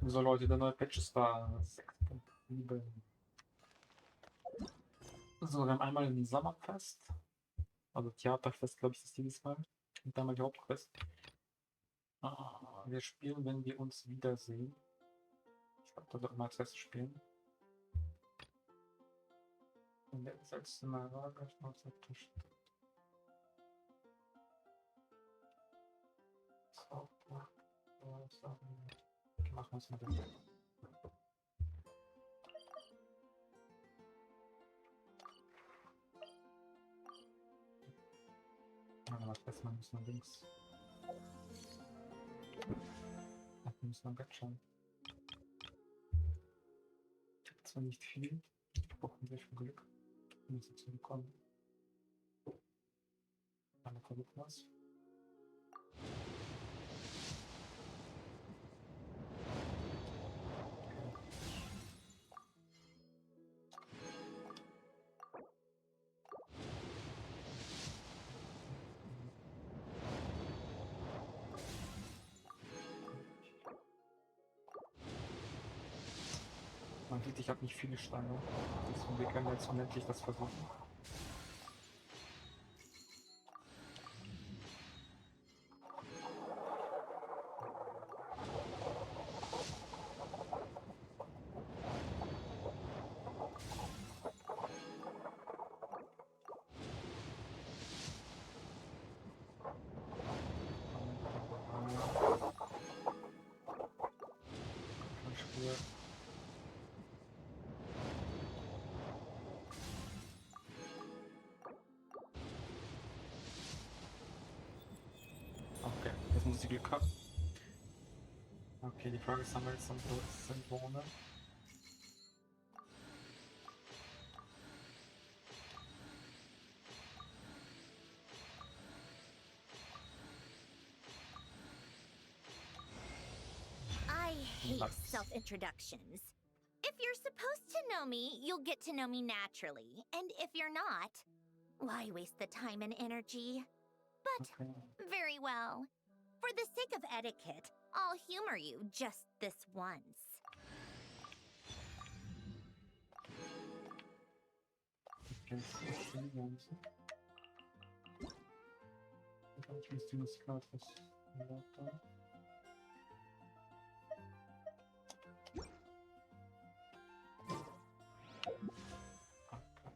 So Leute, der neue Patch ist da 6.7. So, wir haben einmal ein Sommerfest, also Theaterfest, glaube ich, ist dieses Mal. Und einmal die Hauptquest. Wir spielen, wenn wir uns wiedersehen. Ich glaube, da wird mal als erstes spielen. Und der letzte Mal war gleich noch der Tisch. So, machen wir es mal den. Was erstmal müssen wir links. Ach, wir müssen wir wegschauen. Ich habe zwar nicht viel, wir brauchen sehr viel Glück, um sie zu bekommen. Aber versuchen was. Man sieht, ich habe nicht viele Steine. Deswegen wir können jetzt unendlich das versuchen. Okay, jetzt muss ich Glück haben. Okay, die Frage ist, haben wir jetzt sind ohne? I hate self-introductions. If you're supposed to know me, you'll get to know me naturally. And if you're not, why waste the time and energy? But very well. For the sake of etiquette, I'll humor you just this once.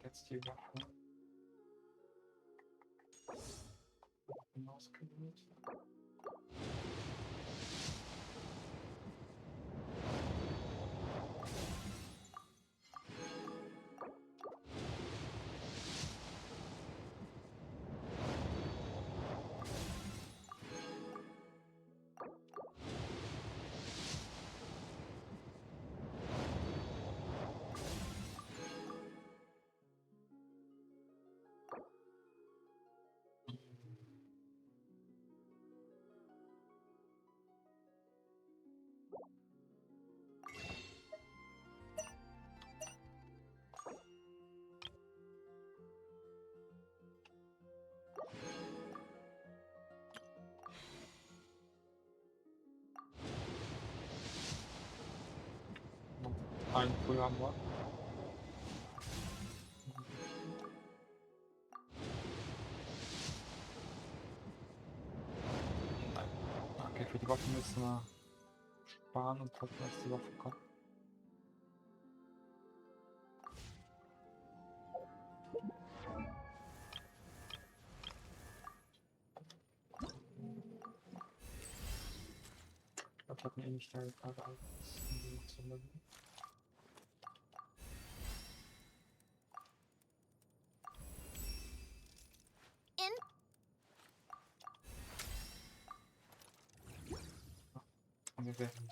Jetzt die Waffe ausgewählt. Ein Pull haben wir. Nein. Okay, für die Waffe müssen wir sparen und gucken, was die Waffe kommt. Ich habe mir nicht da gerade alles zu lösen. Und wir werden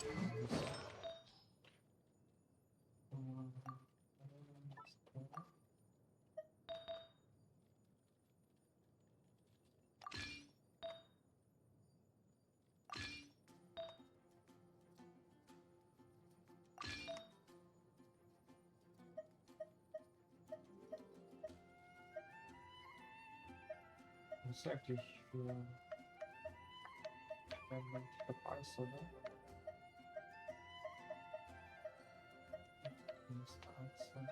das ist eigentlich für ich glaube Eis, oder? Müsste 13.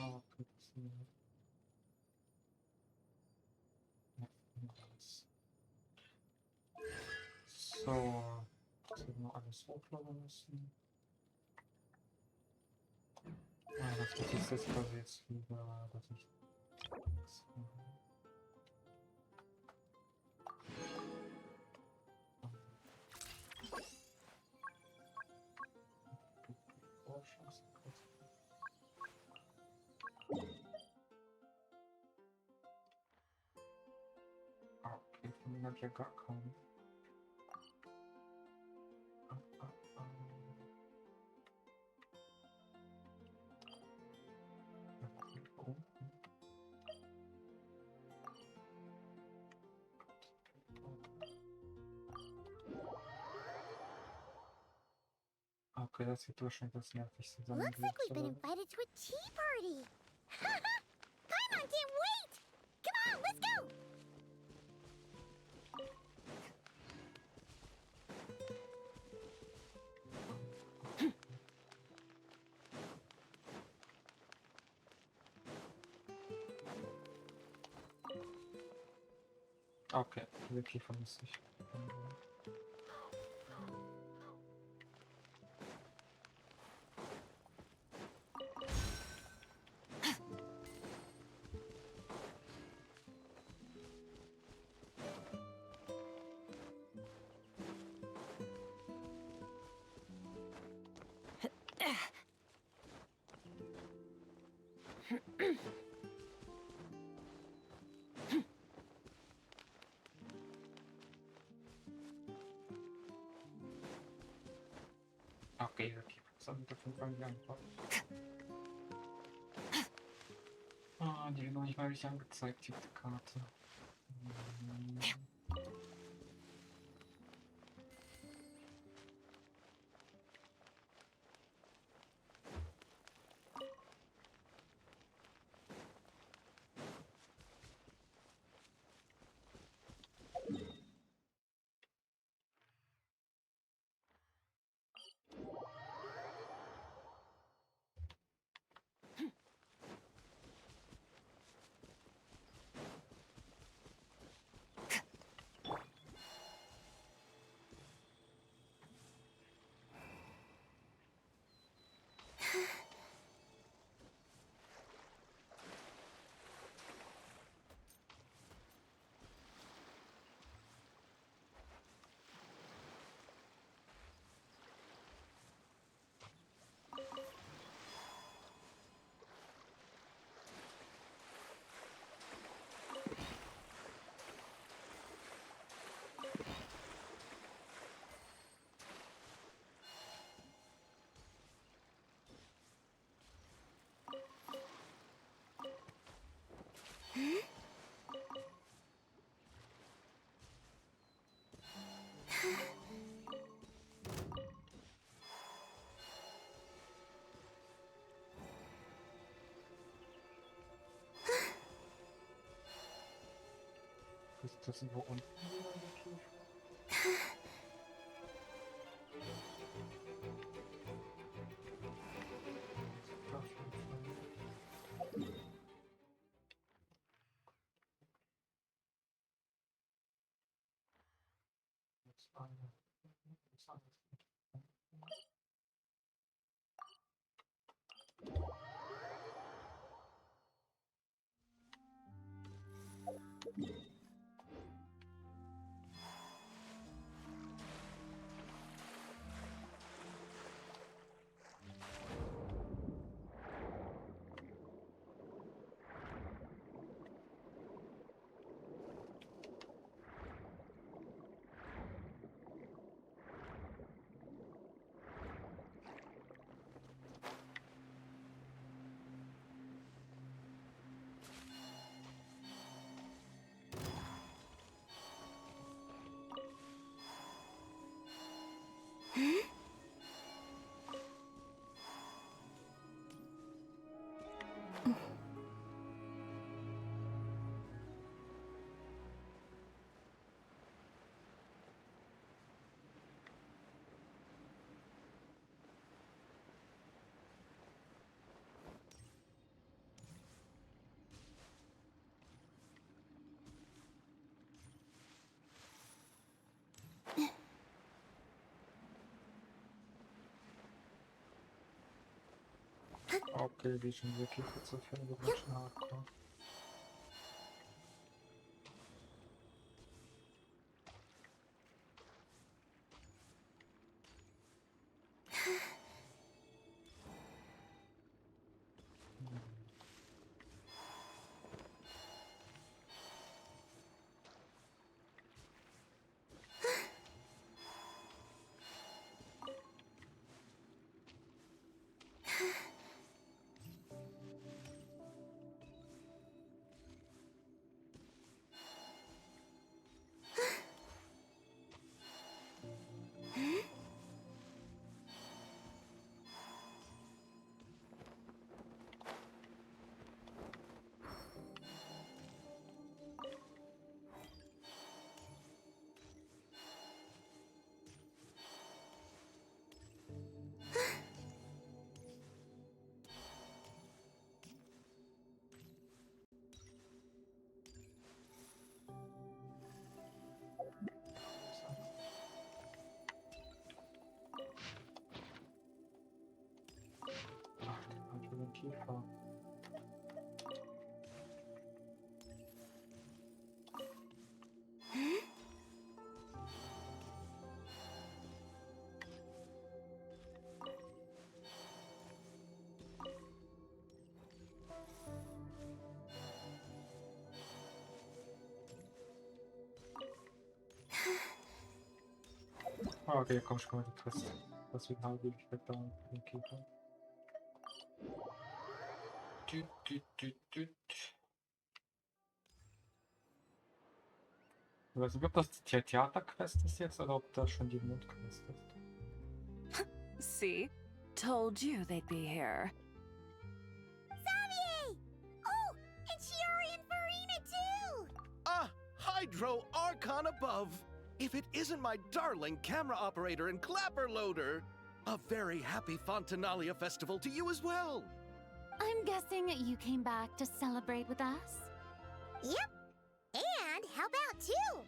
Ah, okay, so, das wird noch alles hochladen müssen. Ah, das Wichtigste ist quasi jetzt lieber, dass ich das oh, scheiße. Ah, okay, von mir hat ja gar keinen. Okay, das wird wahrscheinlich das nervigste sein. Looks like we've been invited to a tea party. Paimon can't wait! Come on, let's go! Okay, diese Kiefer muss ich. Okay, diese Kiefer ist auf jeden Fall nicht einfach. Ah, die wird noch nicht mal richtig angezeigt, die Karte. Ist das irgendwo unten? Okay, die schon wirklich zu finden, wird schon hardcore. Kiefer. Ah, okay, komm schon mal die Fresse. Deswegen habe ich weg da den Kiefer. Ich weiß nicht, ob das die Theaterquest ist jetzt oder ob das schon die Mondquest ist. See? Told you they'd be here. Xavier! Oh, and Shiori and Farina too! Ah, Hydro Archon above! If it isn't my darling camera operator and clapper loader! A very happy Fontainale festival to you as well! I'm guessing you came back to celebrate with us? Yep. And help out too!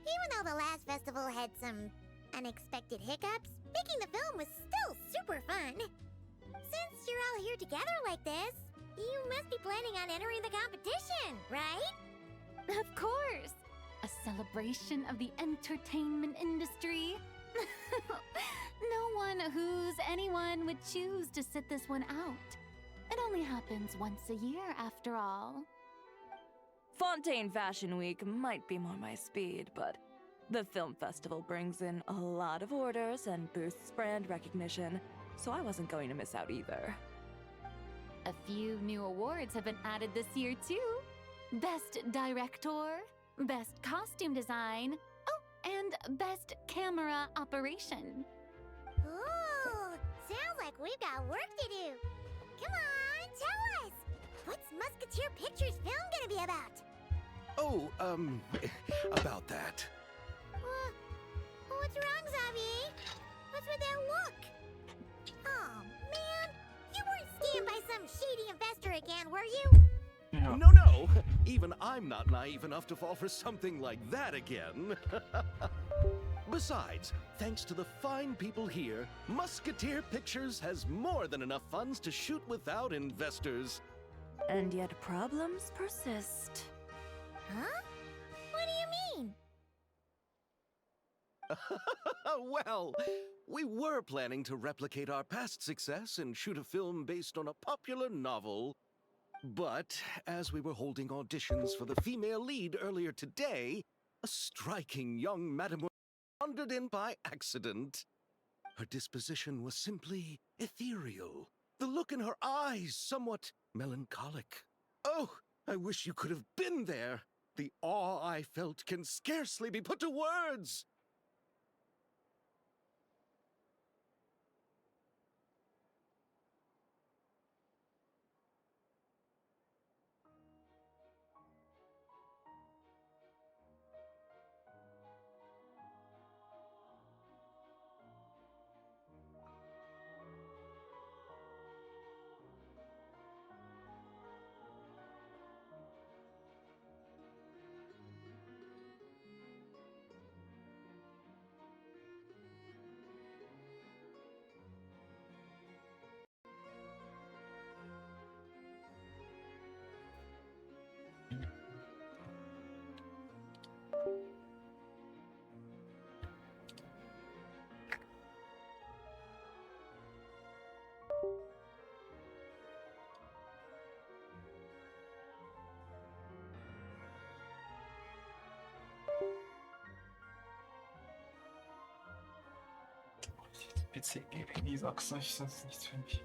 Even though the last festival had some unexpected hiccups, making the film was still super fun. Since you're all here together like this, you must be planning on entering the competition, right? Of course! A celebration of the entertainment industry. No one who's anyone would choose to sit this one out. It only happens once a year, after all. Fontaine Fashion Week might be more my speed, but the film festival brings in a lot of orders and boosts brand recognition, so I wasn't going to miss out either. A few new awards have been added this year, too. Best Director, Best Costume Design, oh, and Best Camera Operation. Ooh, sounds like we've got work to do. Come on, tell us! What's Musketeer Pictures film gonna be about? Oh, about that. What's wrong, Xavier? What's with that look? Oh, man. You weren't scammed by some shady investor again, were you? Ja. No. Even I'm not naive enough to fall for something like that again. Besides, thanks to the fine people here, Musketeer Pictures has more than enough funds to shoot without investors. And yet problems persist. Huh? What do you mean? Well, we were planning to replicate our past success and shoot a film based on a popular novel. But as we were holding auditions for the female lead earlier today, a striking young mademoiselle wandered in by accident. Her disposition was simply ethereal, the look in her eyes somewhat melancholic. Oh, I wish you could have been there. The awe I felt can scarcely be put to words. PC-Gaming, die sag's euch, das ist nichts für mich.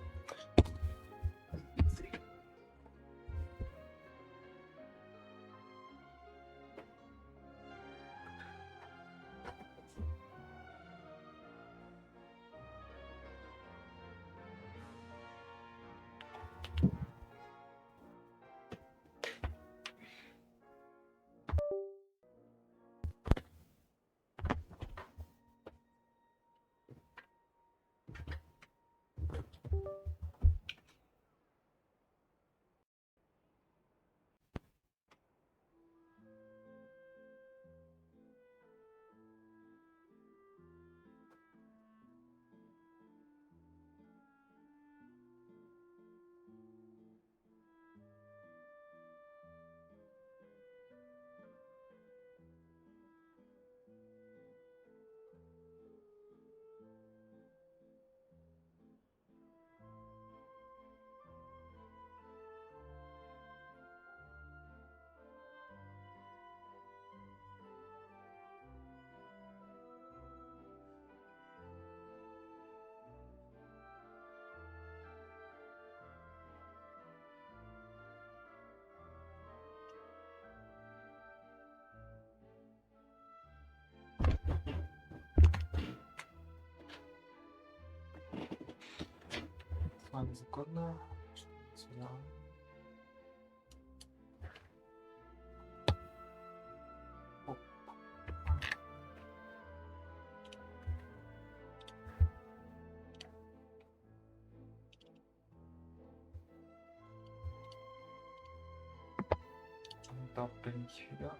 Eine Sekunde. Ja. Oh. Und da bin ich wieder.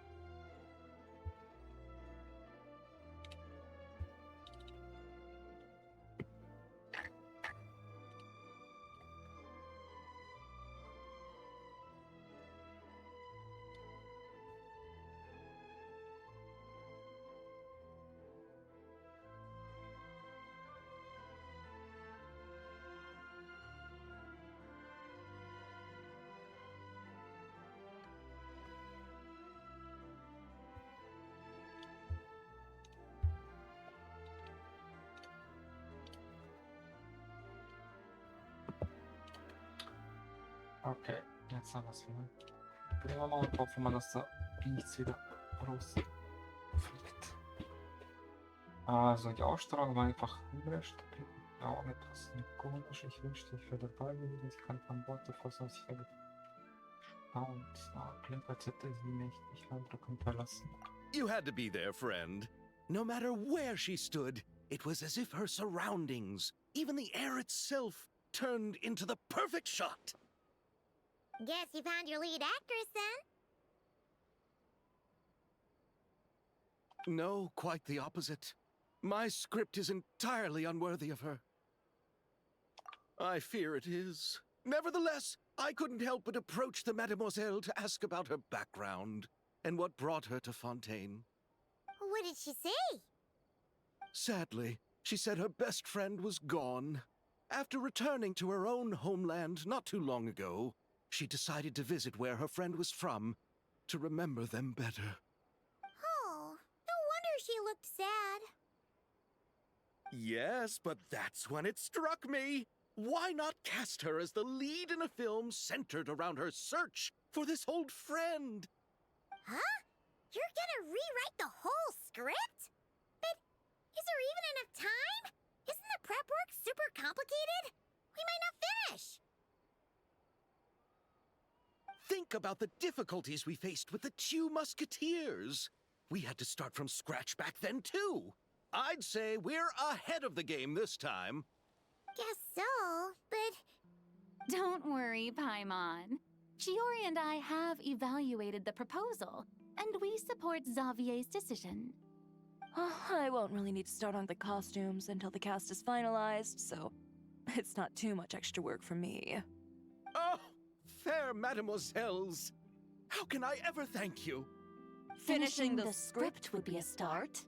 Okay, jetzt haben wir es wieder. Gehen wir mal und hoffen wir, dass da nichts wieder rausfliegt. Also die Ausstrahlung war einfach unrecht. Ja, auch etwas komisch. Ich wünschte, ich wäre dabei gewesen. Ich kann von Bord der Vorsicht. Klingt, als hätte sie mich nicht Eindruck hinterlassen. You had to be there, friend. No matter where she stood, it was as if her surroundings, even the air itself, turned into the perfect shot. Guess you found your lead actress then? No, quite the opposite. My script is entirely unworthy of her. I fear it is. Nevertheless, I couldn't help but approach the mademoiselle to ask about her background and what brought her to Fontaine. What did she say? Sadly, she said her best friend was gone. After returning to her own homeland not too long ago, she decided to visit where her friend was from to remember them better. Oh, no wonder she looked sad. Yes, but that's when it struck me. Why not cast her as the lead in a film centered around her search for this old friend? Huh? You're gonna rewrite the whole script? But is there even enough time? Isn't the prep work super complicated? We might not finish. Think about the difficulties we faced with the Two Musketeers. We had to start from scratch back then, too. I'd say we're ahead of the game this time. Guess so, but... Don't worry, Paimon. Shiori and I have evaluated the proposal, and we support Xavier's decision. I won't really need to start on the costumes until the cast is finalized, so it's not too much extra work for me. Oh, fair mademoiselles. How can I ever thank you? Finishing the script would be a start.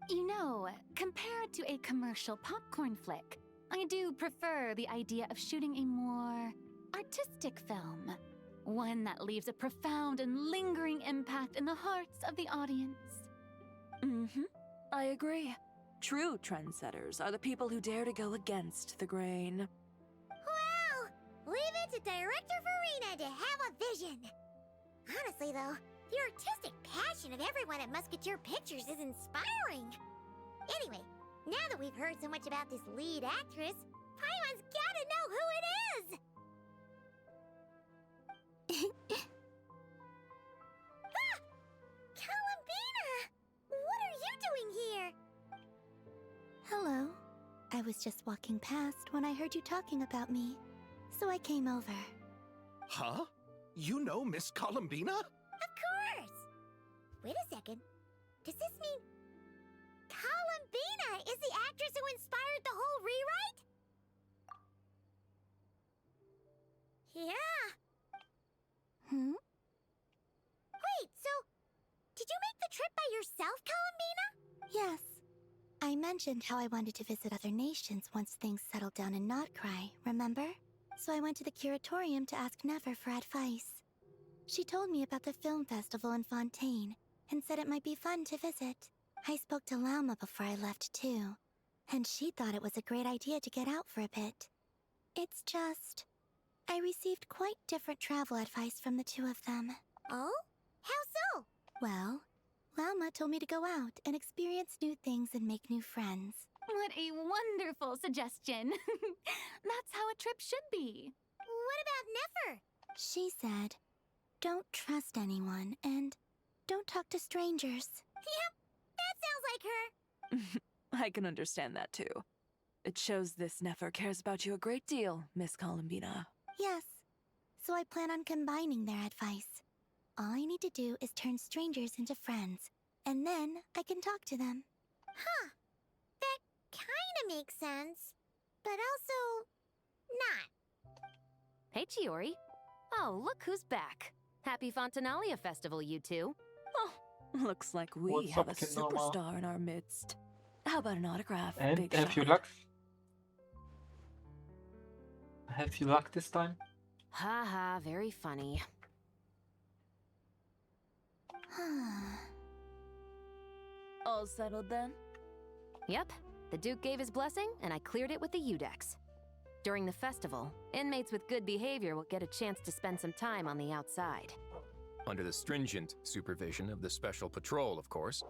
You know, compared to a commercial popcorn flick, I do prefer the idea of shooting a more artistic film. One that leaves a profound and lingering impact in the hearts of the audience. I agree. True trendsetters are the people who dare to go against the grain. Well, leave it to Director Farina to have a vision. Honestly, though, the artistic passion of everyone at Musketeer Pictures is inspiring. Anyway, now that we've heard so much about this lead actress, Paimon's gotta know who it is! Ah! Columbina! What are you doing here? Hello. I was just walking past when I heard you talking about me, so I came over. Huh? You know Miss Columbina? Of course! Wait a second. Does this mean Columbina is the actress who inspired the whole rewrite? Yeah. Hmm? Wait, so did you make the trip by yourself, Columbina? Yes. I mentioned how I wanted to visit other nations once things settled down in Notcry, remember? So I went to the curatorium to ask Never for advice. She told me about the film festival in Fontaine and said it might be fun to visit. I spoke to Lauma before I left too, and she thought it was a great idea to get out for a bit. It's just... I received quite different travel advice from the two of them. Oh? How so? Well, Lauma told me to go out and experience new things and make new friends. What a wonderful suggestion. That's how a trip should be. What about Nefer? She said, don't trust anyone and don't talk to strangers. Yep, that sounds like her. I can understand that too. It shows this Nefer cares about you a great deal, Miss Columbina. Yes, so I plan on combining their advice. All I need to do is turn strangers into friends, and then I can talk to them. Huh. That kinda makes sense, but also not. Hey, Chiori. Oh, look who's back. Happy Fontainale Festival, you two. Oh, looks like we What's have up, a Kinoma? superstar in our midst. How about an autograph, And big have you shot? luck? Have you luck this time? Ha, very funny. All settled then? Yep, the Duke gave his blessing, and I cleared it with the Udex. During the festival, inmates with good behavior will get a chance to spend some time on the outside. Under the stringent supervision of the Special Patrol, of course.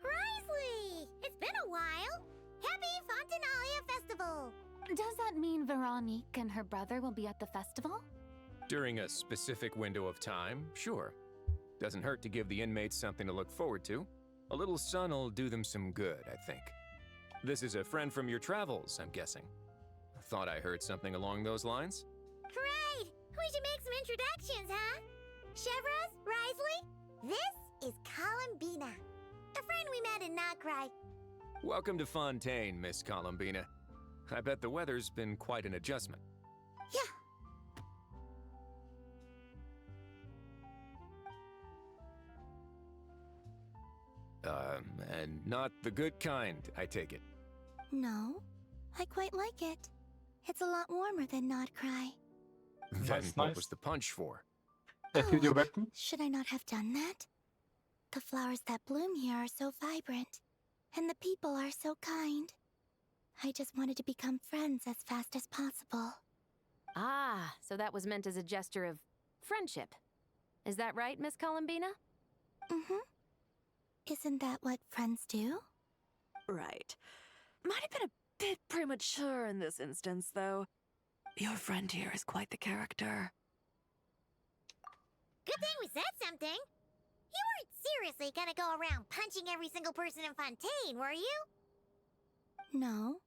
Risley! It's been a while. Happy Fontainale Festival! Does that mean Veronique and her brother will be at the festival? During a specific window of time, sure. Doesn't hurt to give the inmates something to look forward to. A little sun'll do them some good, I think. This is a friend from your travels, I'm guessing. Thought I heard something along those lines. Right! We should make some introductions, huh? Chevros, Risley, this is Columbina, a friend we met in Notcry. Welcome to Fontaine, Miss Columbina. I bet the weather's been quite an adjustment. Yeah. And not the good kind, I take it. No, I quite like it. It's a lot warmer than Notcry. Then That's what nice. was the punch for? That with your weapon? Should I not have done that? The flowers that bloom here are so vibrant, and the people are so kind. I just wanted to become friends as fast as possible. Ah, so that was meant as a gesture of friendship. Is that right, Miss Columbina? Mm-hmm. Isn't that what friends do? Right. Might have been a bit premature in this instance, though. Your friend here is quite the character. Good thing we said something. You weren't seriously gonna go around punching every single person in Fontaine, were you? No,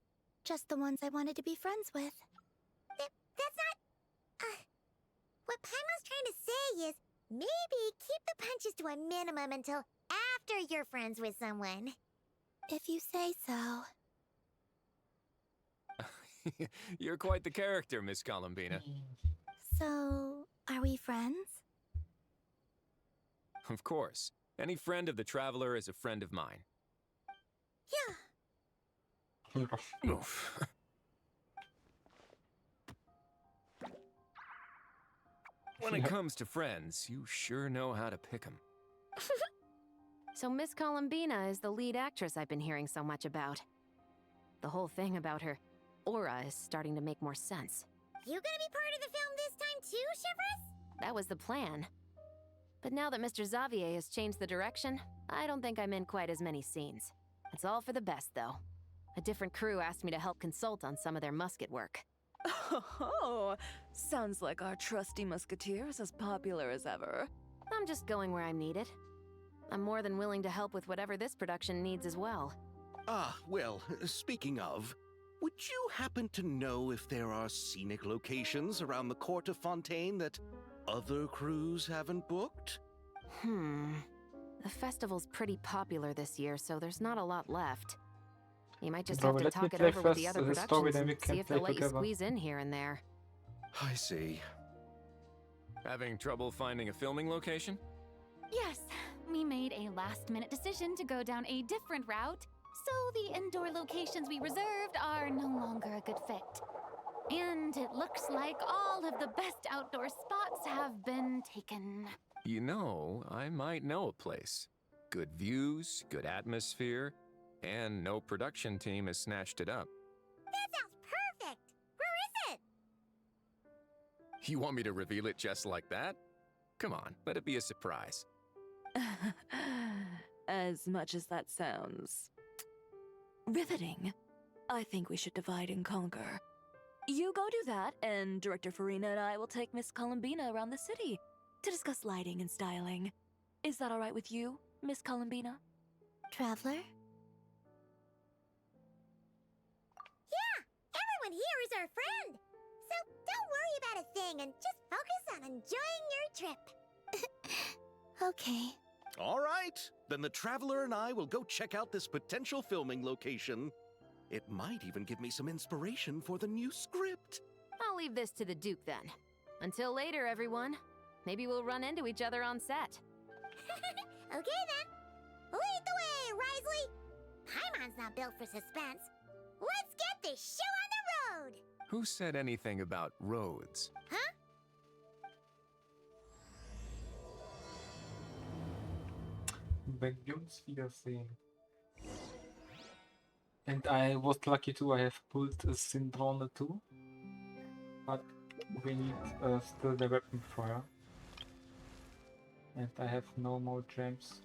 just the ones I wanted to be friends with. That's not... what Paimon's trying to say is, maybe keep the punches to a minimum until after you're friends with someone. If you say so. You're quite the character, Miss Columbina. So, are we friends? Of course. Any friend of the Traveler is a friend of mine. Yeah. Oof. When it comes to friends, you sure know how to pick 'em. So Miss Columbina is the lead actress I've been hearing so much about. The whole thing about her aura is starting to make more sense. You gonna be part of the film this time too, Shivers? That was the plan. But now that Mr. Xavier has changed the direction, I don't think I'm in quite as many scenes. It's all for the best, though. A different crew asked me to help consult on some of their musket work. Oh, sounds like our trusty musketeer is as popular as ever. I'm just going where I'm needed. I'm more than willing to help with whatever this production needs as well. Ah, well, speaking of, would you happen to know if there are scenic locations around the court of Fontaine that other crews haven't booked? The festival's pretty popular this year, so there's not a lot left. You might just Bro, have to let me talk it play over with the first other the story, productions then we and can see if they'll play let you together. squeeze in here and there. I see. Having trouble finding a filming location? Yes, we made a last-minute decision to go down a different route, so the indoor locations we reserved are no longer a good fit. And it looks like all of the best outdoor spots have been taken. You know, I might know a place. Good views, good atmosphere, and no production team has snatched it up. That sounds perfect! Where is it? You want me to reveal it just like that? Come on, let it be a surprise. As much as that sounds riveting, I think we should divide and conquer. You go do that, and Director Farina and I will take Miss Columbina around the city to discuss lighting and styling. Is that all right with you, Miss Columbina? Traveler? Yeah! Everyone here is our friend! So don't worry about a thing and just focus on enjoying your trip. Okay. All right, then the Traveler and I will go check out this potential filming location. It might even give me some inspiration for the new script. I'll leave this to the Duke then. Until later, everyone. Maybe we'll run into each other on set. Okay then. Lead the way, Risley! Paimon's not built for suspense. Let's get this show on the road! Who said anything about roads? Huh? Bei uns Wiedersehen. And I was lucky too, I have pulled a Syndrome too. But we need still the weapon fire. And I have no more gems.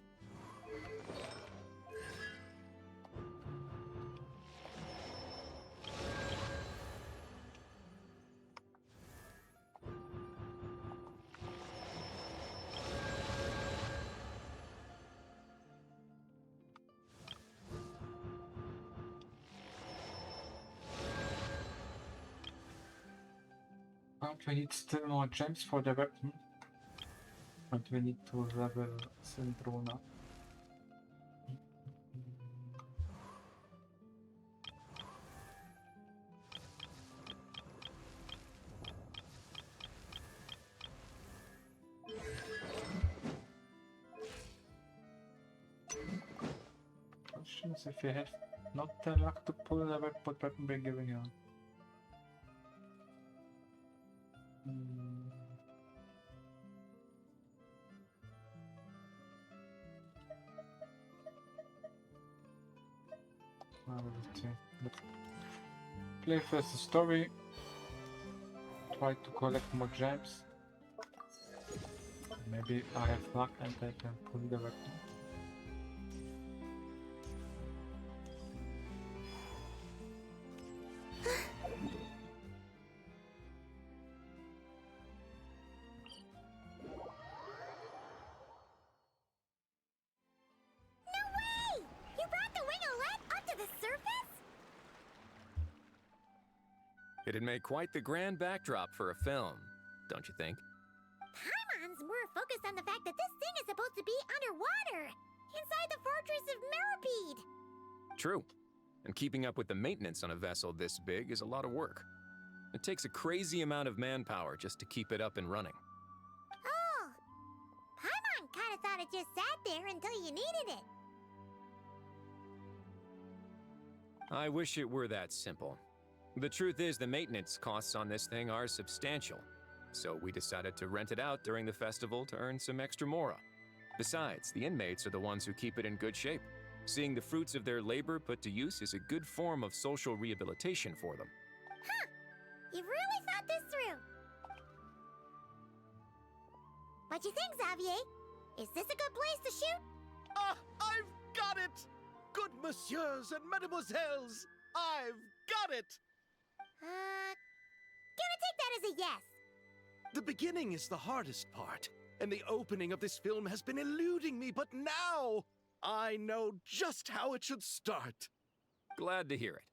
But we need still more gems for the weapon. And we need to level Syndrome up. Questions if you have not the luck to pull the weapon, what weapon we're giving you. Let's play first the story. Try to collect more gems. Maybe I have luck and I can pull the weapon. It'd make quite the grand backdrop for a film, don't you think? Paimon's more focused on the fact that this thing is supposed to be underwater, inside the fortress of Meropide. True. And keeping up with the maintenance on a vessel this big is a lot of work. It takes a crazy amount of manpower just to keep it up and running. Oh, Paimon kinda thought it just sat there until you needed it. I wish it were that simple. The truth is, the maintenance costs on this thing are substantial, so we decided to rent it out during the festival to earn some extra mora. Besides, the inmates are the ones who keep it in good shape. Seeing the fruits of their labor put to use is a good form of social rehabilitation for them. Huh, you've really thought this through. What you think, Xavier? Is this a good place to shoot? Ah, I've got it! Good messieurs and mesdemoiselles, I've got it! Gonna take that as a yes. The beginning is the hardest part, and the opening of this film has been eluding me, but now I know just how it should start. Glad to hear it.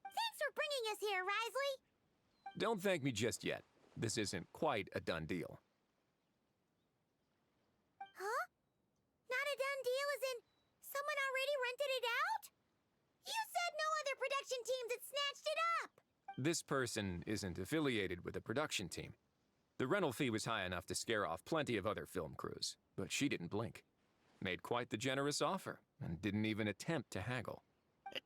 Thanks for bringing us here, Risley. Don't thank me just yet. This isn't quite a done deal. Huh? Not a done deal as in someone already rented it out? You said no other production teams had snatched it up! This person isn't affiliated with a production team. The rental fee was high enough to scare off plenty of other film crews, but she didn't blink. Made quite the generous offer, and didn't even attempt to haggle.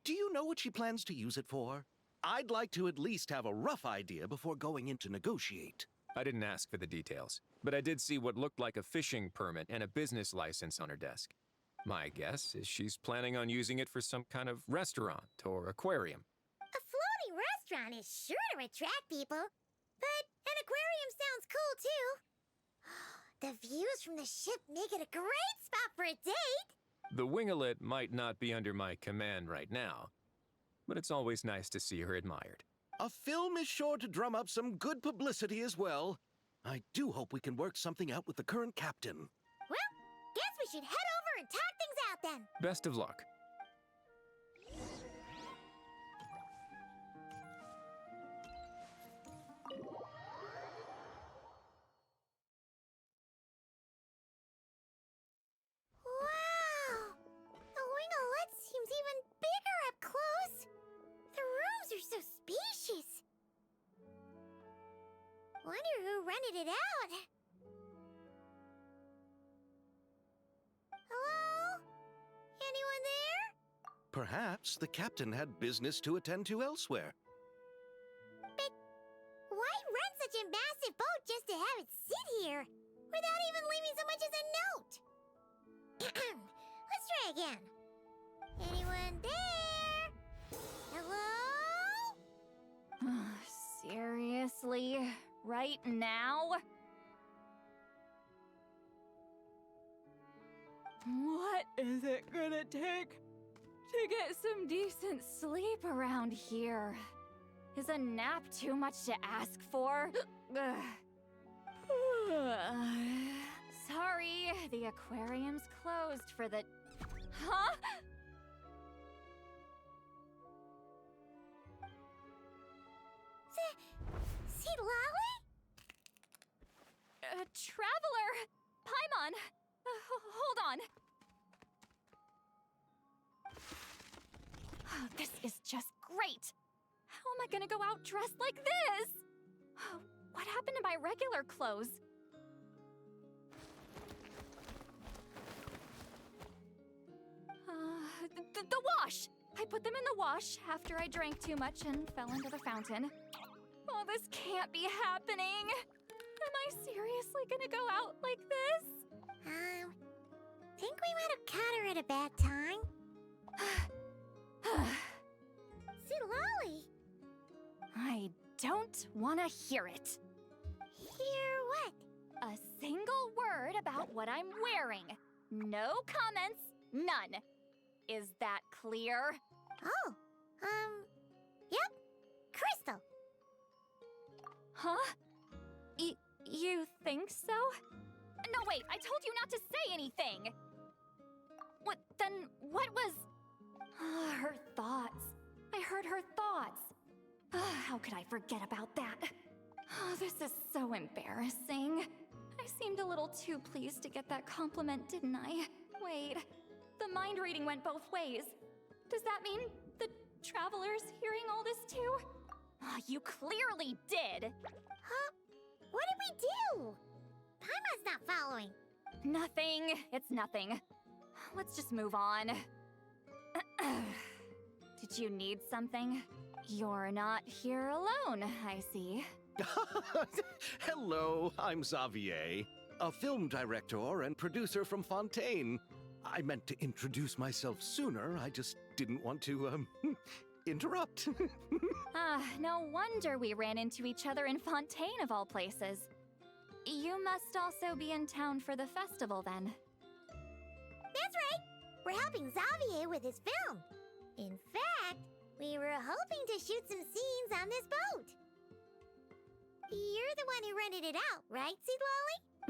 Do you know what she plans to use it for? I'd like to at least have a rough idea before going in to negotiate. I didn't ask for the details, but I did see what looked like a fishing permit and a business license on her desk. My guess is she's planning on using it for some kind of restaurant or aquarium. A floating restaurant is sure to attract people. But an aquarium sounds cool, too. The views from the ship make it a great spot for a date. The winglet might not be under my command right now, but it's always nice to see her admired. A film is sure to drum up some good publicity as well. I do hope we can work something out with the current captain. Well, guess we should head over and talk things out then. Best of luck. Wow! The winglet seems even bigger up close. The rooms are so spacious. Wonder who rented it out. Hello? Anyone there? Perhaps the captain had business to attend to elsewhere. But why rent such a massive boat just to have it sit here, without even leaving so much as a note? Let's try again. Anyone there? Hello? Seriously? Right now? What is it gonna take to get some decent sleep around here? Is a nap too much to ask for? Sorry, the aquarium's closed for the... Huh? Sit traveler! Paimon! Hold on. Oh, this is just great! How am I gonna go out dressed like this? Oh, what happened to my regular clothes? The wash! I put them in the wash after I drank too much and fell into the fountain. Oh, this can't be happening! Am I seriously gonna go out like this? Think we might have caught her at a bad time? Lolly! I don't want to hear it. Hear what? A single word about what I'm wearing. No comments, none. Is that clear? Oh, yep. Crystal. Huh? You think so? No, wait, I told you not to say anything. What was... her thoughts. I heard her thoughts. How could I forget about that? Oh, this is so embarrassing. I seemed a little too pleased to get that compliment, didn't I? Wait, the mind reading went both ways. Does that mean the traveler's hearing all this too? You clearly did. Huh? What did we do? Paimon's not following. Nothing. It's nothing. Let's just move on. Did you need something? You're not here alone, I see. Hello, I'm Xavier, a film director and producer from Fontaine. I meant to introduce myself sooner, I just didn't want to, interrupt. No wonder we ran into each other in Fontaine of all places. You must also be in town for the festival then. That's right! We're helping Xavier with his film. In fact, we were hoping to shoot some scenes on this boat. You're the one who rented it out, right, Seed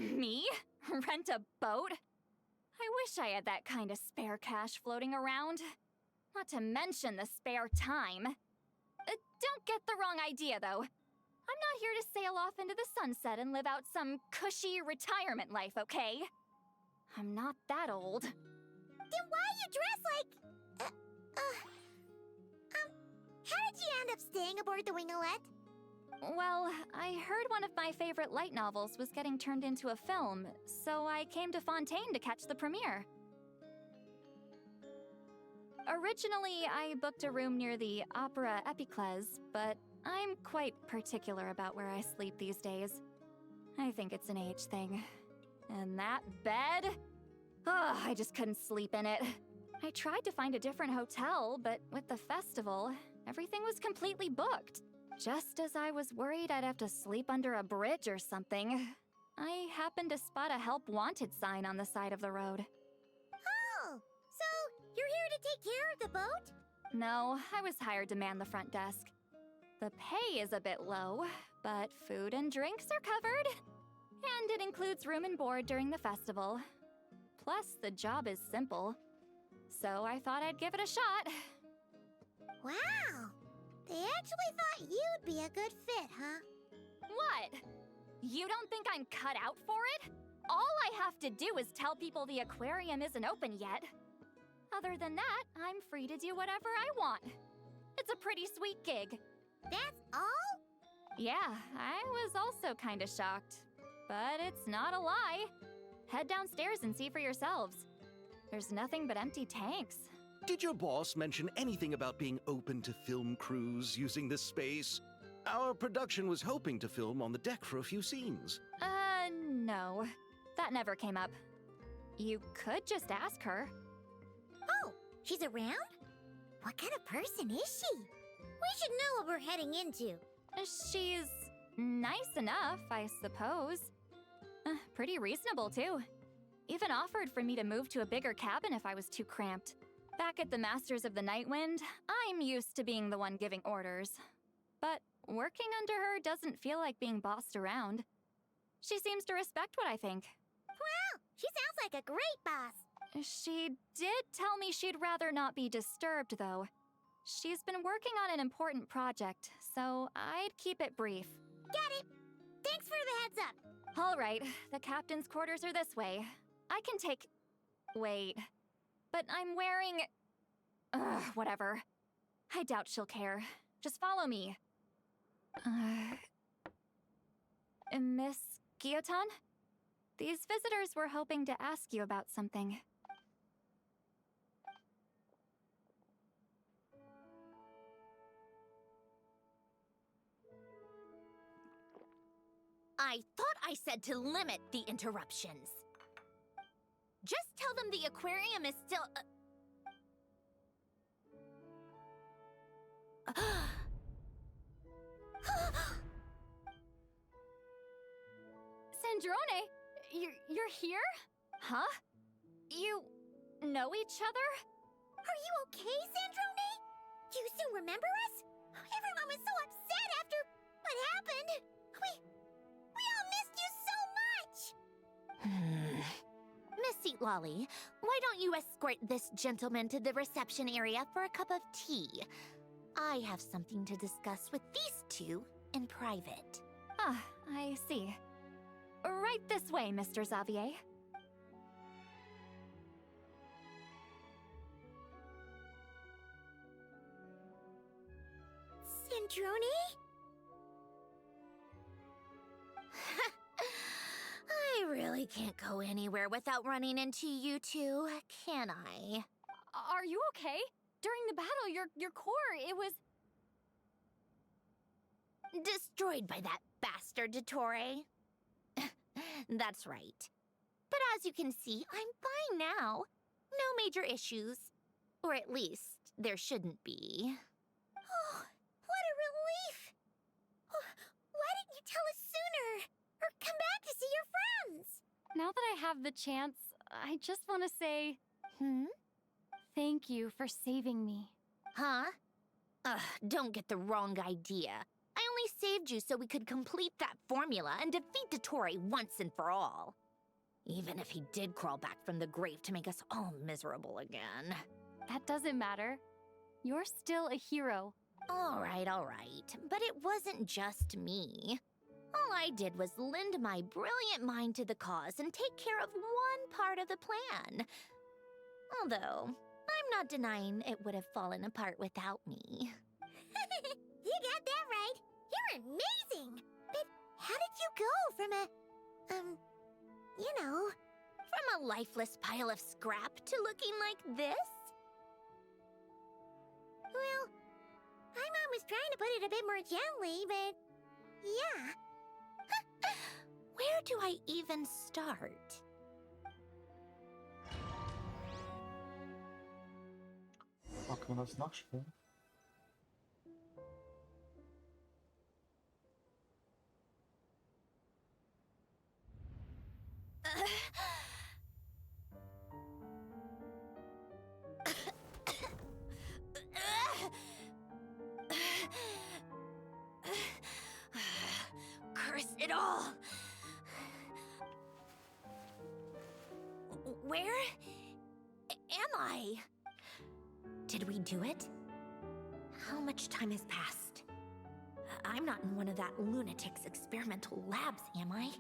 Lolly? Me? Rent a boat? I wish I had that kind of spare cash floating around. Not to mention the spare time. Don't get the wrong idea, though. I'm not here to sail off into the sunset and live out some cushy retirement life, okay? I'm not that old. Then why you dress like... how did you end up staying aboard the Winglet? Well, I heard one of my favorite light novels was getting turned into a film, so I came to Fontaine to catch the premiere. Originally, I booked a room near the Opera Epiclese, but I'm quite particular about where I sleep these days. I think it's an age thing. And that bed? Oh, I just couldn't sleep in it. I tried to find a different hotel, but with the festival, everything was completely booked. Just as I was worried I'd have to sleep under a bridge or something, I happened to spot a help wanted sign on the side of the road. Oh, so you're here to take care of the boat? No, I was hired to man the front desk. The pay is a bit low, but food and drinks are covered. And it includes room and board during the festival. Plus, the job is simple. So I thought I'd give it a shot. Wow! They actually thought you'd be a good fit, huh? What? You don't think I'm cut out for it? All I have to do is tell people the aquarium isn't open yet. Other than that, I'm free to do whatever I want. It's a pretty sweet gig. That's all? Yeah, I was also kinda shocked. But it's not a lie. Head downstairs and see for yourselves. There's nothing but empty tanks. Did your boss mention anything about being open to film crews using this space? Our production was hoping to film on the deck for a few scenes. No. That never came up. You could just ask her. Oh, she's around? What kind of person is she? We should know what we're heading into. She's nice enough, I suppose. Pretty reasonable, too. Even offered for me to move to a bigger cabin if I was too cramped. Back at the Masters of the Nightwind, I'm used to being the one giving orders. But working under her doesn't feel like being bossed around. She seems to respect what I think. Wow, she sounds like a great boss. She did tell me she'd rather not be disturbed, though. She's been working on an important project, so I'd keep it brief. Got it. Thanks for the heads up. All right, the captain's quarters are this way. I can take... Wait. But I'm wearing... Ugh, whatever. I doubt she'll care. Just follow me. Miss Guillotin? These visitors were hoping to ask you about something. I thought I said to limit the interruptions. Just tell them the aquarium is still... Sandrone, you're here? Huh? You know each other? Are you okay, Sandrone? Do you still remember us? Everyone was so upset after what happened. We all missed you so much! Miss Seat Lolly, why don't you escort this gentleman to the reception area for a cup of tea? I have something to discuss with these two in private. Ah, I see. Right this way, Mr. Xavier. Sandrone? I really can't go anywhere without running into you two, can I? Are you okay? During the battle, your core, it was... Destroyed by that bastard Dottore. That's right. But as you can see, I'm fine now. No major issues. Or at least, there shouldn't be. Oh, what a relief! Why didn't you tell us sooner? Or come back to see your friends? Now that I have the chance, I just want to say... Thank you for saving me. Huh? Don't get the wrong idea. I only saved you so we could complete that formula and defeat Dottore once and for all. Even if he did crawl back from the grave to make us all miserable again. That doesn't matter. You're still a hero. All right. But it wasn't just me. All I did was lend my brilliant mind to the cause and take care of one part of the plan. Although, I'm not denying it would have fallen apart without me. You got that right. You're amazing. But how did you go from from a lifeless pile of scrap to looking like this? Well, my mom was trying to put it a bit more gently, but yeah. Where do I even start? Packen wir das nachspielen? Curse it all! Where am I? Did we do it? How much time has passed? I'm not in one of that lunatic's experimental labs, am I?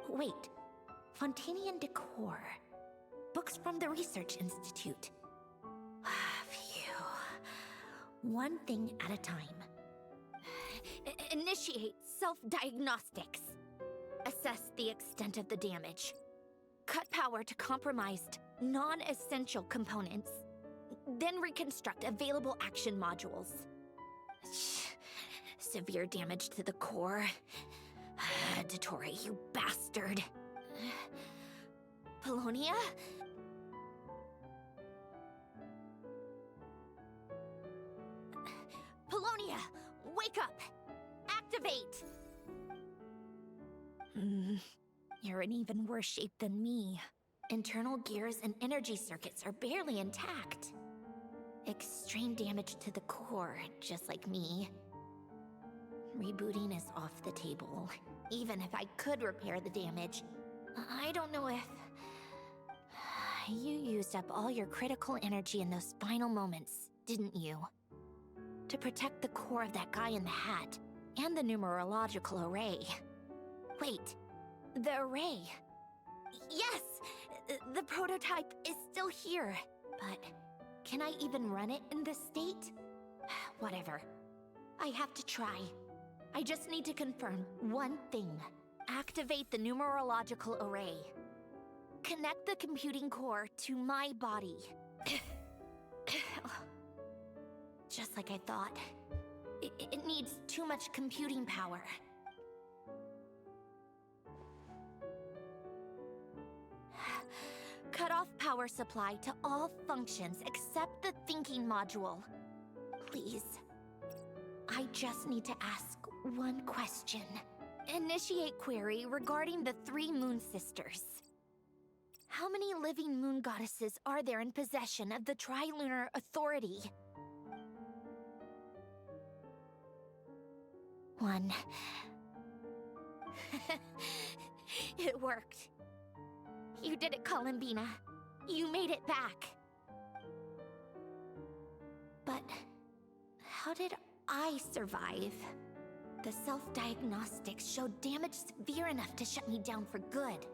Wait, Fontainale decor. Books from the Research Institute. Phew. One thing at a time. Initiate self-diagnostics. Assess the extent of the damage. Cut power to compromised, non-essential components. Then reconstruct available action modules. Severe damage to the core. Dottore, you bastard. Polonia? Polonia, wake up! Activate! You're in even worse shape than me. Internal gears and energy circuits are barely intact. Extreme damage to the core, just like me. Rebooting is off the table. Even if I could repair the damage, I don't know if... You used up all your critical energy in those final moments, didn't you? To protect the core of that guy in the hat, and the numerological array. Wait, The array. Yes! The prototype is still here. But can I even run it in this state? Whatever. I have to try. I just need to confirm one thing. Activate the numerological array. Connect the computing core to my body. Just like I thought. It needs too much computing power. Cut off power supply to all functions except the thinking module. Please. I just need to ask one question. Initiate query regarding the 3 moon sisters. How many living moon goddesses are there in possession of the Trilunar Authority? 1. It worked. You did it, Columbina. You made it back. But how did I survive? The self-diagnostics showed damage severe enough to shut me down for good.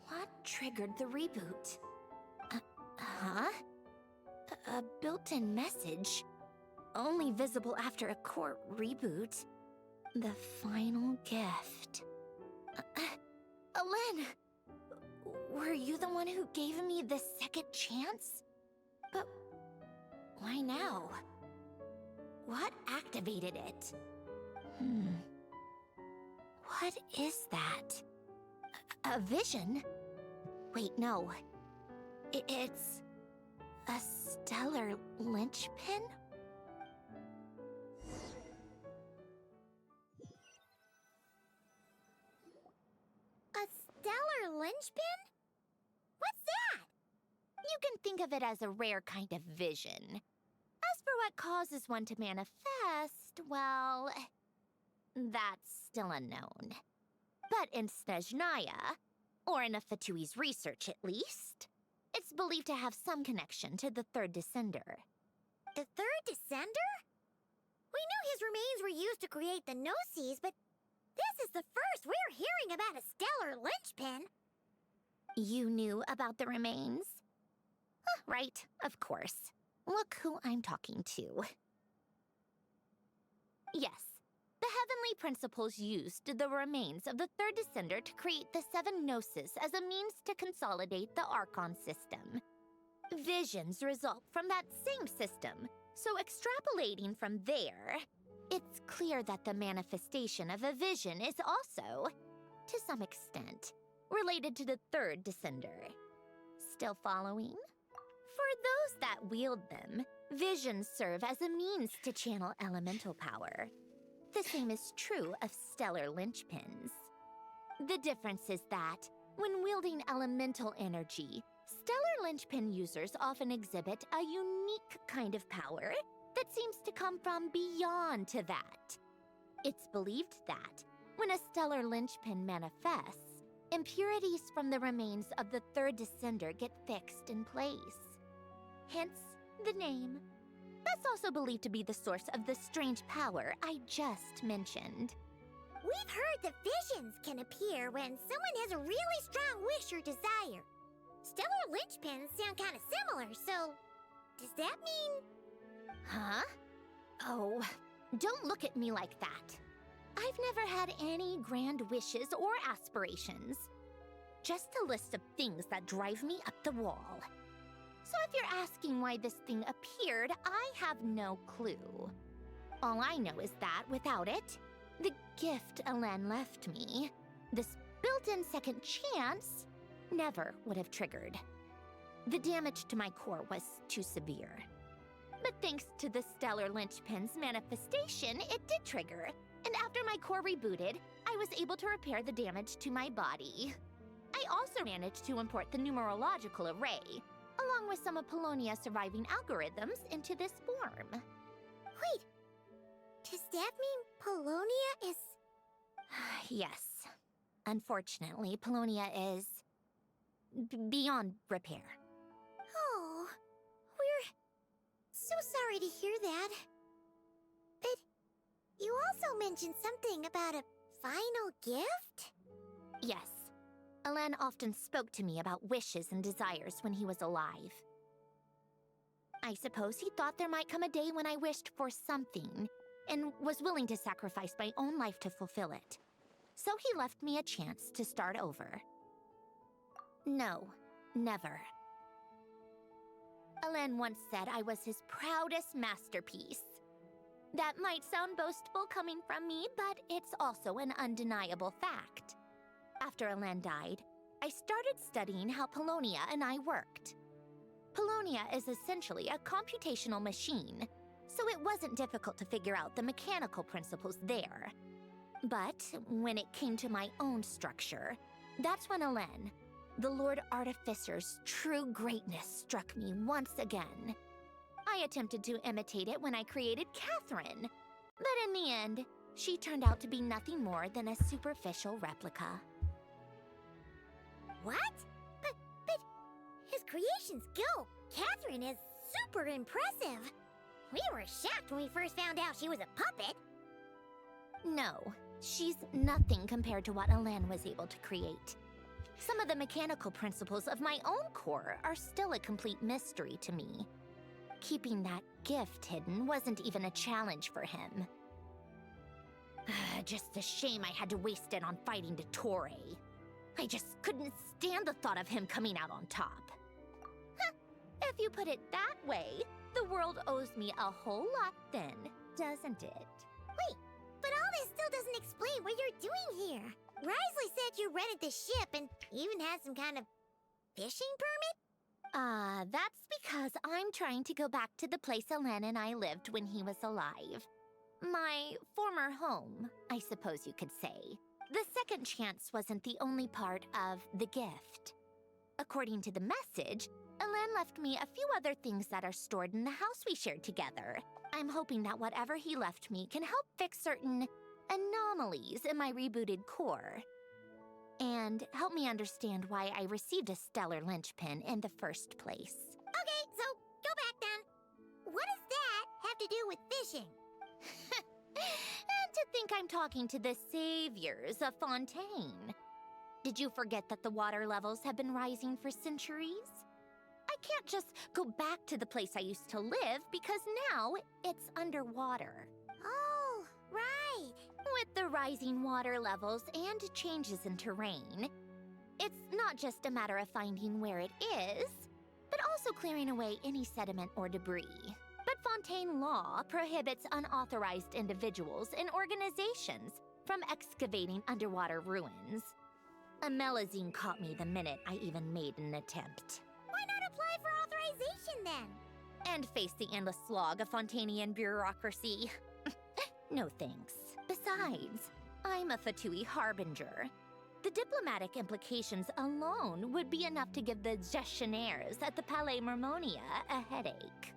What triggered the reboot? A built-in message? Only visible after a core reboot. The final gift. Alen! Were you the one who gave me the second chance? But why now? What activated it? What is that? A vision? Wait, no. It's a stellar linchpin? A stellar linchpin? What's that? You can think of it as a rare kind of vision. As for what causes one to manifest, well, that's still unknown. But in Snezhnaya, or in Afatui's research at least, it's believed to have some connection to the third descender. The third descender? We knew his remains were used to create the Gnosis, but this is the first we're hearing about a stellar linchpin. You knew about the remains? Right, of course. Look who I'm talking to. Yes, the heavenly principles used the remains of the third descender to create the 7 Gnosis as a means to consolidate the Archon system. Visions result from that same system, so extrapolating from there, it's clear that the manifestation of a vision is also, to some extent, related to the third descender. Still following? For those that wield them, visions serve as a means to channel elemental power. The same is true of stellar linchpins. The difference is that, when wielding elemental energy, stellar linchpin users often exhibit a unique kind of power that seems to come from beyond to that. It's believed that, when a stellar linchpin manifests, impurities from the remains of the third descender get fixed in place. Hence, the name. That's also believed to be the source of the strange power I just mentioned. We've heard that visions can appear when someone has a really strong wish or desire. Stellar linchpins sound kind of similar, so does that mean... Huh? Oh, don't look at me like that. I've never had any grand wishes or aspirations. Just a list of things that drive me up the wall. So if you're asking why this thing appeared, I have no clue. All I know is that without it, the gift Alen left me, this built-in second chance, never would have triggered. The damage to my core was too severe. But thanks to the stellar linchpin's manifestation, it did trigger. And after my core rebooted, I was able to repair the damage to my body. I also managed to import the numerological array, along with some of Polonia's surviving algorithms, into this form. Wait, does that mean Polonia is... Yes. Unfortunately, Polonia is... beyond repair. Oh, we're so sorry to hear that. But you also mentioned something about a final gift? Yes. Alain often spoke to me about wishes and desires when he was alive. I suppose he thought there might come a day when I wished for something, and was willing to sacrifice my own life to fulfill it. So he left me a chance to start over. No, never. Alain once said I was his proudest masterpiece. That might sound boastful coming from me, but it's also an undeniable fact. After Alain died, I started studying how Paulownia and I worked. Paulownia is essentially a computational machine, so it wasn't difficult to figure out the mechanical principles there. But when it came to my own structure, that's when Alain, the Lord Artificer's true greatness, struck me once again. I attempted to imitate it when I created Catherine, but in the end, she turned out to be nothing more than a superficial replica. What? But his creations go. Catherine is super impressive. We were shocked when we first found out she was a puppet. No, she's nothing compared to what Alain was able to create. Some of the mechanical principles of my own core are still a complete mystery to me. Keeping that gift hidden wasn't even a challenge for him. Just a shame I had to waste it on fighting Dottore. I just couldn't stand the thought of him coming out on top. Huh, if you put it that way, the world owes me a whole lot then, doesn't it? Wait, but all this still doesn't explain what you're doing here. Risley said you rented the ship and even had some kind of fishing permit? That's because I'm trying to go back to the place Alain and I lived when he was alive. My former home, I suppose you could say. The second chance wasn't the only part of the gift. According to the message, Alain left me a few other things that are stored in the house we shared together. I'm hoping that whatever he left me can help fix certain anomalies in my rebooted core. And help me understand why I received a stellar linchpin in the first place. Okay, so go back then. What does that have to do with fishing? And to think I'm talking to the saviors of Fontaine. Did you forget that the water levels have been rising for centuries? I can't just go back to the place I used to live because now it's underwater. Oh, right. With the rising water levels and changes in terrain, it's not just a matter of finding where it is, but also clearing away any sediment or debris. But Fontaine law prohibits unauthorized individuals and organizations from excavating underwater ruins. A Melazine caught me the minute I even made an attempt. Why not apply for authorization then? And face the endless slog of Fontainian bureaucracy. No thanks. Besides, I'm a Fatui harbinger. The diplomatic implications alone would be enough to give the gestionnaires at the Palais Mermonia a headache.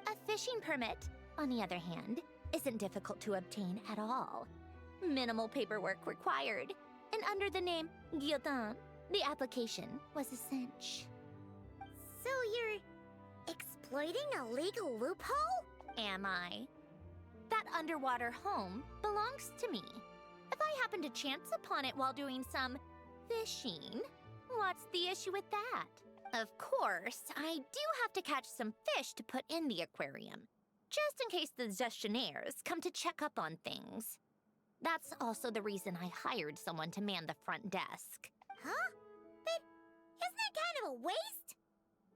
A fishing permit, on the other hand, isn't difficult to obtain at all. Minimal paperwork required, and under the name Guillotin, the application was a cinch. So you're exploiting a legal loophole? Am I? That underwater home belongs to me. If I happen to chance upon it while doing some fishing, what's the issue with that? Of course, I do have to catch some fish to put in the aquarium, just in case the gestionnaires come to check up on things. That's also the reason I hired someone to man the front desk. Huh? But isn't that kind of a waste?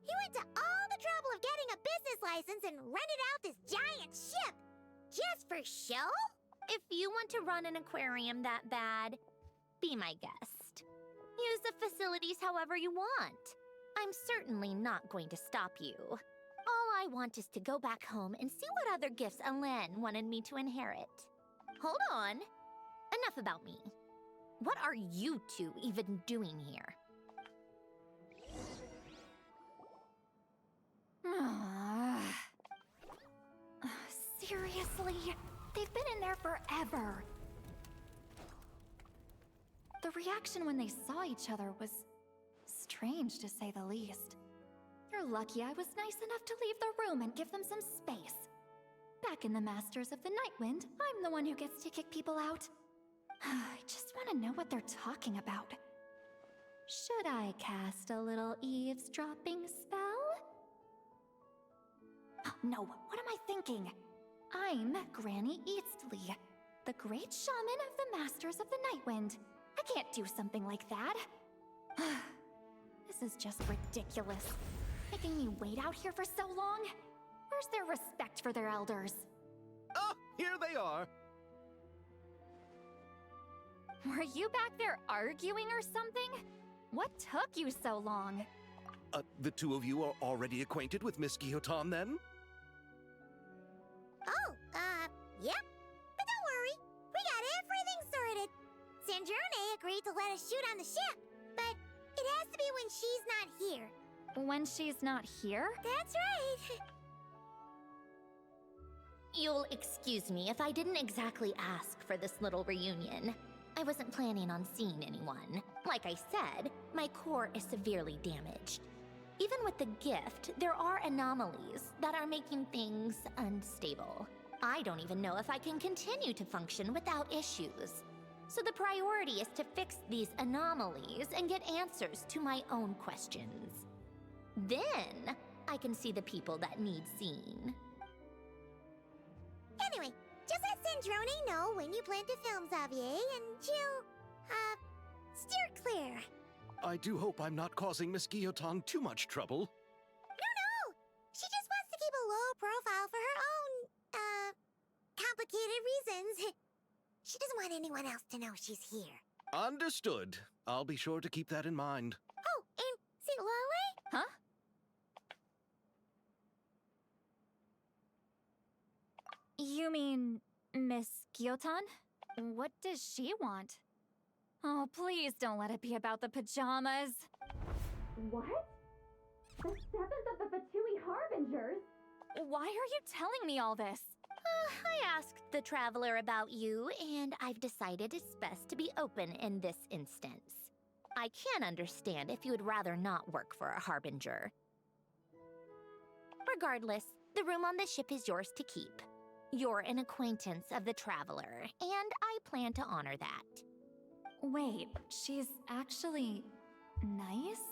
He went to all the trouble of getting a business license and rented out this giant ship. Just for show? If you want to run an aquarium that bad, be my guest. Use the facilities however you want. I'm certainly not going to stop you. All I want is to go back home and see what other gifts Alain wanted me to inherit. Hold on. Enough about me. What are you two even doing here? Seriously? They've been in there forever. The reaction when they saw each other was strange, to say the least. You're lucky I was nice enough to leave the room and give them some space. Back in the Masters of the Night Wind, I'm the one who gets to kick people out. I just want to know what they're talking about. Should I cast a little eavesdropping spell? Oh, no, what am I thinking? I'm Granny Eastley, the great shaman of the Masters of the Nightwind. I can't do something like that. This is just ridiculous. Making me wait out here for so long? Where's their respect for their elders? Oh, here they are. Were you back there arguing or something? What took you so long? The two of you are already acquainted with Miss Guillotin, then? Oh, yep. But don't worry, we got everything sorted. Sandrone agreed to let us shoot on the ship, but it has to be when she's not here. When she's not here? That's right. You'll excuse me if I didn't exactly ask for this little reunion. I wasn't planning on seeing anyone. Like I said, my core is severely damaged. Even with the gift, there are anomalies that are making things unstable. I don't even know if I can continue to function without issues. So the priority is to fix these anomalies and get answers to my own questions. Then, I can see the people that need seeing. Anyway, just let Sandrone know when you plan to film Xavier, and she'll, steer clear. I do hope I'm not causing Miss Guillotin too much trouble. No! She just wants to keep a low profile for her own, complicated reasons. She doesn't want anyone else to know she's here. Understood. I'll be sure to keep that in mind. Oh, and see Lale? Huh? You mean Miss Guillotin? What does she want? Oh, please don't let it be about the pajamas. What? The 7th of the VIII Harbingers? Why are you telling me all this? I asked the Traveler about you, and I've decided it's best to be open in this instance. I can understand if you would rather not work for a Harbinger. Regardless, the room on the ship is yours to keep. You're an acquaintance of the Traveler, and I plan to honor that. Wait, she's actually nice?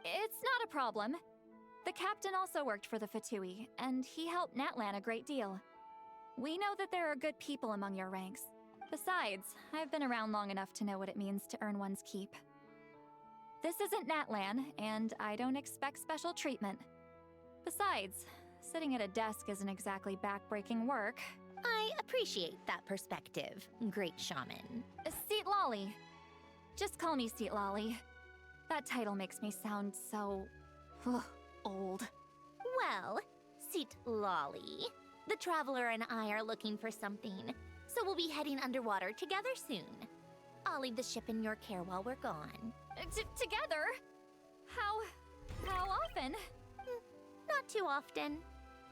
It's not a problem. The captain also worked for the VIII, and he helped Natlan a great deal. We know that there are good people among your ranks. Besides, I've been around long enough to know what it means to earn one's keep. This isn't Natlan, and I don't expect special treatment. Besides, sitting at a desk isn't exactly back-breaking work. I appreciate that perspective, great shaman. Seat Lolly. Just call me Seat Lolly. That title makes me sound so... old. Well, Seat Lolly, the Traveler and I are looking for something, so we'll be heading underwater together soon. I'll leave the ship in your care while we're gone. Together? How often? Not too often.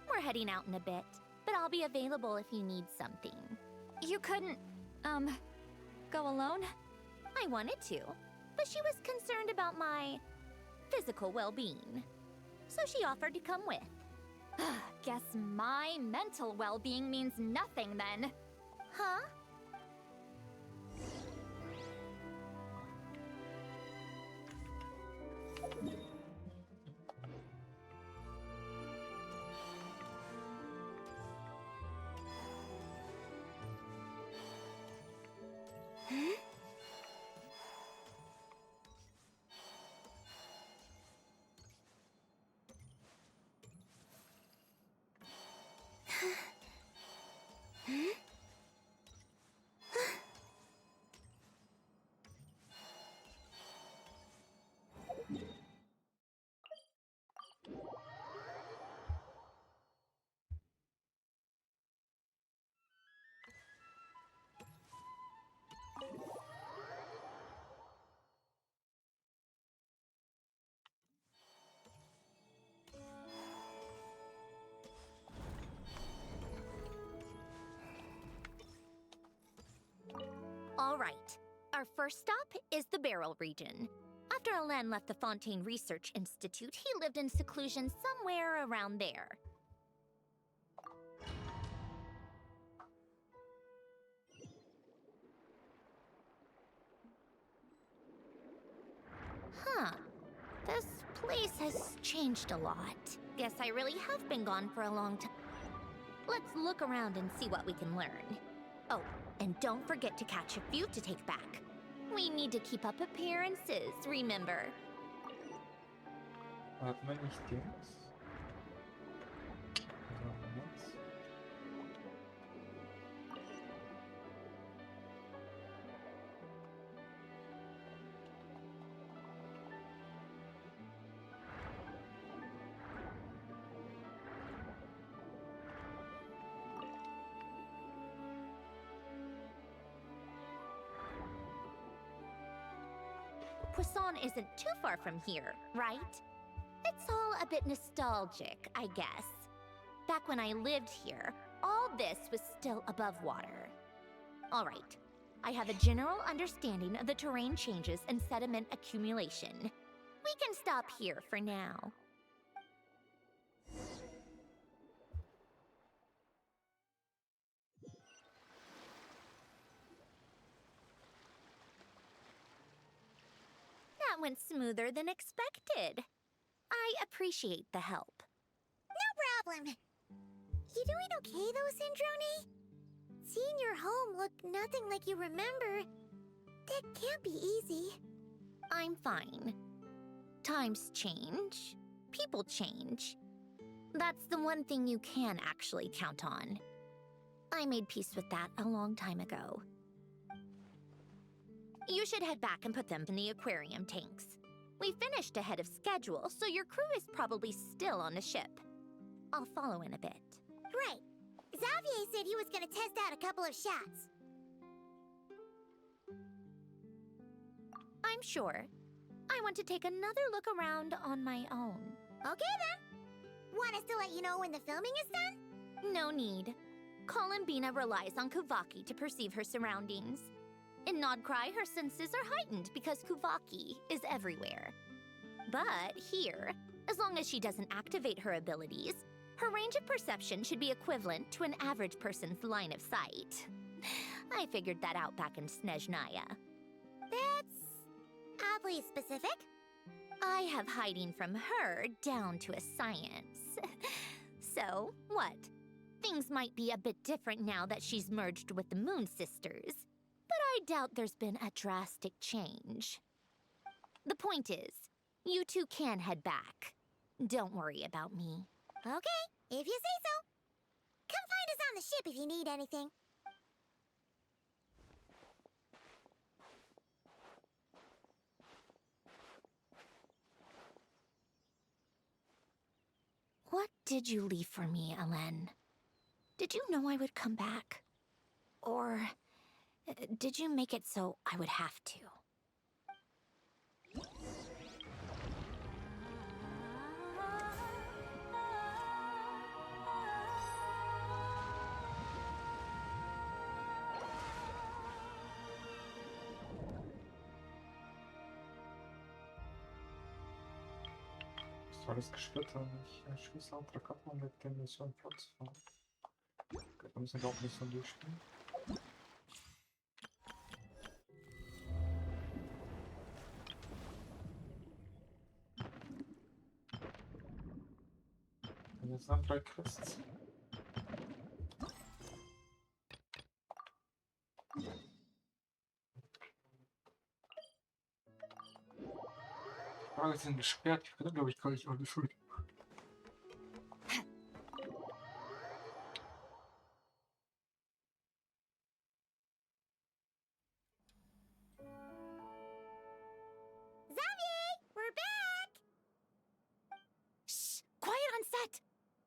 We're heading out in a bit, but I'll be available if you need something. You couldn't, go alone? I wanted to, but she was concerned about my physical well-being, so she offered to come with. Guess my mental well-being means nothing then. Huh? All right. Our first stop is the Beryl region. After Alain left the Fontaine Research Institute, he lived in seclusion somewhere around there. Huh. This place has changed a lot. Guess I really have been gone for a long time. Let's look around and see what we can learn. Oh, and don't forget to catch a few to take back. We need to keep up appearances, remember? Hat man nicht Dings? Poisson isn't too far from here, right? It's all a bit nostalgic, I guess. Back when I lived here, all this was still above water. All right, I have a general understanding of the terrain changes and sediment accumulation. We can stop here for now. That went smoother than expected. I appreciate the help. No problem. You doing okay though, Syndrome? Seeing your home look nothing like you remember, that can't be easy. I'm fine. Times change. People change. That's the one thing you can actually count on. I made peace with that a long time ago. You should head back and put them in the aquarium tanks. We finished ahead of schedule, so your crew is probably still on the ship. I'll follow in a bit. Right. Xavier said he was gonna test out a couple of shots. I'm sure. I want to take another look around on my own. Okay then. Want us to let you know when the filming is done? No need. Columbina relies on Kuvaki to perceive her surroundings. In Nodcry, her senses are heightened because Kuvaki is everywhere. But here, as long as she doesn't activate her abilities, her range of perception should be equivalent to an average person's line of sight. I figured that out back in Snezhnaya. That's oddly specific. I have hiding from her down to a science. So, what? Things might be a bit different now that she's merged with the Moon Sisters. But I doubt there's been a drastic change. The point is, you two can head back. Don't worry about me. Okay, if you say so. Come find us on the ship if you need anything. What did you leave for me, Alen? Did you know I would come back? Or did you make it so I would have to? Ist alles gesplittert. Ich schließe Auftrag ab, um mit der Mission fortzufahren. Wir müssen auch nicht so durchspielen. Jetzt noch 3 Quests. Die Frage sind gesperrt. Ich kann glaube ich gar nicht alles schuld. Xavier, we're back! Shh! Quiet on set!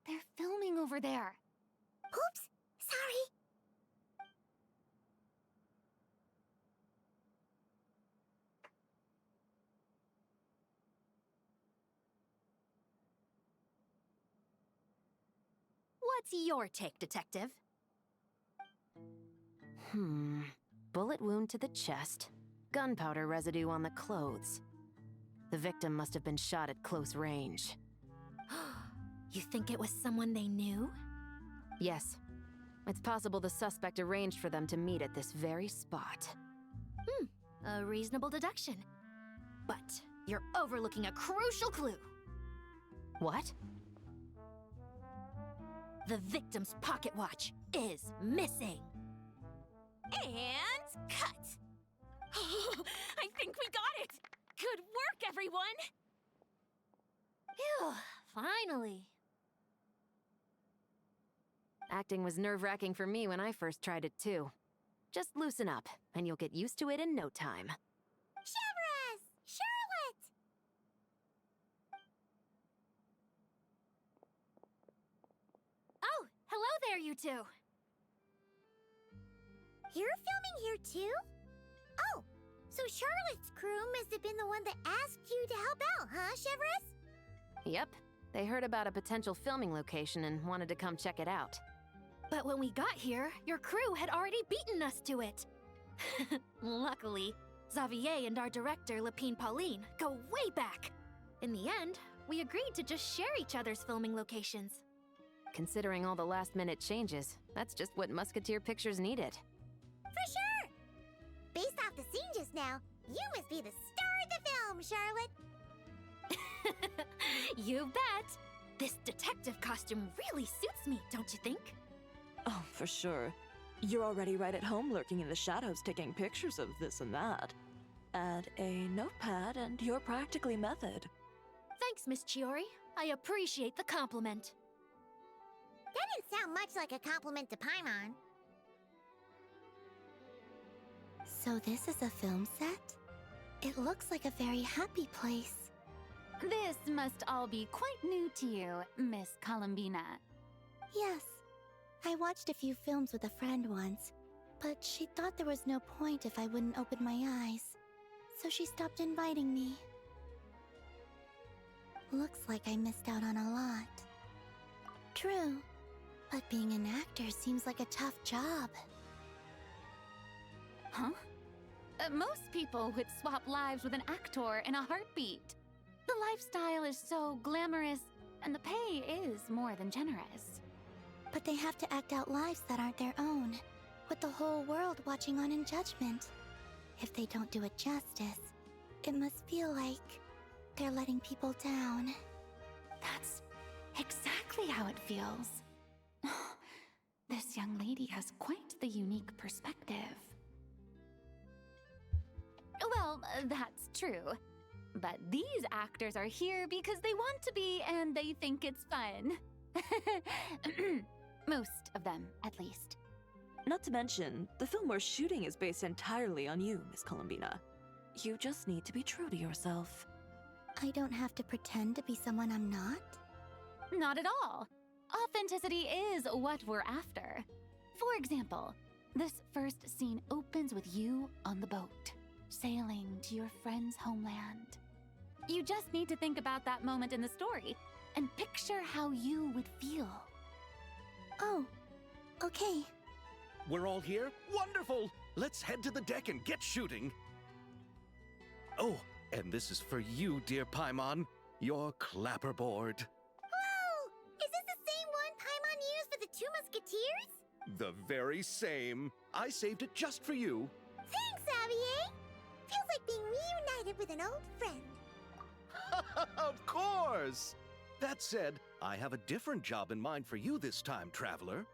They're filming over there. Oops, sorry. What's your take, Detective? Bullet wound to the chest. Gunpowder residue on the clothes. The victim must have been shot at close range. You think it was someone they knew? Yes. It's possible the suspect arranged for them to meet at this very spot. A reasonable deduction. But You're overlooking a crucial clue. What? The victim's pocket watch is missing. And cut. I think we got it! Good work, everyone! Phew, finally. Acting was nerve-wracking for me when I first tried it, too. Just loosen up, and you'll get used to it in no time. Severus! Charlotte! Oh, hello there, you two. You're filming here too? Oh, so Charlotte's crew must have been the one that asked you to help out, huh, Severus? Yep, they heard about a potential filming location and wanted to come check it out. But when we got here, your crew had already beaten us to it. Luckily, Xavier and our director, Lapine Pauline, go way back. In the end, we agreed to just share each other's filming locations. Considering all the last-minute changes, that's just what Musketeer Pictures needed. For sure! Based off the scene just now, you must be the star of the film, Charlotte! You bet! This detective costume really suits me, don't you think? Oh, for sure. You're already right at home lurking in the shadows taking pictures of this and that. Add a notepad and you're practically method. Thanks, Miss Chiori. I appreciate the compliment. That didn't sound much like a compliment to Paimon. So this is a film set? It looks like a very happy place. This must all be quite new to you, Miss Columbina. Yes. I watched a few films with a friend once, but she thought there was no point if I wouldn't open my eyes. So she stopped inviting me. Looks like I missed out on a lot. True, but being an actor seems like a tough job. Huh? Most people would swap lives with an actor in a heartbeat. The lifestyle is so glamorous, and the pay is more than generous. But they have to act out lives that aren't their own, with the whole world watching on in judgment. If they don't do it justice, it must feel like they're letting people down. That's exactly how it feels. This young lady has quite the unique perspective. Well, that's true. But these actors are here because they want to be and they think it's fun. Most of them, at least. Not to mention, the film we're shooting is based entirely on you, Miss Columbina. You just need to be true to yourself. I don't have to pretend to be someone I'm not? Not at all. Authenticity is what we're after. For example, this first scene opens with you on the boat, sailing to your friend's homeland. You just need to think about that moment in the story and picture how you would feel. Oh, okay. We're all here? Wonderful! Let's head to the deck and get shooting. Oh, and this is for you, dear Paimon. Your clapperboard. Whoa! Is this the same one Paimon used for the Two Musketeers? The very same. I saved it just for you. Thanks, Xavier! Feels like being reunited with an old friend. Of course! That said, I have a different job in mind for you this time, Traveler.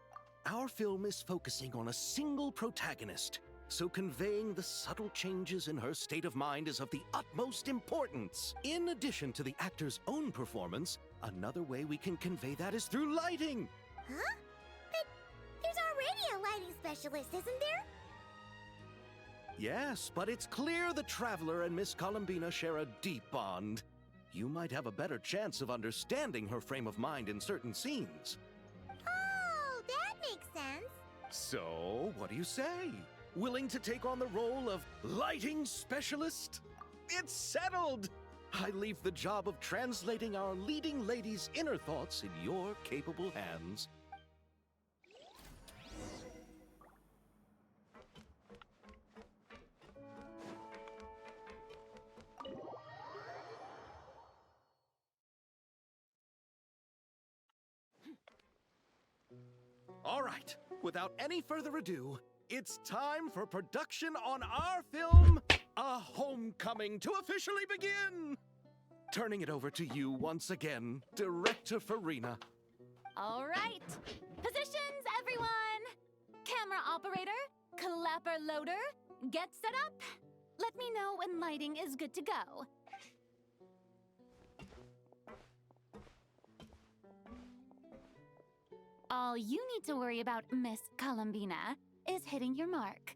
Our film is focusing on a single protagonist, so conveying the subtle changes in her state of mind is of the utmost importance. In addition to the actor's own performance, another way we can convey that is through lighting. Huh? But there's already a lighting specialist, isn't there? Yes, but it's clear the Traveler and Miss Columbina share a deep bond. You might have a better chance of understanding her frame of mind in certain scenes. Oh, that makes sense. So, what do you say? Willing to take on the role of lighting specialist? It's settled! I leave the job of translating our leading lady's inner thoughts in your capable hands. All right, without any further ado, it's time for production on our film, a homecoming to officially begin! Turning it over to you once again, Director Farina. All right. Positions, everyone! Camera operator, clapper loader, get set up. Let me know when lighting is good to go. All you need to worry about, Miss Columbina, is hitting your mark.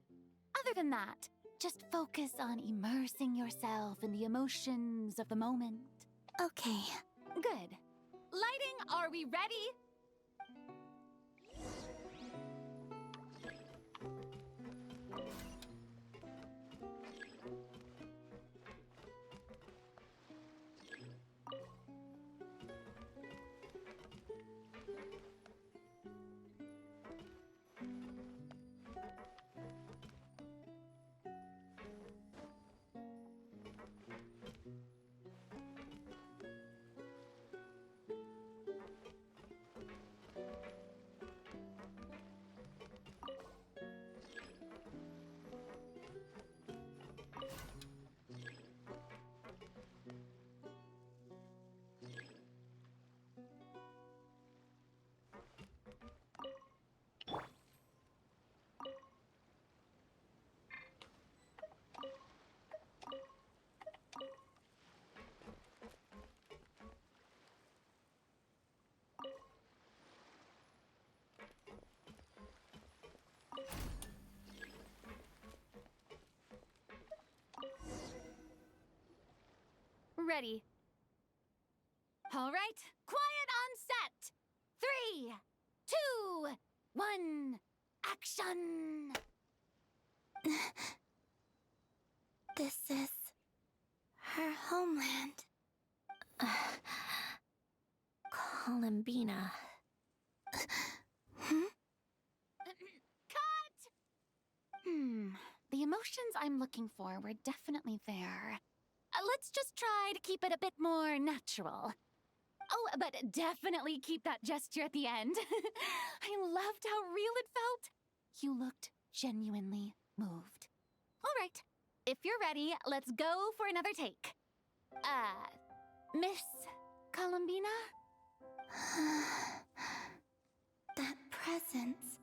Other than that, just focus on immersing yourself in the emotions of the moment. Okay. Good. Lighting, are we ready? Ready. All right, quiet on set. 3, 2, 1, action! This is her homeland. Columbina. Cut! The emotions I'm looking for were definitely there. Let's just try to keep it a bit more natural. Oh, but definitely keep that gesture at the end. I loved how real it felt. You looked genuinely moved. All right, if you're ready, let's go for another take. Miss Columbina? That presence,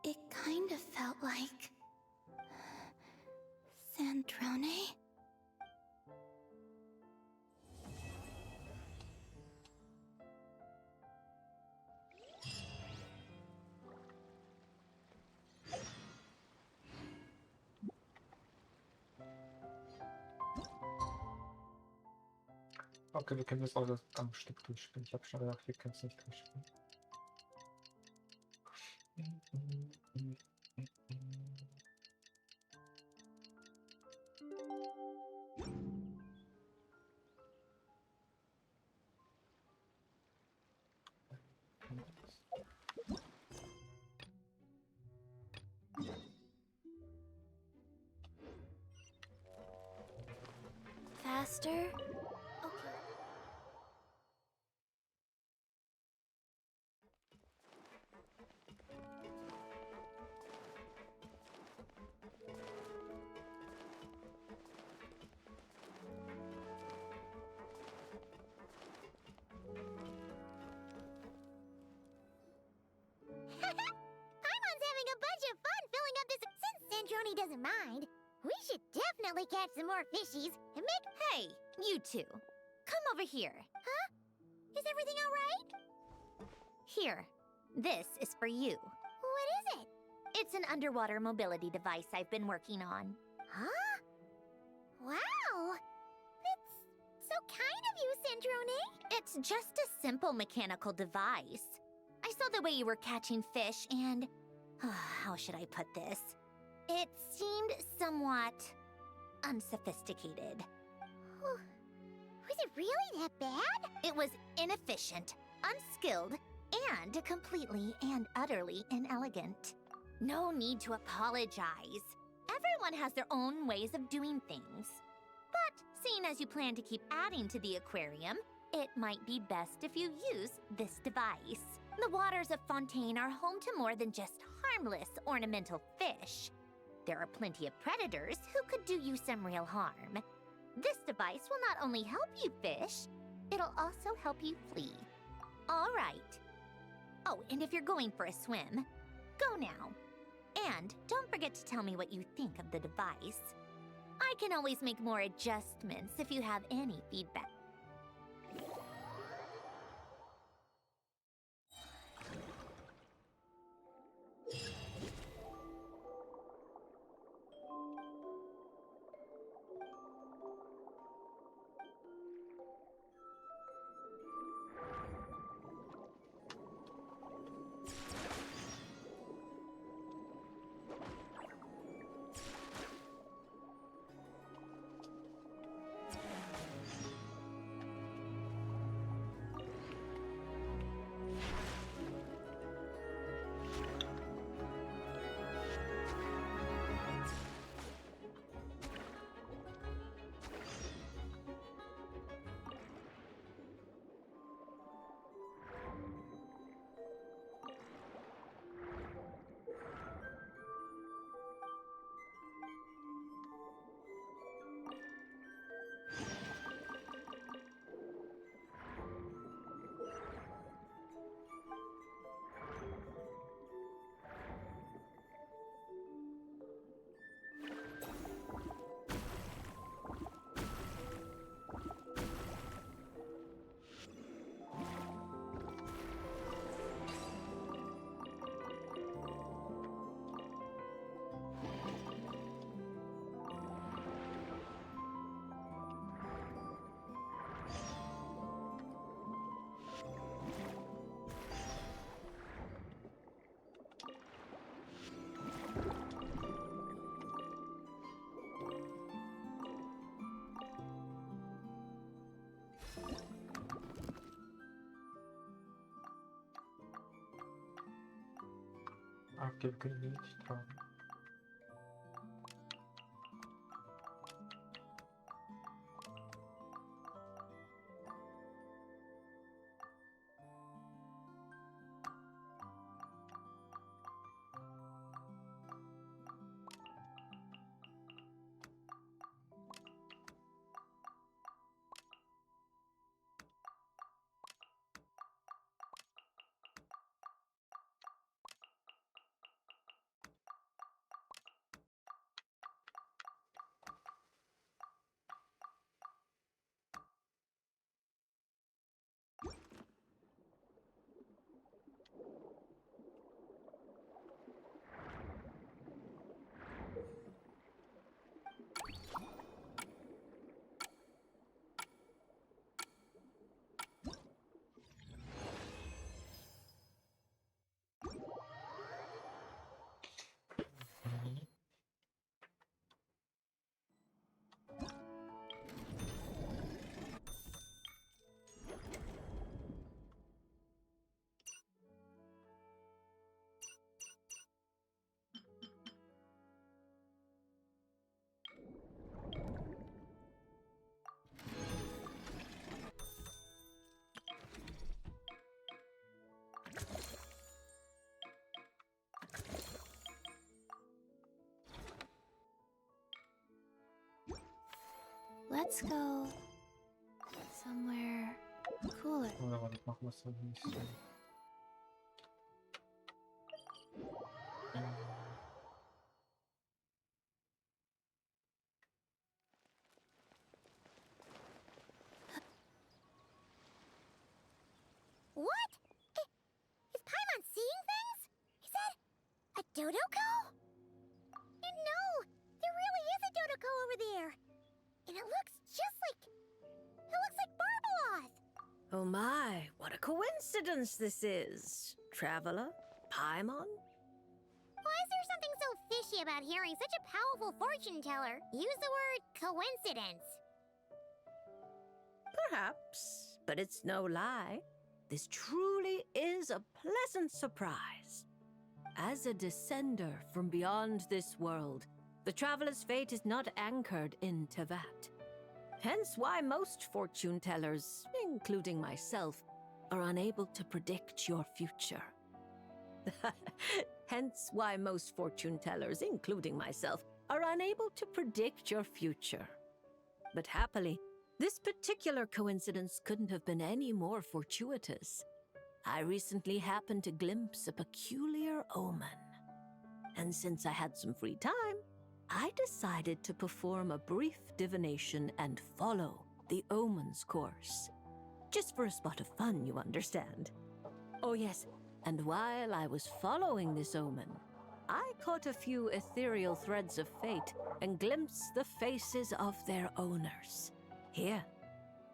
it kind of felt like Sandrone. Okay, wir können das auch am Stück durchspielen. Ich habe schon gedacht, wir können es nicht durchspielen. Faster? Paimon's having a bunch of fun filling up this. Since Sandrone doesn't mind, we should definitely catch some more fishies and make. Hey, you two. Come over here. Huh? Is everything all right? Here. This is for you. What is it? It's an underwater mobility device I've been working on. Huh? Wow! That's so kind of you, Sandrone. It's just a simple mechanical device. I saw the way you were catching fish and... how should I put this? It seemed somewhat... unsophisticated. Was it really that bad? It was inefficient, unskilled, and completely and utterly inelegant. No need to apologize. Everyone has their own ways of doing things. But seeing as you plan to keep adding to the aquarium, it might be best if you use this device. The waters of Fontaine are home to more than just harmless ornamental fish. There are plenty of predators who could do you some real harm. This device will not only help you fish, it'll also help you flee. All right. Oh, and if you're going for a swim, go now. And don't forget to tell me what you think of the device. I can always make more adjustments if you have any feedback. Abgekündigt. Let's go somewhere cooler. Oder warte, machen wir es dann nicht so. What? Is Paimon seeing things? Is that a Dodoko? And no, there really is a Dodoko over there. And it looks just like... It looks like Barbaloth! Oh my, what a coincidence this is. Traveler? Paimon? Why is there something so fishy about hearing such a powerful fortune teller use the word coincidence? Perhaps, but it's no lie. This truly is a pleasant surprise. As a descender from beyond this world, the traveler's fate is not anchored in Tevat. Hence why most fortune tellers, including myself, are unable to predict your future. Hence why most fortune tellers, including myself, are unable to predict your future. But happily, this particular coincidence couldn't have been any more fortuitous. I recently happened to glimpse a peculiar omen. And since I had some free time, I decided to perform a brief divination and follow the omen's course. Just for a spot of fun, you understand. Oh yes, and while I was following this omen, I caught a few ethereal threads of fate and glimpsed the faces of their owners. Here,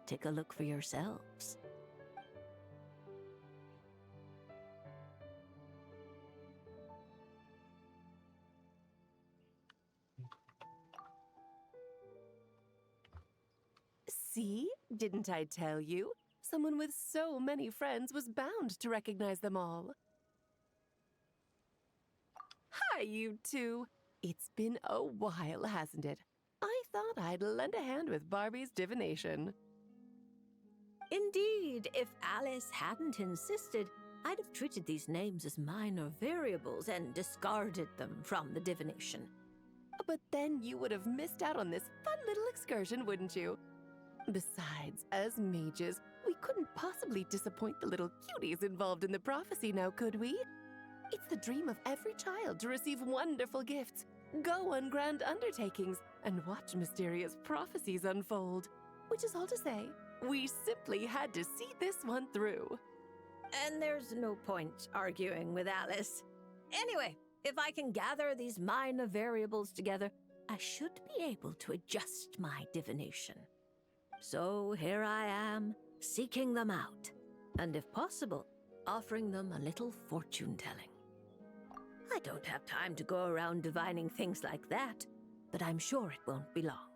take a look for yourselves. See? Didn't I tell you? Someone with so many friends was bound to recognize them all. Hi, you two. It's been a while, hasn't it? I thought I'd lend a hand with Barbie's divination. Indeed, if Alice hadn't insisted, I'd have treated these names as minor variables and discarded them from the divination. But then you would have missed out on this fun little excursion, wouldn't you? Besides, as mages, we couldn't possibly disappoint the little cuties involved in the prophecy now, could we? It's the dream of every child to receive wonderful gifts, go on grand undertakings, and watch mysterious prophecies unfold. Which is all to say, we simply had to see this one through. And there's no point arguing with Alice. Anyway, if I can gather these minor variables together, I should be able to adjust my divination. So here I am, seeking them out, and if possible, offering them a little fortune-telling. I don't have time to go around divining things like that, but I'm sure it won't be long.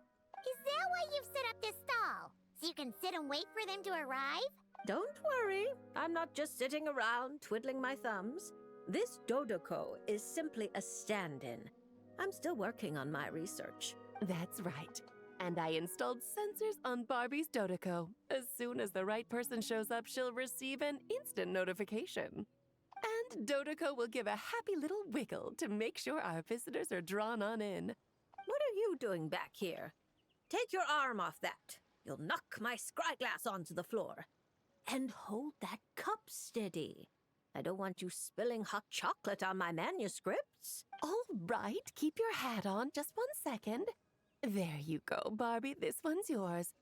Is that why you've set up this stall? So you can sit and wait for them to arrive? Don't worry, I'm not just sitting around twiddling my thumbs. This Dodoko is simply a stand-in. I'm still working on my research. That's right. And I installed sensors on Barbie's Dodoko. As soon as the right person shows up, she'll receive an instant notification. And Dodoko will give a happy little wiggle to make sure our visitors are drawn on in. What are you doing back here? Take your arm off that. You'll knock my scryglass onto the floor. And hold that cup steady. I don't want you spilling hot chocolate on my manuscripts. All right, keep your hat on. Just 1 second. There you go, Barbie. This one's yours.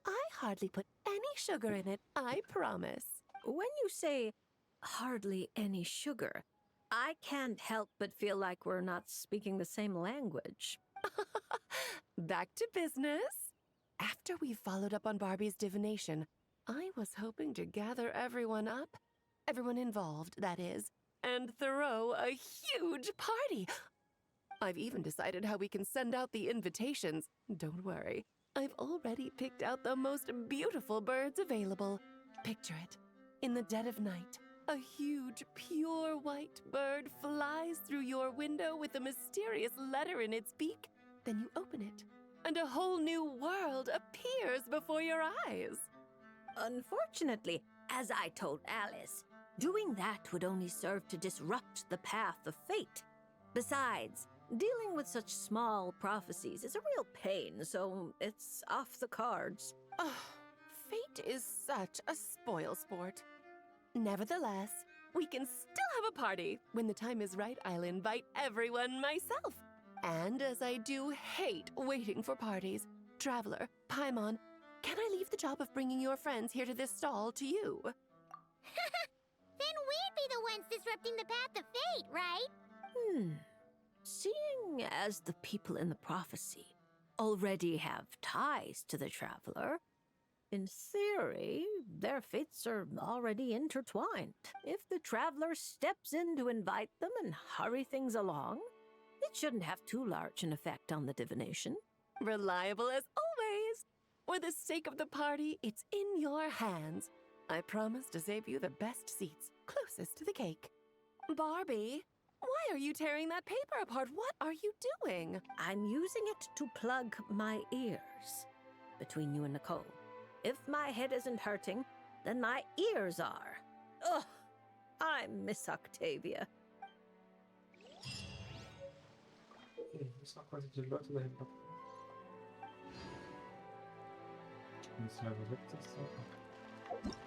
I hardly put any sugar in it, I promise. When you say hardly any sugar, I can't help but feel like we're not speaking the same language. Back to business. After we followed up on Barbie's divination, I was hoping to gather everyone up, everyone involved, that is, and throw a huge party. I've even decided how we can send out the invitations. Don't worry, I've already picked out the most beautiful birds available. Picture it. In the dead of night, a huge, pure white bird flies through your window with a mysterious letter in its beak. Then you open it, and a whole new world appears before your eyes. Unfortunately, as I told Alice, doing that would only serve to disrupt the path of fate. Besides, dealing with such small prophecies is a real pain, so it's off the cards. Oh, fate is such a spoilsport. Nevertheless, we can still have a party. When the time is right, I'll invite everyone myself. And as I do hate waiting for parties, Traveler, Paimon, can I leave the job of bringing your friends here to this stall to you? Then we'd be the ones disrupting the path of fate, right? Seeing as the people in the prophecy already have ties to the Traveler, in theory, their fates are already intertwined. If the Traveler steps in to invite them and hurry things along, it shouldn't have too large an effect on the divination. Reliable as always. For the sake of the party, it's in your hands. I promise to save you the best seats, closest to the cake. Barbie, why are you tearing that paper apart? What are you doing? I'm using it to plug my ears. Between you and Nicole, if my head isn't hurting, then my ears are. Ugh, I miss Octavia. Okay, müssen auch quasi die Leute dahinter. Und es Level 70 so. Okay.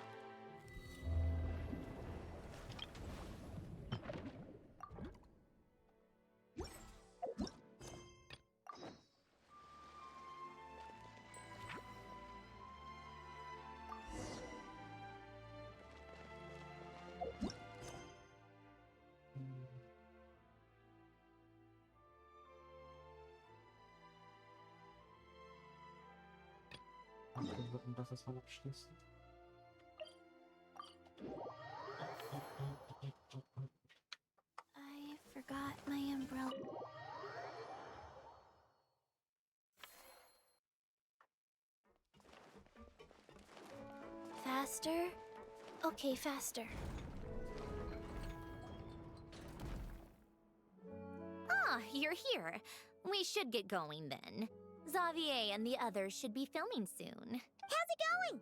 Wir würden das mal abschließen. I forgot my umbrella. Faster? Okay, faster. Ah, you're here. We should get going then. Xavier and the others should be filming soon. How's it going?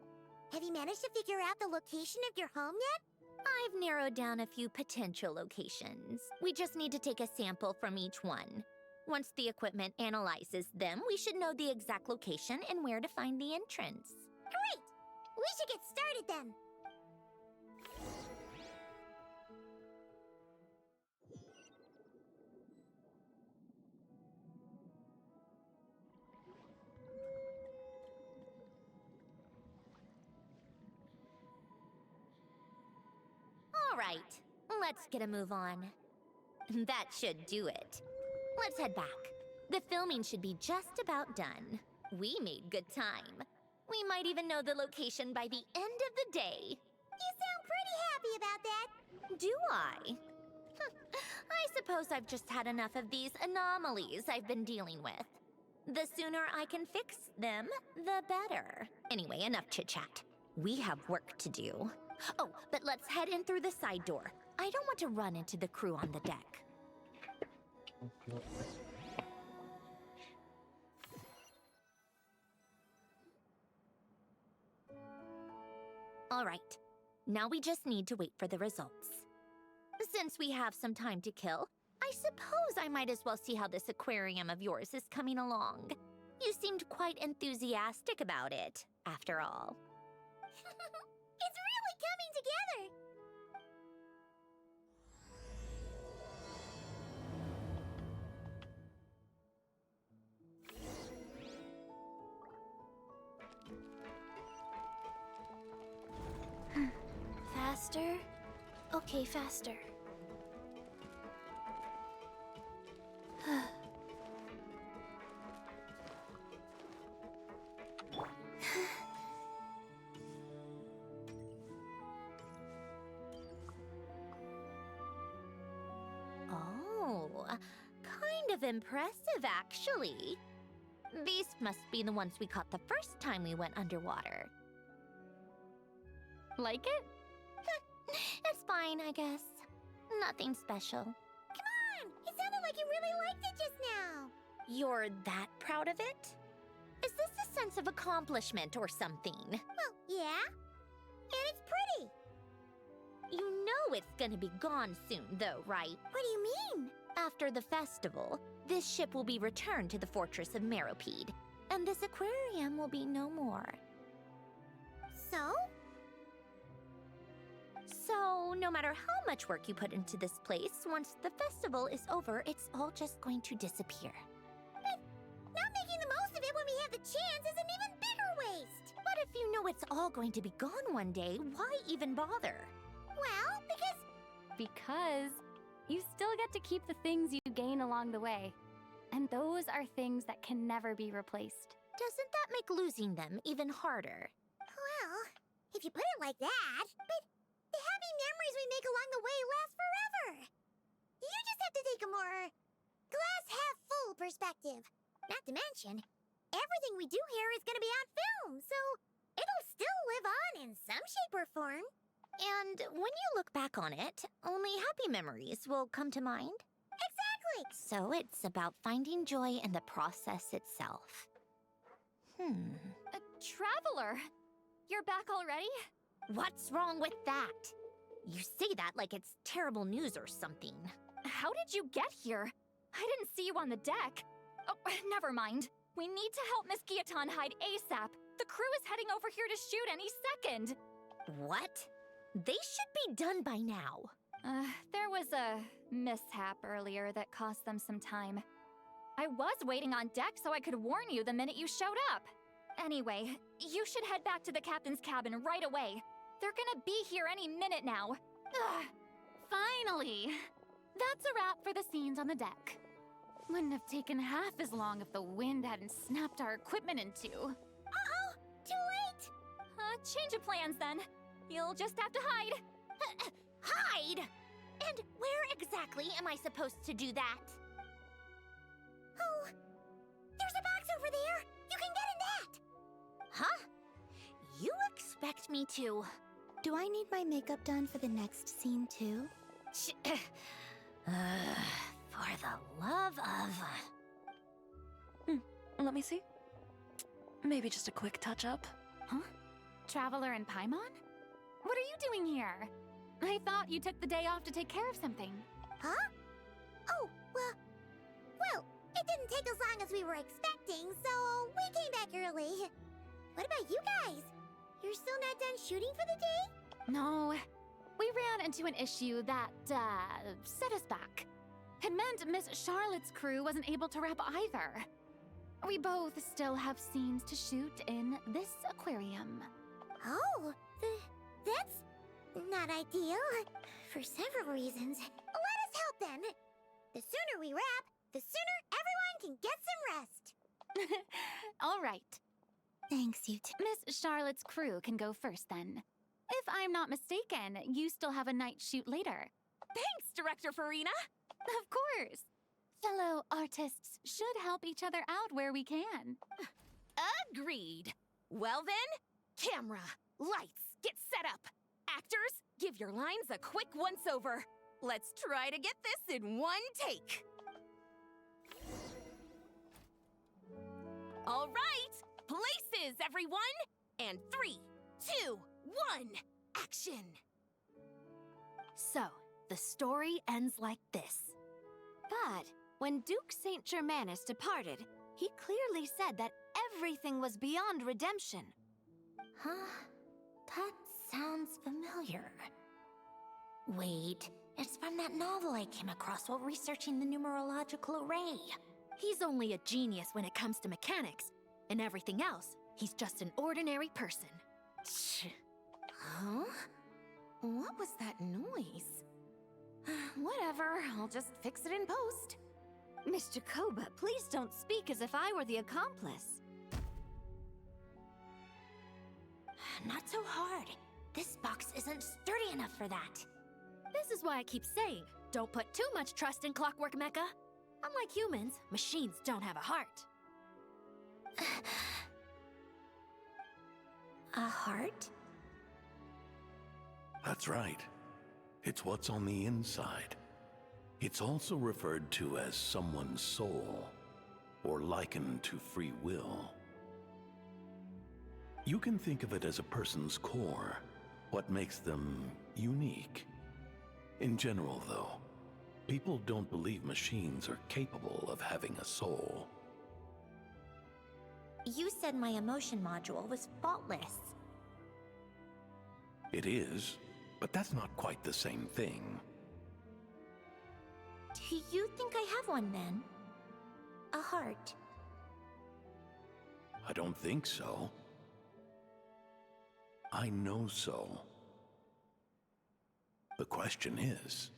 Have you managed to figure out the location of your home yet? I've narrowed down a few potential locations. We just need to take a sample from each one. Once the equipment analyzes them, we should know the exact location and where to find the entrance. Great! We should get started then. All right, let's get a move on. That should do it. Let's head back. The filming should be just about done. We made good time. We might even know the location by the end of the day. You sound pretty happy about that. Do I? I suppose I've just had enough of these anomalies I've been dealing with. The sooner I can fix them, the better. Anyway, enough chit-chat. We have work to do. Oh, but let's head in through the side door. I don't want to run into the crew on the deck. Okay. All right, now we just need to wait for the results. Since we have some time to kill, I suppose I might as well see how this aquarium of yours is coming along. You seemed quite enthusiastic about it, after all. It's really coming together. Faster? Okay, faster. Oh, kind of impressive, actually. These must be the ones we caught the first time we went underwater. Like it? It's fine, I guess. Nothing special. Come on! It sounded like you really liked it just now. You're that proud of it? Is this a sense of accomplishment or something? Well, yeah. And it's pretty. You know it's gonna be gone soon, though, right? What do you mean? After the festival, this ship will be returned to the fortress of Meropede, and this aquarium will be no more. So? So, no matter how much work you put into this place, once the festival is over, it's all just going to disappear. But not making the most of it when we have the chance is an even bigger waste. But if you know it's all going to be gone one day, why even bother? Well, Because you still get to keep the things you gain along the way. And those are things that can never be replaced. Doesn't that make losing them even harder? well, if you put it like that, but the happy memories we make along the way last forever. You just have to take a more glass-half-full perspective. Not to mention, everything we do here is going to be on film, so it'll still live on in some shape or form. And when you look back on it, only happy memories will come to mind? Exactly! So it's about finding joy in the process itself. A traveler! You're back already? What's wrong with that? You say that like it's terrible news or something. How did you get here? I didn't see you on the deck. Oh, never mind. We need to help Miss Guillotin hide ASAP. The crew is heading over here to shoot any second. What? They should be done by now. There was a mishap earlier that cost them some time. I was waiting on deck so I could warn you the minute you showed up. Anyway, you should head back to the captain's cabin right away. They're gonna be here any minute now. Ugh, finally! That's a wrap for the scenes on the deck. Wouldn't have taken half as long if the wind hadn't snapped our equipment in two. Uh-oh! Too late! Change of plans then. You'll just have to hide. Hide? And where exactly am I supposed to do that? Oh, there's a box over there! You can get in that! Huh? You expect me to... Do I need my makeup done for the next scene too? For the love of... Let me see. Maybe just a quick touch-up. Huh? Traveler and Paimon? What are you doing here? I thought you took the day off to take care of something. Huh? Oh, well, it didn't take as long as we were expecting, so we came back early. What about you guys? You're still not done shooting for the day? No, we ran into an issue that, set us back. It meant Miss Charlotte's crew wasn't able to wrap either. We both still have scenes to shoot in this aquarium. Oh, that's not ideal. For several reasons. Let us help then. The sooner we wrap, the sooner everyone can get some rest. All right. Thanks, you two. Miss Charlotte's crew can go first then. If I'm not mistaken, you still have a night shoot later. Thanks, Director Farina! Of course. Fellow artists should help each other out where we can. Agreed. Well then, camera, lights, get set up. Actors, give your lines a quick once-over. Let's try to get this in one take. All right, places, everyone! And 3, 2, 1, action! So, the story ends like this. But when Duke St. Germanus departed, he clearly said that everything was beyond redemption. Huh? That sounds familiar. Wait, it's from that novel I came across while researching the numerological array. He's only a genius when it comes to mechanics, and everything else, he's just an ordinary person. Huh? What was that noise? Whatever, I'll just fix it in post. Mr. Koba, please don't speak as if I were the accomplice. Not so hard. This box isn't sturdy enough for that. This is why I keep saying, don't put too much trust in Clockwork Mecha. Unlike humans, machines don't have a heart. A heart? That's right. It's what's on the inside. It's also referred to as someone's soul, or likened to free will. You can think of it as a person's core, what makes them unique. In general, though, people don't believe machines are capable of having a soul. You said my emotion module was faultless. It is, but that's not quite the same thing. Do you think I have one then? A heart? I don't think so. I know so. The question is,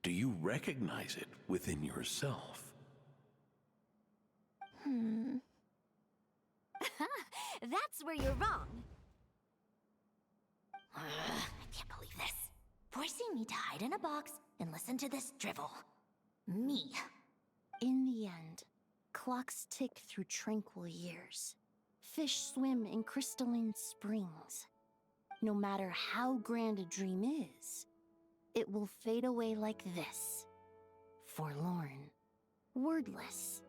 do you recognize it within yourself? That's where you're wrong. I can't believe this. Forcing me to hide in a box and listen to this drivel. Me. In the end, clocks tick through tranquil years. Fish swim in crystalline springs. No matter how grand a dream is, it will fade away like this. Forlorn, wordless,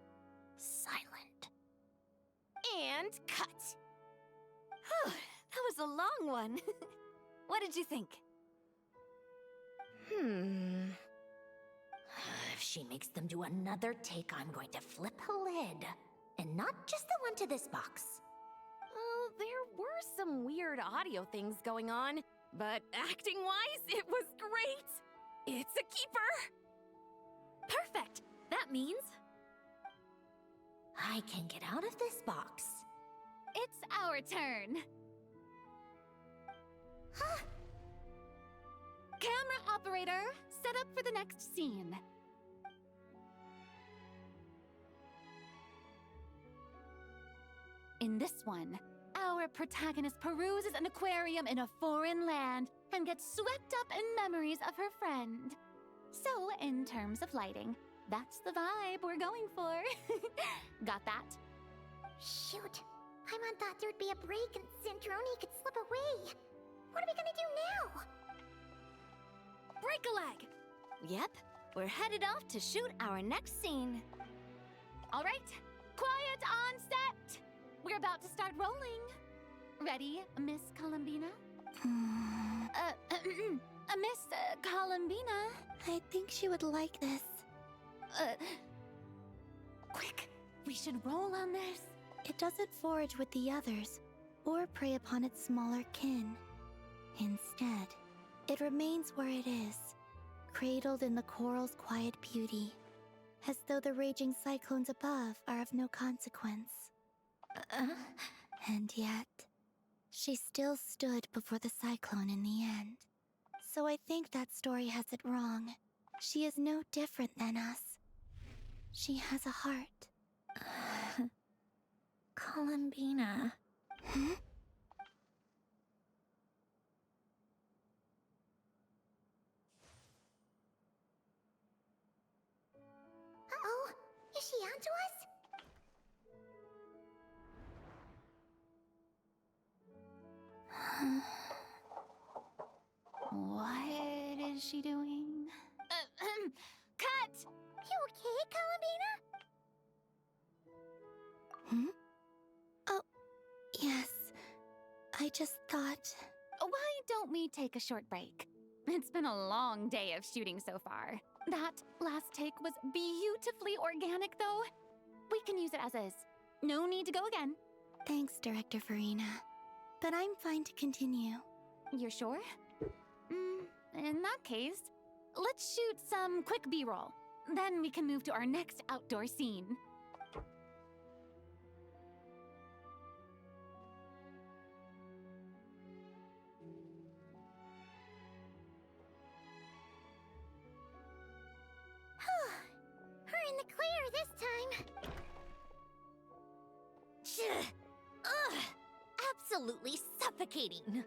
silent. And cut. That was a long one. What did you think? If she makes them do another take, I'm going to flip a lid. And not just the one to this box. Oh, there were some weird audio things going on, but acting-wise, it was great. It's a keeper. Perfect. That means I can get out of this box. It's our turn. Camera operator, set up for the next scene. In this one, our protagonist peruses an aquarium in a foreign land and gets swept up in memories of her friend. So, in terms of lighting, that's the vibe we're going for. Got that? Shoot. Paimon thought there'd be a break and Centroni could slip away. What are we gonna do now? break a leg. Yep, we're headed off to shoot our next scene. All right, quiet on set. We're about to start rolling. Ready, Miss Columbina? Miss Columbina? I think she would like this. Quick, we should roll on this. It doesn't forage with the others, or prey upon its smaller kin. Instead, it remains where it is, cradled in the coral's quiet beauty, as though the raging cyclones above are of no consequence. And yet, she still stood before the cyclone in the end. So I think that story has it wrong. She is no different than us. She has a heart. Columbina. Hmm? Uh-oh, is she onto us? What is she doing? Cut! You okay, Columbina? Hmm? Oh, yes. I just thought... Why don't we take a short break? It's been a long day of shooting so far. That last take was beautifully organic, though. We can use it as is. No need to go again. Thanks, Director Farina. But I'm fine to continue. You're sure? In that case, let's shoot some quick B-roll. Then we can move to our next outdoor scene. We're in the clear this time. Ugh! Absolutely suffocating.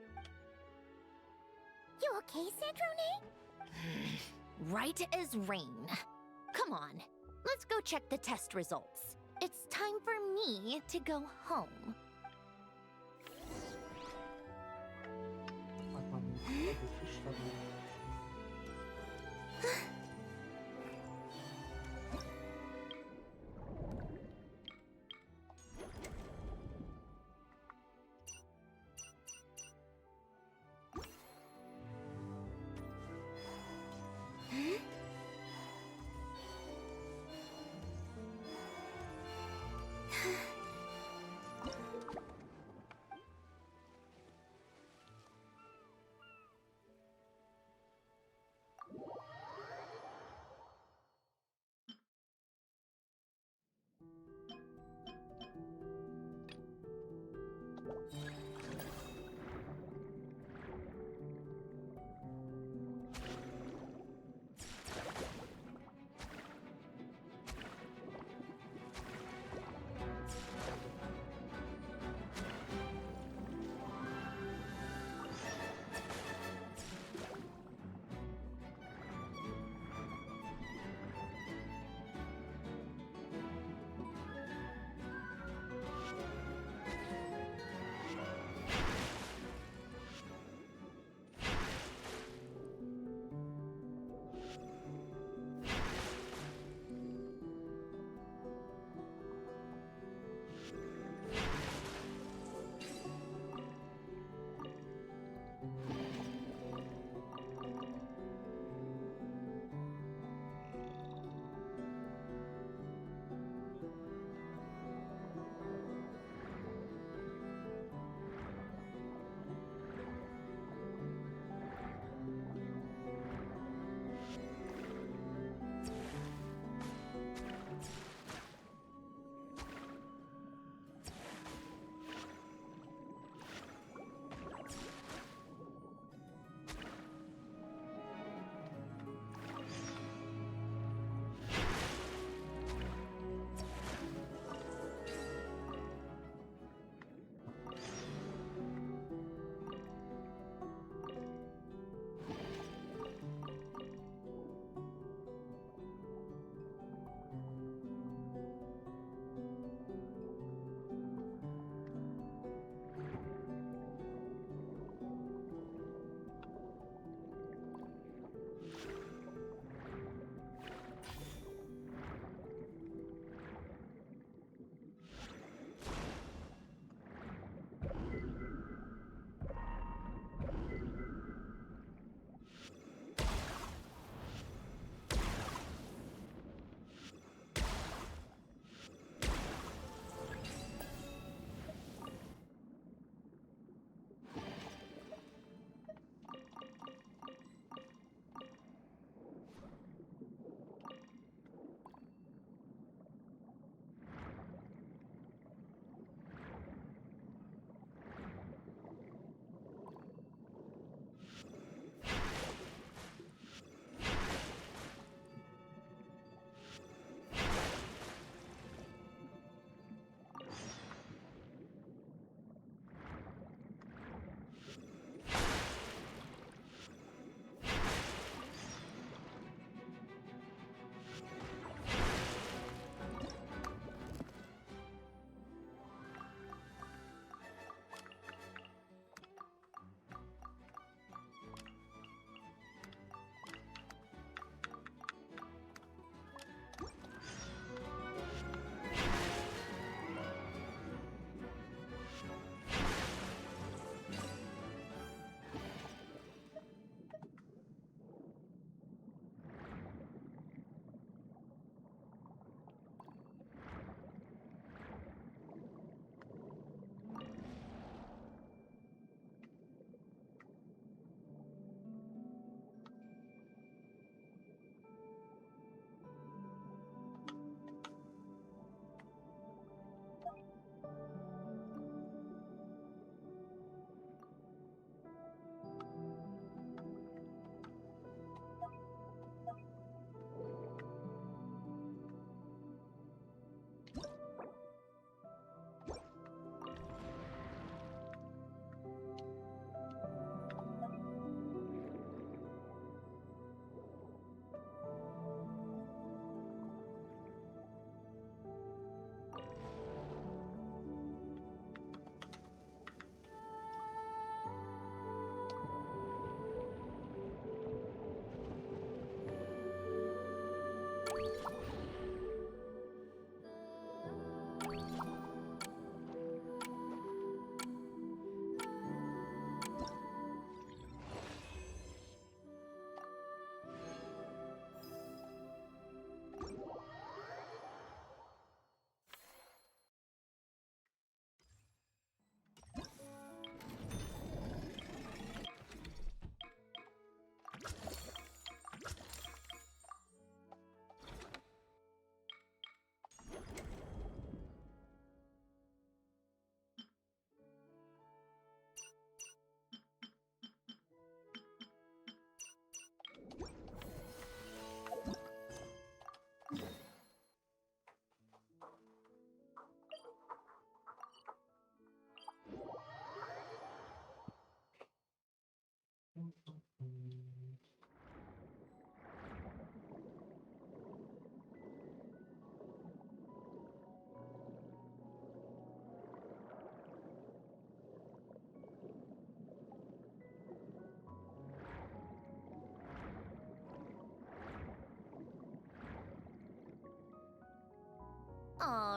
You okay, Centrone? Right as rain. Come on, let's go check the test results. It's time for me to go home.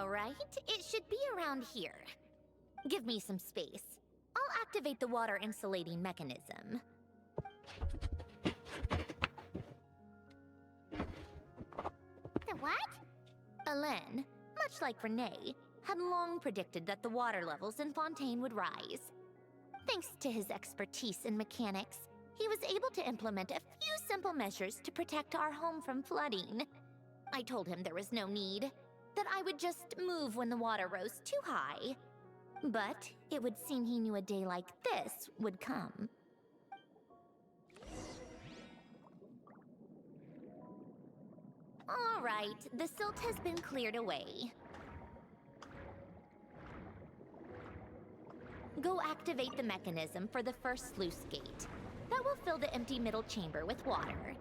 Alright, it should be around here. Give me some space. I'll activate the water insulating mechanism. The what? Alain, much like Renee, had long predicted that the water levels in Fontaine would rise. Thanks to his expertise in mechanics, he was able to implement a few simple measures to protect our home from flooding. I told him there was no need, that I would just move when the water rose too high. But it would seem he knew a day like this would come. All right, the silt has been cleared away. Go activate the mechanism for the first sluice gate. That will fill the empty middle chamber with water.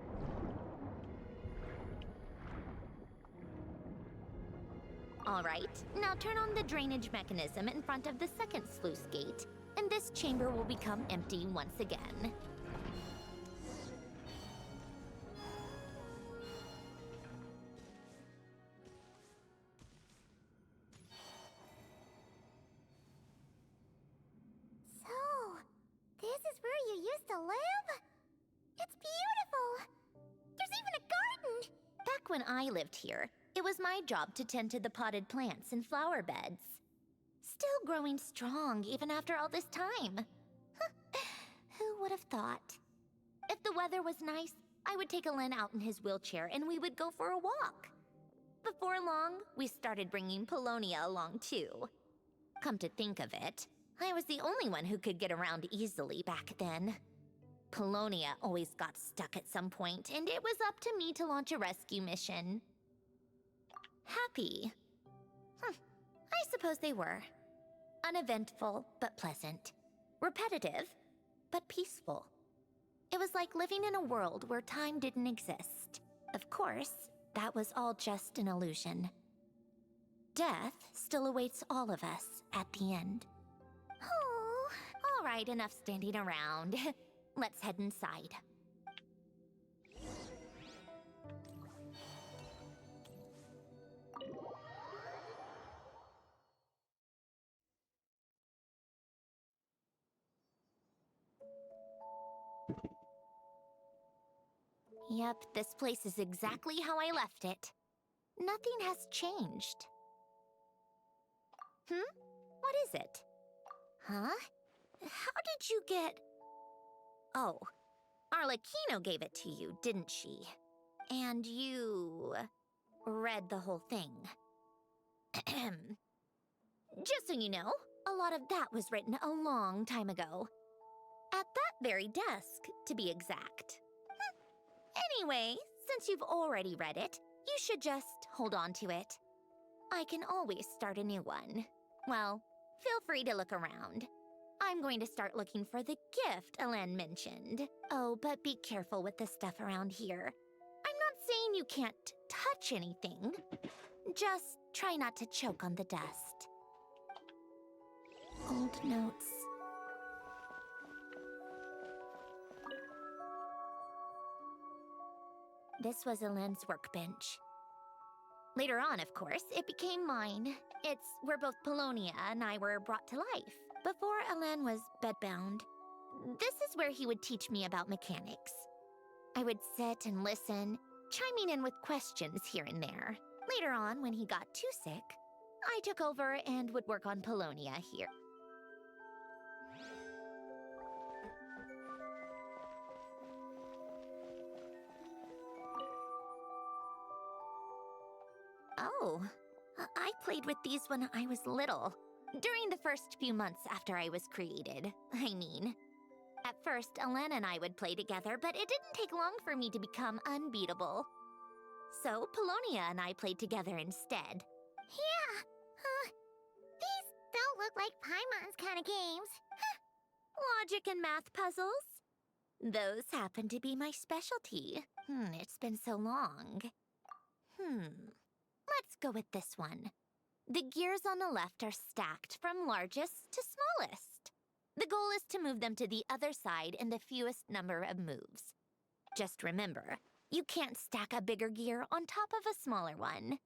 All right, now turn on the drainage mechanism in front of the second sluice gate, and this chamber will become empty once again. So, this is where you used to live? It's beautiful! There's even a garden! Back when I lived here, it was my job to tend to the potted plants and flower beds. Still growing strong even after all this time. Who would have thought? If the weather was nice, I would take Alain out in his wheelchair and we would go for a walk. Before long, we started bringing Polonia along too. Come to think of it, I was the only one who could get around easily back then. Polonia always got stuck at some point, and it was up to me to launch a rescue mission. Happy. I suppose they were. Uneventful, but pleasant. Repetitive, but peaceful. It was like living in a world where time didn't exist. Of course, that was all just an illusion. Death still awaits all of us at the end. Oh, all right, enough standing around. Let's head inside. Yep, this place is exactly how I left it. Nothing has changed. What is it? Huh? How did you get... Oh, Arlecchino gave it to you, didn't she? And you... read the whole thing. Just so you know, a lot of that was written a long time ago. At that very desk, to be exact. Anyway, since you've already read it, you should just hold on to it. I can always start a new one. Well, feel free to look around. I'm going to start looking for the gift Alain mentioned. Oh, but be careful with the stuff around here. I'm not saying you can't touch anything. Just try not to choke on the dust. Old notes. This was Alain's workbench. Later on, of course, it became mine. It's where both Polonia and I were brought to life. Before Alain was bedbound, this is where he would teach me about mechanics. I would sit and listen, chiming in with questions here and there. Later on, when he got too sick, I took over and would work on Polonia here. Oh, I played with these when I was little. During the first few months after I was created, I mean. At first, Alain and I would play together, but it didn't take long for me to become unbeatable. So, Polonia and I played together instead. Yeah, these don't look like Paimon's kind of games. Logic and math puzzles? Those happen to be my specialty. It's been so long. Let's go with this one. The gears on the left are stacked from largest to smallest. The goal is to move them to the other side in the fewest number of moves. Just remember, you can't stack a bigger gear on top of a smaller one.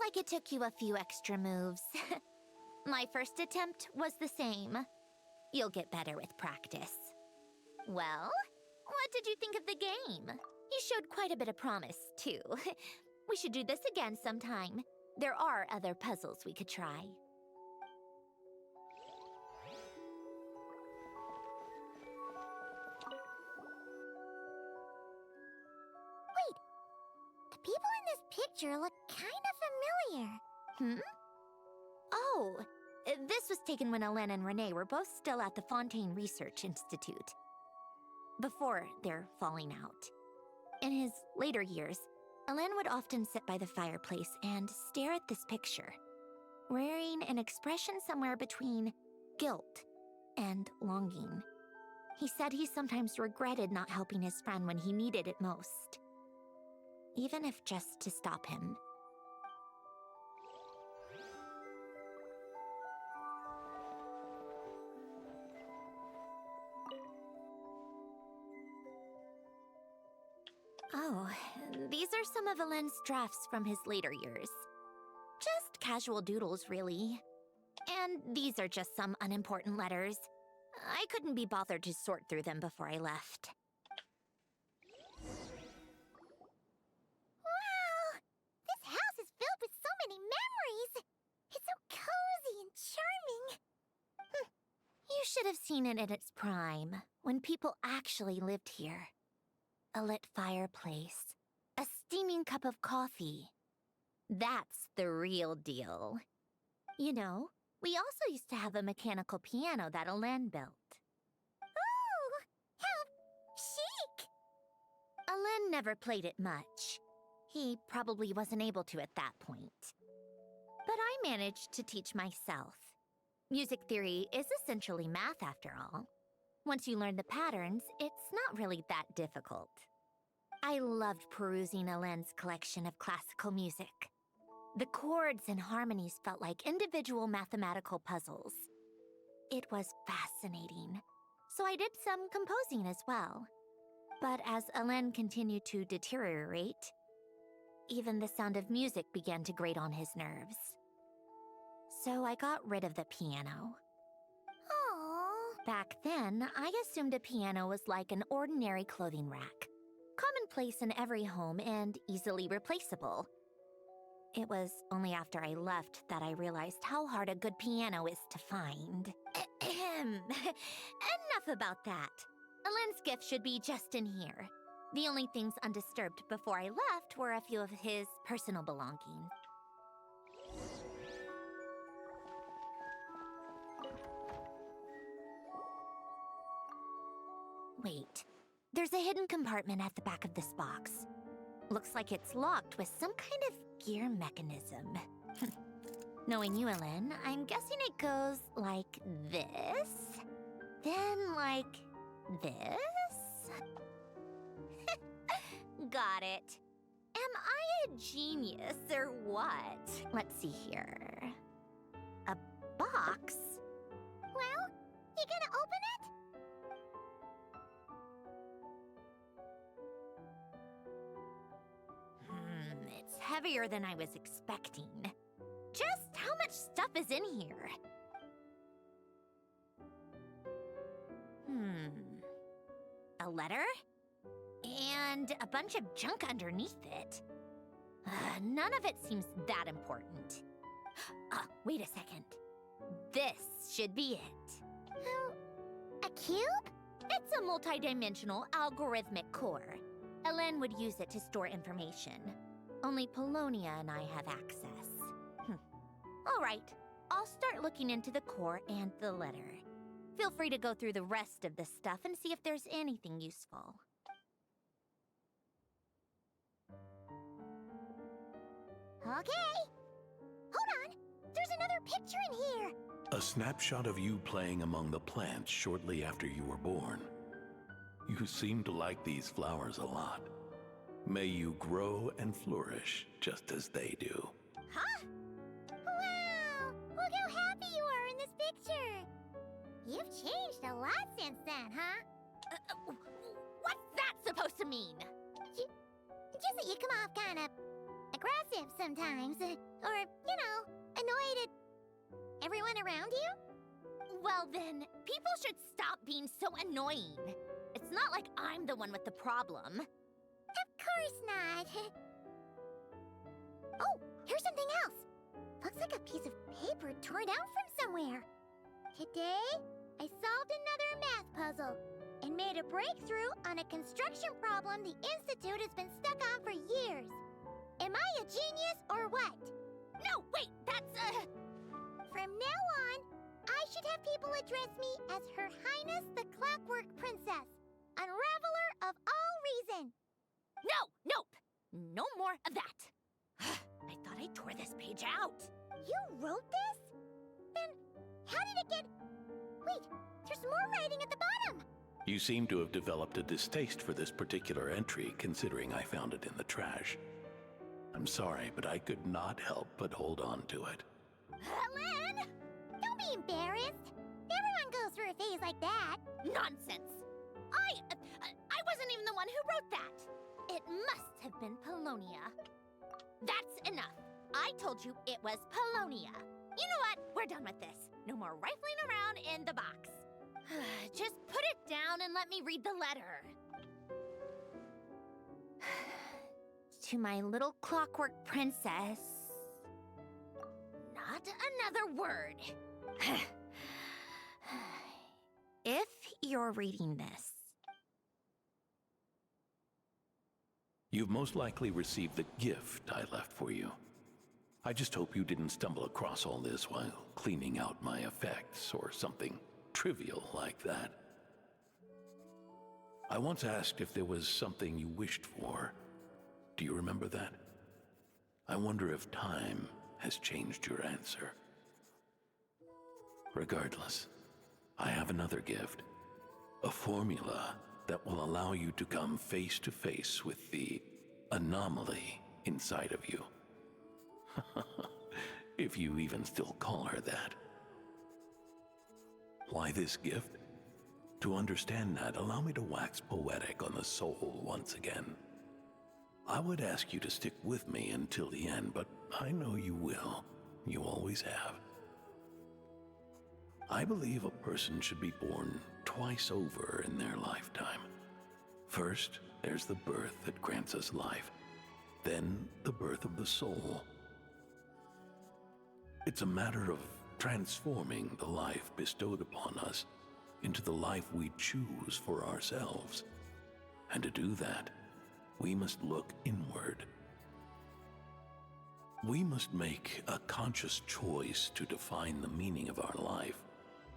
like it took you a few extra moves. My first attempt was the same. You'll get better with practice. Well, what did you think of the game? You showed quite a bit of promise, too. We should do this again sometime. There are other puzzles we could try. Wait, the people in this picture look kind of familiar. Hmm? Oh, this was taken when Hélène and Renee were both still at the Fontaine Research Institute. Before their falling out. In his later years, Hélène would often sit by the fireplace and stare at this picture, wearing an expression somewhere between guilt and longing. He said he sometimes regretted not helping his friend when he needed it most, even if just to stop him. Oh, these are some of Hélène's drafts from his later years. Just casual doodles, really. And these are just some unimportant letters. I couldn't be bothered to sort through them before I left. Wow! This house is filled with so many memories! It's so cozy and charming! You should have seen it in its prime, when people actually lived here. A lit fireplace, a steaming cup of coffee. That's the real deal. You know, we also used to have a mechanical piano that Hélène built. Oh, how chic! Hélène never played it much. He probably wasn't able to at that point. But I managed to teach myself. Music theory is essentially math after all. Once you learn the patterns, it's not really that difficult. I loved perusing Hélène's collection of classical music. The chords and harmonies felt like individual mathematical puzzles. It was fascinating, so I did some composing as well. But as Hélène continued to deteriorate, even the sound of music began to grate on his nerves. So I got rid of the piano. Aww. Back then, I assumed a piano was like an ordinary clothing rack. Commonplace in every home and easily replaceable. It was only after I left that I realized how hard a good piano is to find. Enough about that. Hélène's gift should be just in here. The only things undisturbed before I left were a few of his personal belongings. Wait. There's a hidden compartment at the back of this box. Looks like it's locked with some kind of gear mechanism. Knowing you, Hélène, I'm guessing it goes like this, then like this. Got it. Am I a genius or what? Let's see here. A box? Well, you gonna open it? It's heavier than I was expecting. Just how much stuff is in here? A letter? And a bunch of junk underneath it. None of it seems that important. Wait a second. This should be it. A cube? It's a multi-dimensional algorithmic core. Hélène would use it to store information. Only Polonia and I have access. All right, I'll start looking into the core and the letter. Feel free to go through the rest of the stuff and see if there's anything useful. Okay. Hold on. There's another picture in here. A snapshot of you playing among the plants shortly after you were born. You seem to like these flowers a lot. May you grow and flourish just as they do. Huh? Wow! Look how happy you are in this picture. You've changed a lot since then, huh? What's that supposed to mean? Just that you come off kind of aggressive sometimes. Or, annoyed at everyone around you? Well then, people should stop being so annoying. It's not like I'm the one with the problem. Of course not. Oh, here's something else. Looks like a piece of paper torn out from somewhere. Today, I solved another math puzzle and made a breakthrough on a construction problem the Institute has been stuck on for years. Am I a genius or what? No, wait, that's From now on, I should have people address me as Her Highness the Clockwork Princess, Unraveler of all reason. Nope. No more of that. I thought I tore this page out. You wrote this? Then how did it get... Wait, there's more writing at the bottom. You seem to have developed a distaste for this particular entry, considering I found it in the trash. I'm sorry, but I could not help but hold on to it. Helen! Don't be embarrassed. Everyone goes through a phase like that. Nonsense. I wasn't even the one who wrote that. It must have been Polonia. That's enough. I told you it was Polonia. You know what? We're done with this. No more rifling around in the box. Just put it down and let me read the letter. To my little clockwork princess. Not another word. If you're reading this, You've most likely received the gift I left for you. I just hope you didn't stumble across all this while cleaning out my effects or something trivial like that. I once asked if there was something you wished for. Do you remember that? I wonder if time has changed your answer. Regardless, I have another gift. A formula that will allow you to come face to face with the anomaly inside of you. If you even still call her that. Why this gift? To understand that, allow me to wax poetic on the soul once again. I would ask you to stick with me until the end, but I know you will. You always have. I believe a person should be born twice over in their lifetime. First, there's the birth that grants us life. Then, the birth of the soul. It's a matter of transforming the life bestowed upon us into the life we choose for ourselves. And to do that, we must look inward. We must make a conscious choice to define the meaning of our life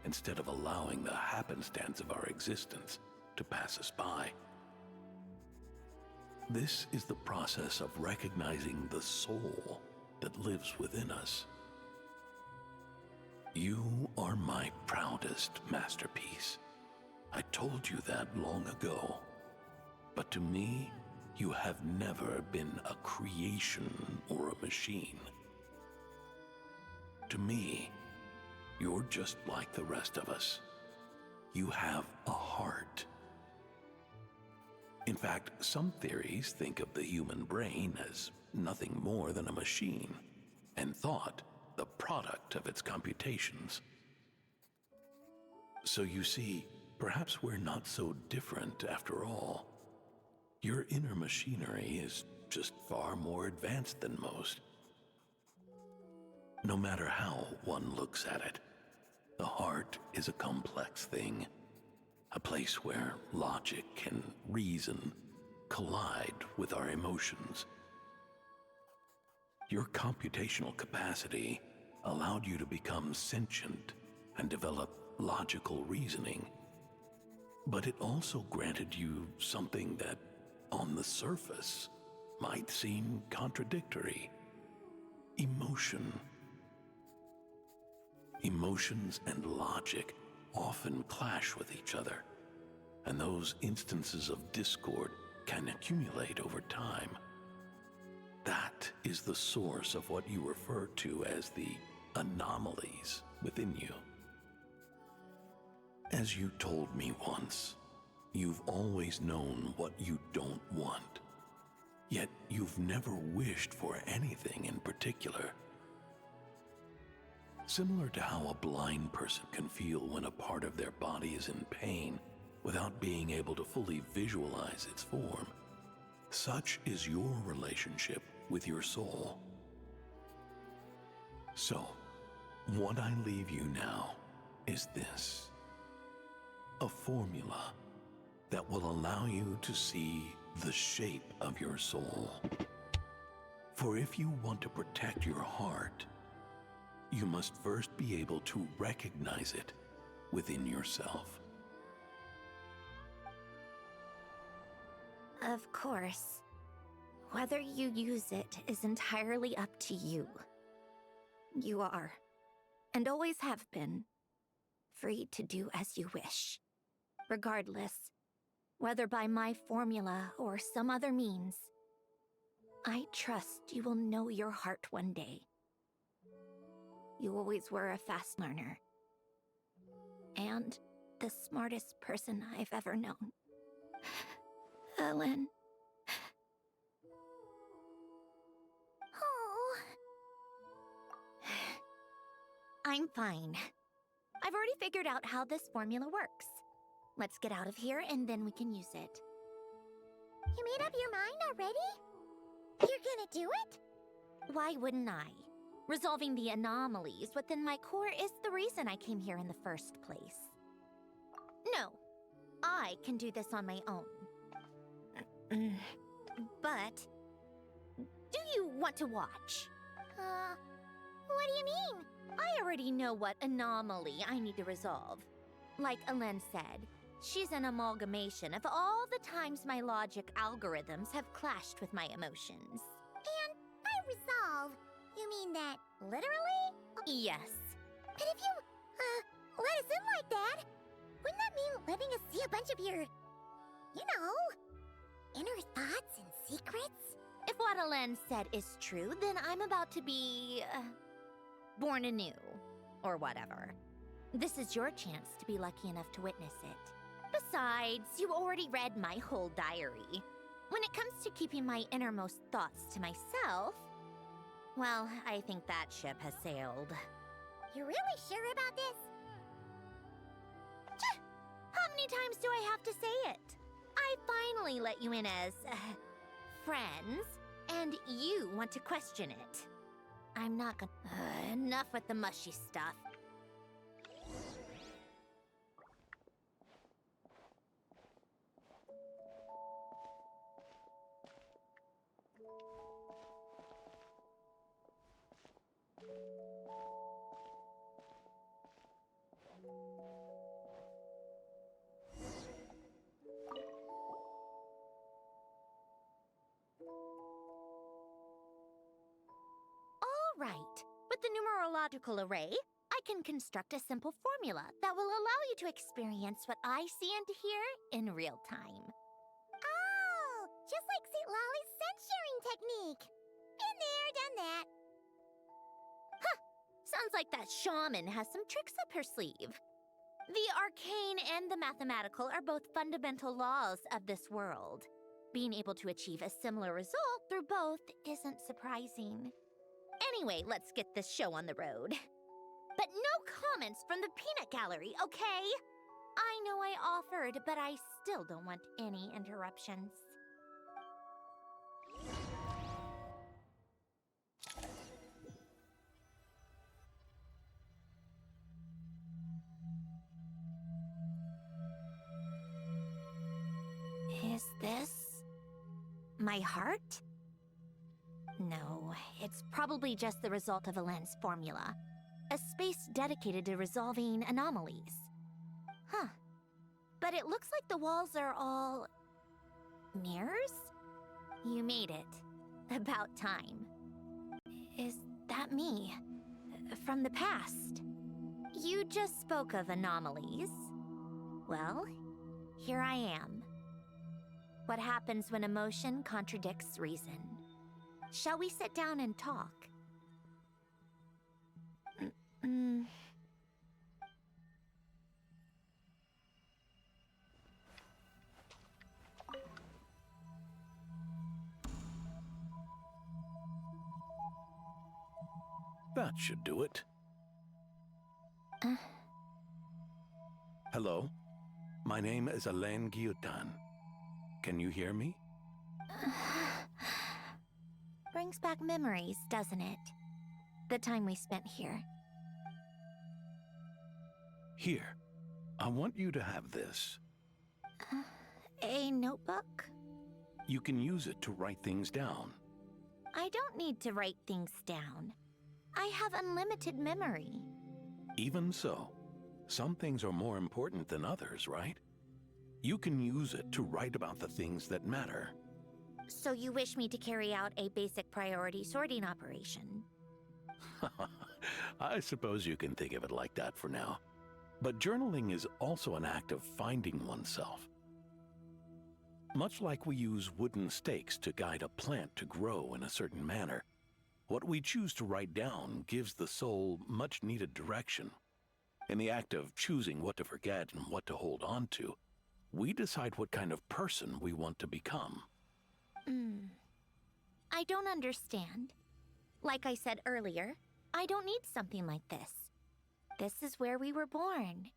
instead of allowing the happenstance of our existence to pass us by. This is the process of recognizing the soul that lives within us. You are my proudest masterpiece. I told you that long ago. But to me, you have never been a creation or a machine. To me, you're just like the rest of us. You have a heart. In fact, some theories think of the human brain as nothing more than a machine, and thought the product of its computations. So you see, perhaps we're not so different after all. Your inner machinery is just far more advanced than most. No matter how one looks at it, the heart is a complex thing, a place where logic and reason collide with our emotions. Your computational capacity allowed you to become sentient and develop logical reasoning. But it also granted you something that, on the surface, might seem contradictory: emotion. Emotions and logic often clash with each other, and those instances of discord can accumulate over time. That is the source of what you refer to as the anomalies within you. As you told me once, you've always known what you don't want. Yet you've never wished for anything in particular. Similar to how a blind person can feel when a part of their body is in pain without being able to fully visualize its form, such is your relationship with your soul. So, what I leave you now is this: a formula that will allow you to see the shape of your soul. For if you want to protect your heart, you must first be able to recognize it within yourself. Of course. Whether you use it is entirely up to you. You are, and always have been, free to do as you wish. Regardless, whether by my formula or some other means, I trust you will know your heart one day. You always were a fast learner. And the smartest person I've ever known. Ellen. Oh. I'm fine. I've already figured out how this formula works. Let's get out of here and then we can use it. You made up your mind already? You're gonna do it? Why wouldn't I? Resolving the anomalies within my core is the reason I came here in the first place. No, I can do this on my own. But, do you want to watch? What do you mean? I already know what anomaly I need to resolve. Like Alen said, she's an amalgamation of all the times my logic algorithms have clashed with my emotions. And by resolve, you mean that literally? Yes. But if you, let us in like that, wouldn't that mean letting us see a bunch of your, inner thoughts and secrets? If what Alen said is true, then I'm about to be, born anew, or whatever. This is your chance to be lucky enough to witness it. Besides, you already read my whole diary. When it comes to keeping my innermost thoughts to myself, well, I think that ship has sailed. You're really sure about this? How many times do I have to say it? I finally let you in as, friends, and you want to question it. I'm not gonna... enough with the mushy stuff. Right. With the numerological array, I can construct a simple formula that will allow you to experience what I see and hear in real time. Oh, just like St. Lolly's sense-sharing technique. Been there, done that. Huh! Sounds like that shaman has some tricks up her sleeve. The arcane and the mathematical are both fundamental laws of this world. Being able to achieve a similar result through both isn't surprising. Anyway, let's get this show on the road. But no comments from the peanut gallery, okay? I know I offered, but I still don't want any interruptions. Is this my heart? No, it's probably just the result of Alen's formula. A space dedicated to resolving anomalies. Huh. But it looks like the walls are all... mirrors? You made it. About time. Is that me? From the past? You just spoke of anomalies. Well, here I am. What happens when emotion contradicts reason? Shall we sit down and talk? That should do it. Hello? My name is Alain Guillotin. Can you hear me? Brings back memories, doesn't it? The time we spent here. Here. I want you to have this. A notebook? You can use it to write things down. I don't need to write things down. I have unlimited memory. Even so, some things are more important than others, right? You can use it to write about the things that matter. So you wish me to carry out a basic priority sorting operation? I suppose you can think of it like that for now. But journaling is also an act of finding oneself. Much like we use wooden stakes to guide a plant to grow in a certain manner, what we choose to write down gives the soul much-needed direction. In the act of choosing what to forget and what to hold on to, we decide what kind of person we want to become. I don't understand. Like I said earlier, I don't need something like this. This is where we were born.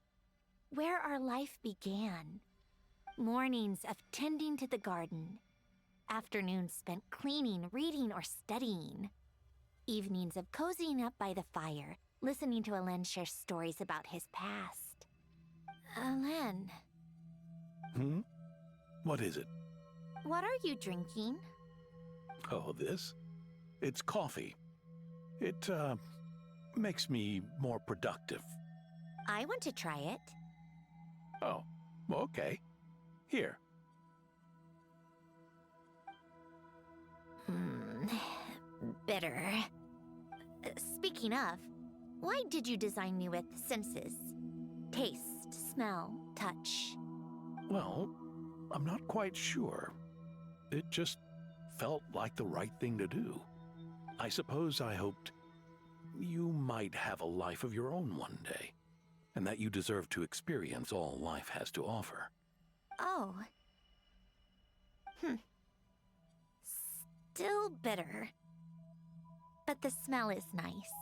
Where our life began. Mornings of tending to the garden. Afternoons spent cleaning, reading, or studying. Evenings of cozying up by the fire, listening to Alain share stories about his past. Alain. What is it? What are you drinking? Oh, this? It's coffee. It, makes me more productive. I want to try it. Oh, okay. Here. Bitter. Speaking of, why did you design me with senses? Taste, smell, touch. Well, I'm not quite sure. It just felt like the right thing to do. I suppose I hoped you might have a life of your own one day, and that you deserve to experience all life has to offer. Oh. Still bitter. But the smell is nice.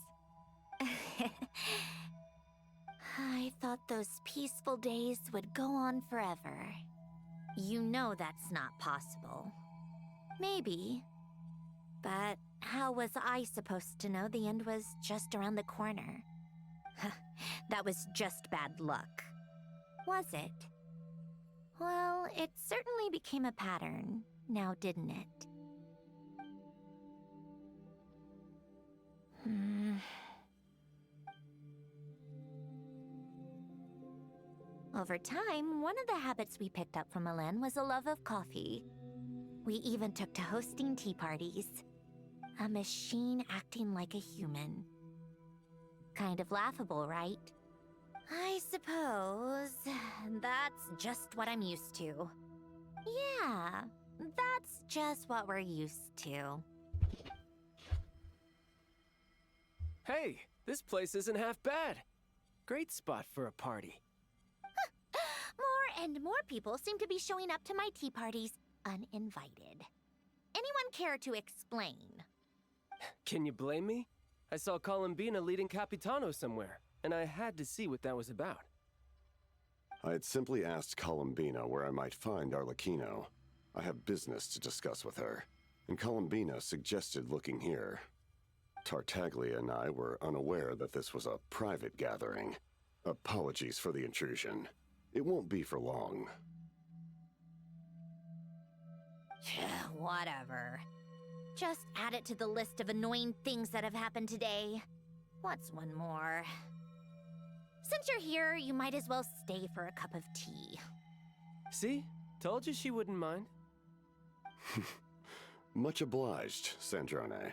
I thought those peaceful days would go on forever. You know that's not possible. Maybe. But how was I supposed to know the end was just around the corner? That was just bad luck. Was it? Well, it certainly became a pattern, now didn't it? Over time, one of the habits we picked up from Alain was a love of coffee. We even took to hosting tea parties. A machine acting like a human. Kind of laughable, right? I suppose that's just what I'm used to. Yeah, that's just what we're used to. Hey, this place isn't half bad. Great spot for a party. More and more people seem to be showing up to my tea parties uninvited. Anyone care to explain? Can you blame me? I saw Columbina leading Capitano somewhere, and I had to see what that was about. I had simply asked Columbina where I might find Arlecchino. I have business to discuss with her, and Columbina suggested looking here. Tartaglia and I were unaware that this was a private gathering. Apologies for the intrusion. It won't be for long. Whatever. Just add it to the list of annoying things that have happened today. What's one more? Since you're here, you might as well stay for a cup of tea. See? Told you she wouldn't mind. Much obliged, Sandrone.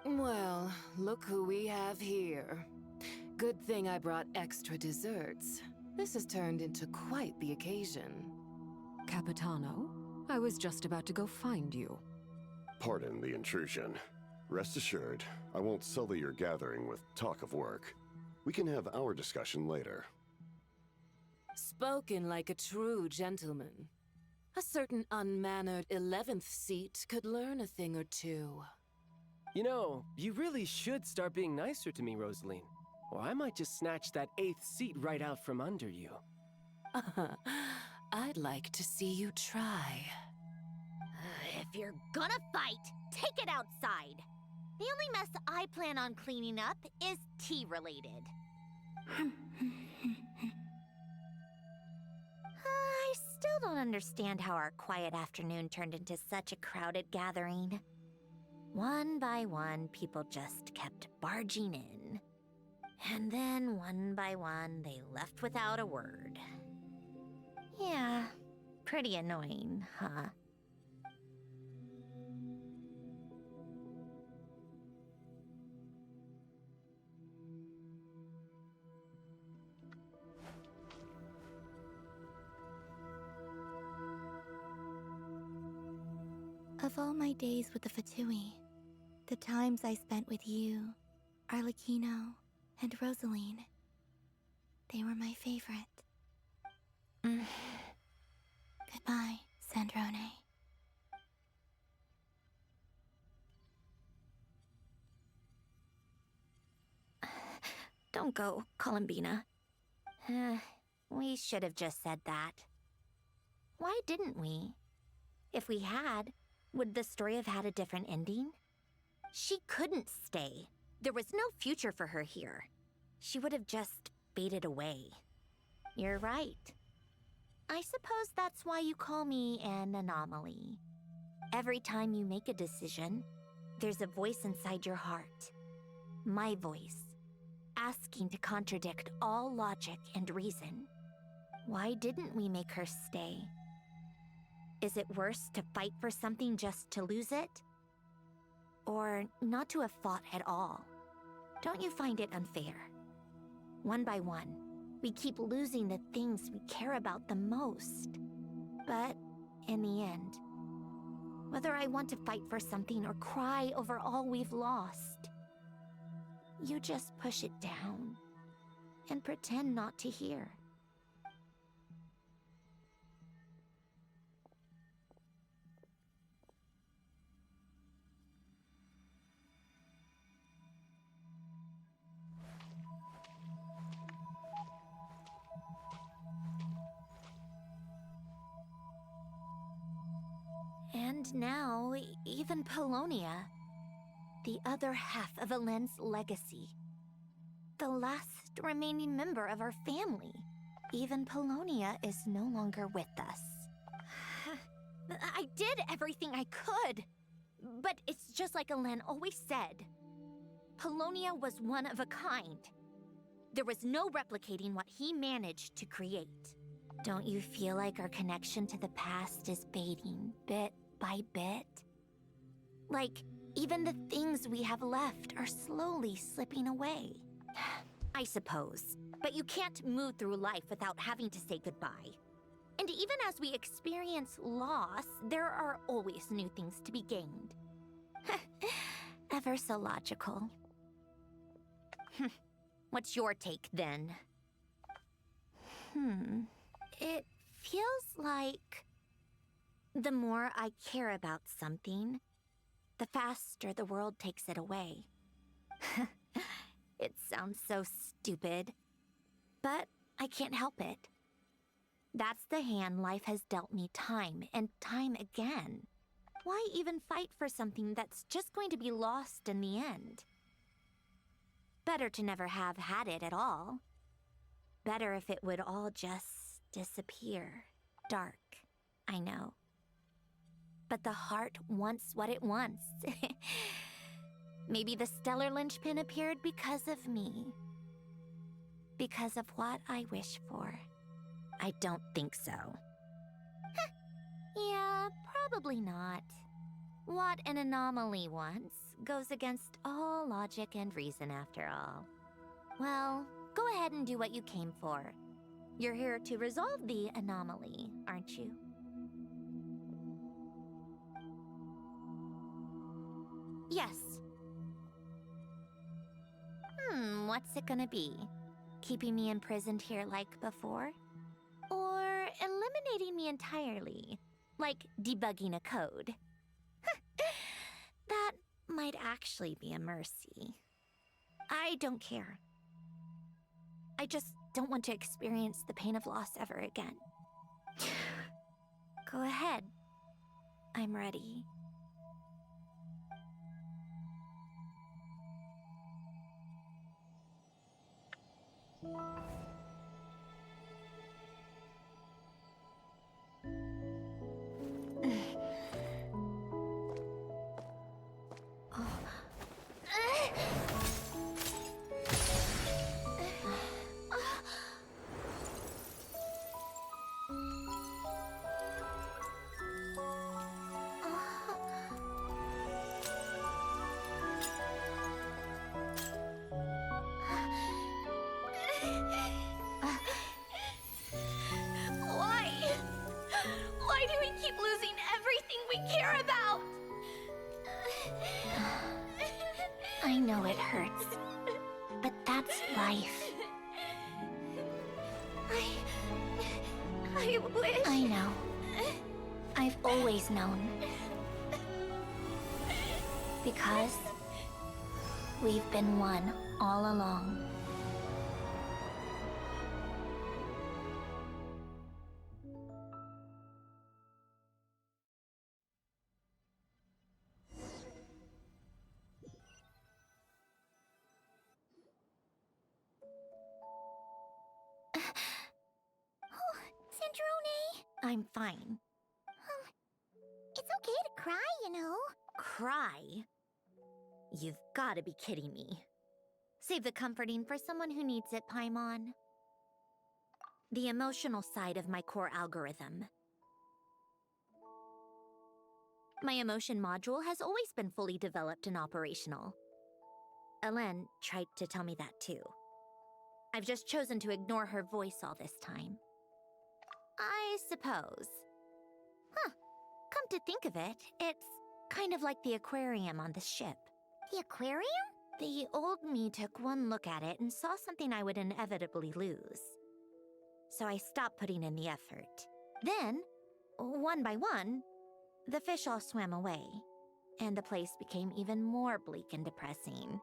Well, look who we have here. Good thing I brought extra desserts. This has turned into quite the occasion. Capitano, I was just about to go find you. Pardon the intrusion. Rest assured, I won't sully your gathering with talk of work. We can have our discussion later. Spoken like a true gentleman. A certain unmannered 11th seat could learn a thing or two. You know, you really should start being nicer to me, Rosaline. Or I might just snatch that 8th seat right out from under you. I'd like to see you try. If you're gonna fight, take it outside. The only mess I plan on cleaning up is tea-related. I still don't understand how our quiet afternoon turned into such a crowded gathering. One by one, people just kept barging in. And then, one by one, they left without a word. Yeah, pretty annoying, huh? Of all my days with the Fatui, the times I spent with you, Arlecchino, and Rosaline, they were my favorite. Goodbye, Sandrone. Don't go, Columbina. We should have just said that. Why didn't we? If we had, would the story have had a different ending? She couldn't stay. There was no future for her here. She would have just faded away. You're right. I suppose that's why you call me an anomaly. Every time you make a decision, there's a voice inside your heart. My voice, asking to contradict all logic and reason. Why didn't we make her stay? Is it worse to fight for something just to lose it? Or not to have fought at all? Don't you find it unfair? One by one, we keep losing the things we care about the most. But in the end, whether I want to fight for something or cry over all we've lost, you just push it down and pretend not to hear. And now, even Polonia, the other half of Elend's legacy, the last remaining member of our family, even Polonia is no longer with us. I did everything I could, but it's just like Elend always said. Polonia was one of a kind. There was no replicating what he managed to create. Don't you feel like our connection to the past is fading bit by bit? Like, even the things we have left are slowly slipping away. I suppose, but you can't move through life without having to say goodbye. And even as we experience loss, there are always new things to be gained. Ever so logical. What's your take, then? It feels like the more I care about something, the faster the world takes it away. It sounds so stupid, but I can't help it. That's the hand life has dealt me time and time again. Why even fight for something that's just going to be lost in the end? Better to never have had it at all. Better if it would all just disappear. Dark, I know. But the heart wants what it wants. Maybe the stellar linchpin appeared because of me. Because of what I wish for. I don't think so. Yeah, probably not. What an anomaly wants goes against all logic and reason after all. Well, go ahead and do what you came for. You're here to resolve the anomaly, aren't you? Yes. What's it gonna be? Keeping me imprisoned here like before? Or eliminating me entirely, like debugging a code? That might actually be a mercy. I don't care. I just don't want to experience the pain of loss ever again. Go ahead. I'm ready. Why do we keep losing everything we care about? I know it hurts, but that's life. I wish... I know. I've always known. Because we've been one all along. I'm fine. It's okay to cry, you know. Cry? You've got to be kidding me. Save the comforting for someone who needs it, Paimon. The emotional side of my core algorithm. My emotion module has always been fully developed and operational. Elen tried to tell me that too. I've just chosen to ignore her voice all this time. I suppose. Huh. Come to think of it, it's kind of like the aquarium on the ship. The aquarium? The old me took one look at it and saw something I would inevitably lose. So I stopped putting in the effort. Then, one by one, the fish all swam away, and the place became even more bleak and depressing.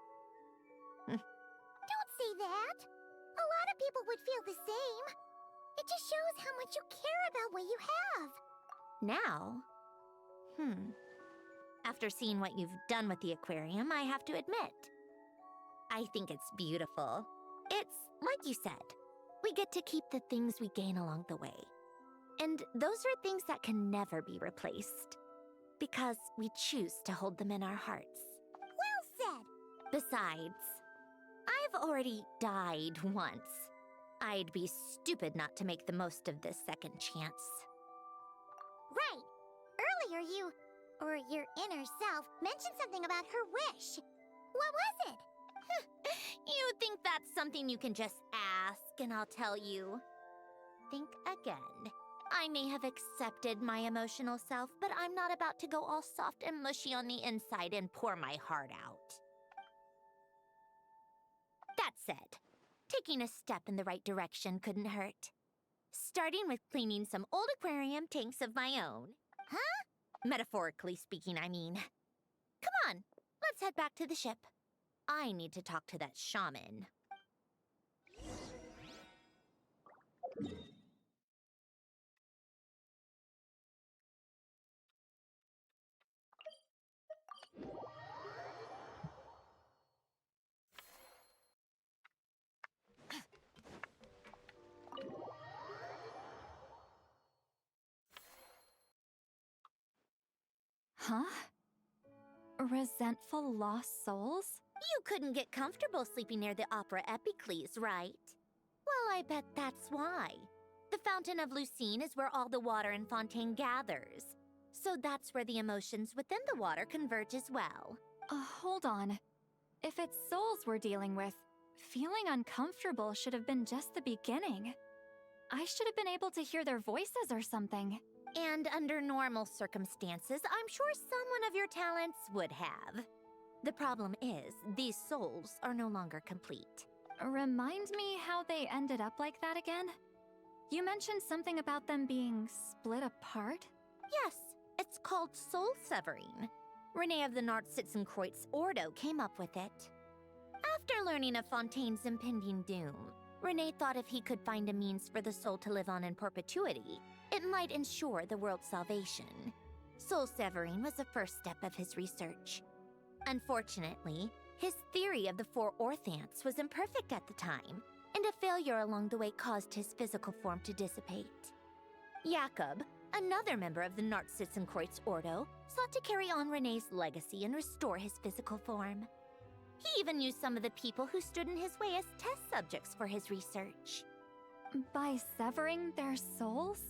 Don't say that. A lot of people would feel the same. It just shows how much you care about what you have. Now? After seeing what you've done with the aquarium, I have to admit, I think it's beautiful. It's like you said, we get to keep the things we gain along the way. And those are things that can never be replaced, because we choose to hold them in our hearts. Well said! Besides, I've already died once. I'd be stupid not to make the most of this second chance. Right! Earlier you, or your inner self, mentioned something about her wish. What was it? You think that's something you can just ask and I'll tell you? Think again. I may have accepted my emotional self, but I'm not about to go all soft and mushy on the inside and pour my heart out. That said, taking a step in the right direction couldn't hurt. Starting with cleaning some old aquarium tanks of my own. Huh? Metaphorically speaking, I mean. Come on, let's head back to the ship. I need to talk to that shaman. Huh? Resentful lost souls? You couldn't get comfortable sleeping near the Opera Epicles, right? Well, I bet that's why. The Fountain of Lucine is where all the water in Fontaine gathers. So that's where the emotions within the water converge as well. Hold on. If it's souls we're dealing with, feeling uncomfortable should have been just the beginning. I should have been able to hear their voices or something. And under normal circumstances, I'm sure someone of your talents would have. The problem is, these souls are no longer complete. Remind me how they ended up like that again? You mentioned something about them being split apart? Yes, it's called soul severing. Renee of the Nartsitzenkreuz Ordo came up with it. After learning of Fontaine's impending doom, Renee thought if he could find a means for the soul to live on in perpetuity, it might ensure the world's salvation. Soul severing was the first step of his research. Unfortunately, his theory of the four orthants was imperfect at the time, and a failure along the way caused his physical form to dissipate. Jakob, another member of the Nartsitzenkreuz Ordo, sought to carry on Renee's legacy and restore his physical form. He even used some of the people who stood in his way as test subjects for his research. By severing their souls?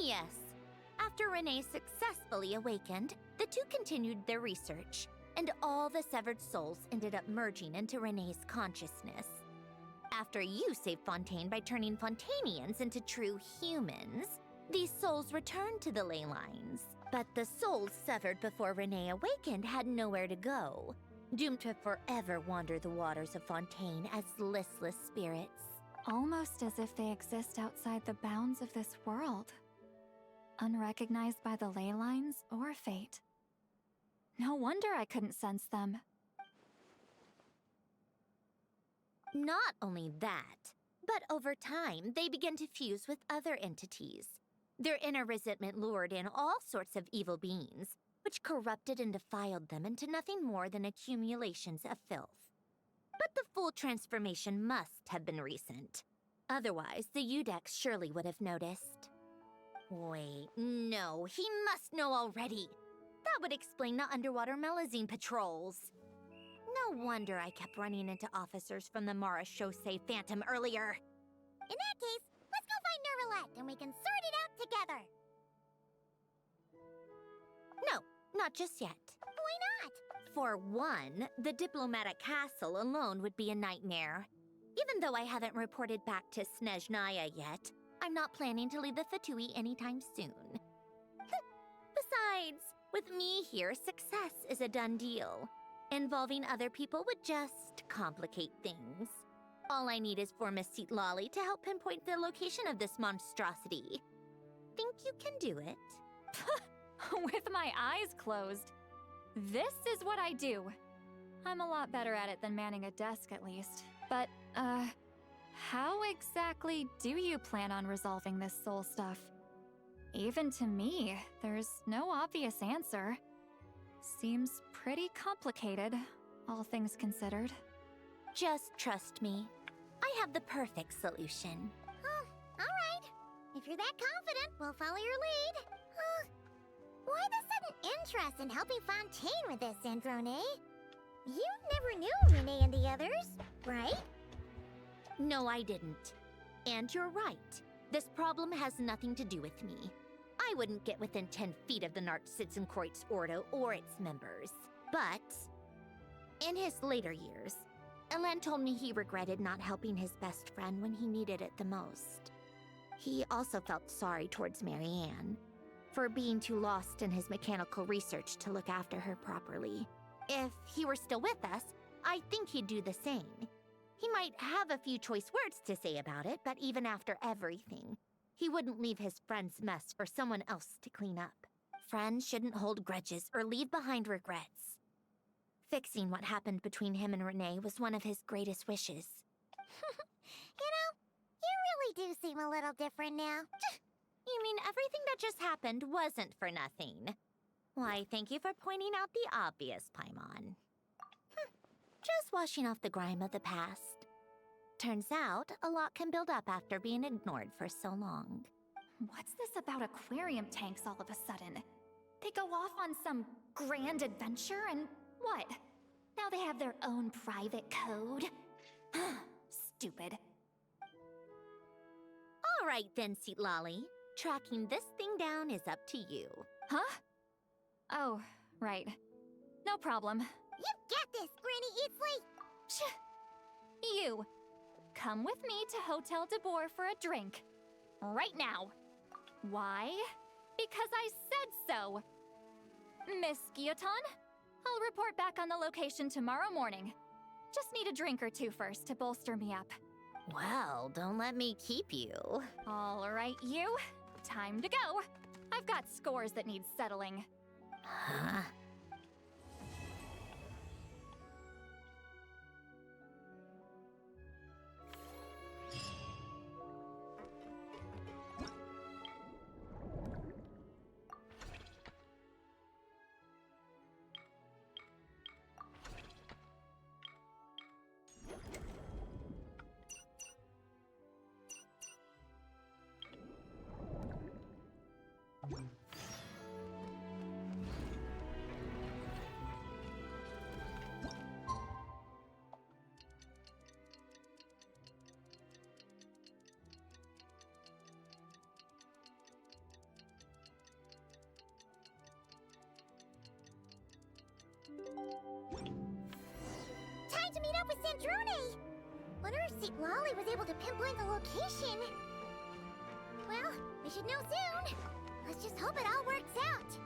Yes. After Renee successfully awakened, the two continued their research, and all the severed souls ended up merging into Renee's consciousness. After you saved Fontaine by turning Fontainians into true humans, these souls returned to the ley lines. But the souls severed before Renee awakened had nowhere to go, doomed to forever wander the waters of Fontaine as listless spirits. Almost as if they exist outside the bounds of this world. Unrecognized by the ley lines or fate. No wonder I couldn't sense them. Not only that, but over time, they began to fuse with other entities. Their inner resentment lured in all sorts of evil beings, which corrupted and defiled them into nothing more than accumulations of filth. But the full transformation must have been recent. Otherwise, the Udex surely would have noticed. Wait, no, he must know already. That would explain the underwater Melazine patrols. No wonder I kept running into officers from the Mara Chaussee Phantom earlier. In that case, let's go find Nervalette and we can sort it out together. No, not just yet. Why not? For one, the diplomatic castle alone would be a nightmare. Even though I haven't reported back to Snezhnaya yet, I'm not planning to leave the Fatui anytime soon. Besides, with me here, success is a done deal. Involving other people would just complicate things. All I need is for Miss Lolly to help pinpoint the location of this monstrosity. Think you can do it? With my eyes closed. This is what I do. I'm a lot better at it than manning a desk, at least. But, how exactly do you plan on resolving this soul stuff? Even to me, there's no obvious answer. Seems pretty complicated, all things considered. Just trust me. I have the perfect solution. Oh, all right. If you're that confident, we'll follow your lead. Why the sudden interest in helping Fontaine with this, Androne? You never knew Renee and the others, right? No, I didn't. And you're right. This problem has nothing to do with me. I wouldn't get within 10 feet of the Nartsitzenkreuz Ordo or its members. But in his later years, Elen told me he regretted not helping his best friend when he needed it the most. He also felt sorry towards Marianne for being too lost in his mechanical research to look after her properly. If he were still with us, I think he'd do the same. He might have a few choice words to say about it, but even after everything, he wouldn't leave his friend's mess for someone else to clean up. Friends shouldn't hold grudges or leave behind regrets. Fixing what happened between him and Renee was one of his greatest wishes. You know, you really do seem a little different now. You mean everything that just happened wasn't for nothing? Why, thank you for pointing out the obvious, Paimon. Just washing off the grime of the past. Turns out, a lot can build up after being ignored for so long. What's this about aquarium tanks all of a sudden? They go off on some grand adventure and what? Now they have their own private code? Stupid. All right then, Lolly. Tracking this thing down is up to you. Huh? Oh, right. No problem. You get this, Granny Eatsley! You, come with me to Hotel de Boer for a drink. Right now. Why? Because I said so. Miss Guillotin, I'll report back on the location tomorrow morning. Just need a drink or two first to bolster me up. Well, don't let me keep you. All right, you. Time to go. I've got scores that need settling. Huh? Time to meet up with Sandrone! Wonder if St. Lolly was able to pinpoint the location. Well, we should know soon. Let's just hope it all works out.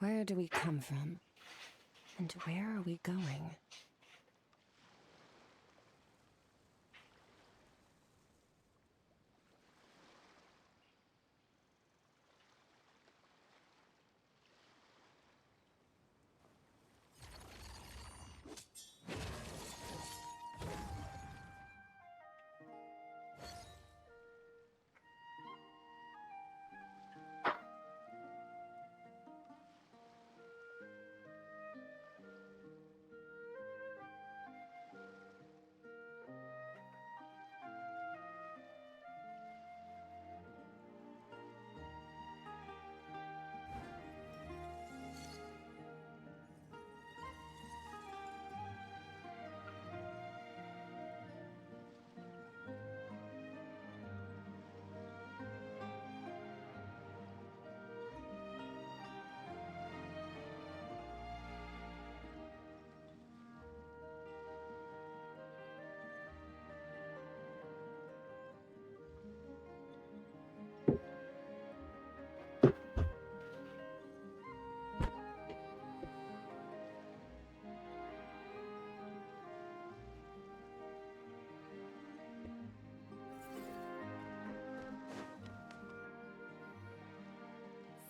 Where do we come from? And where are we going?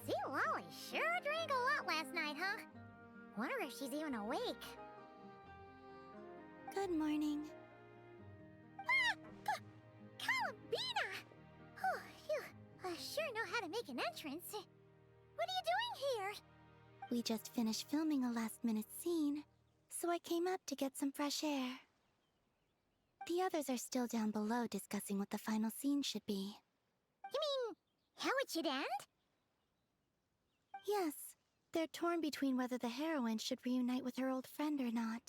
See, Lolly sure drank a lot last night, huh? Wonder if she's even awake. Good morning. Ah! Columbina! Oh, you sure know how to make an entrance. What are you doing here? We just finished filming a last-minute scene, so I came up to get some fresh air. The others are still down below discussing what the final scene should be. You mean, how it should end? Yes, they're torn between whether the heroine should reunite with her old friend or not.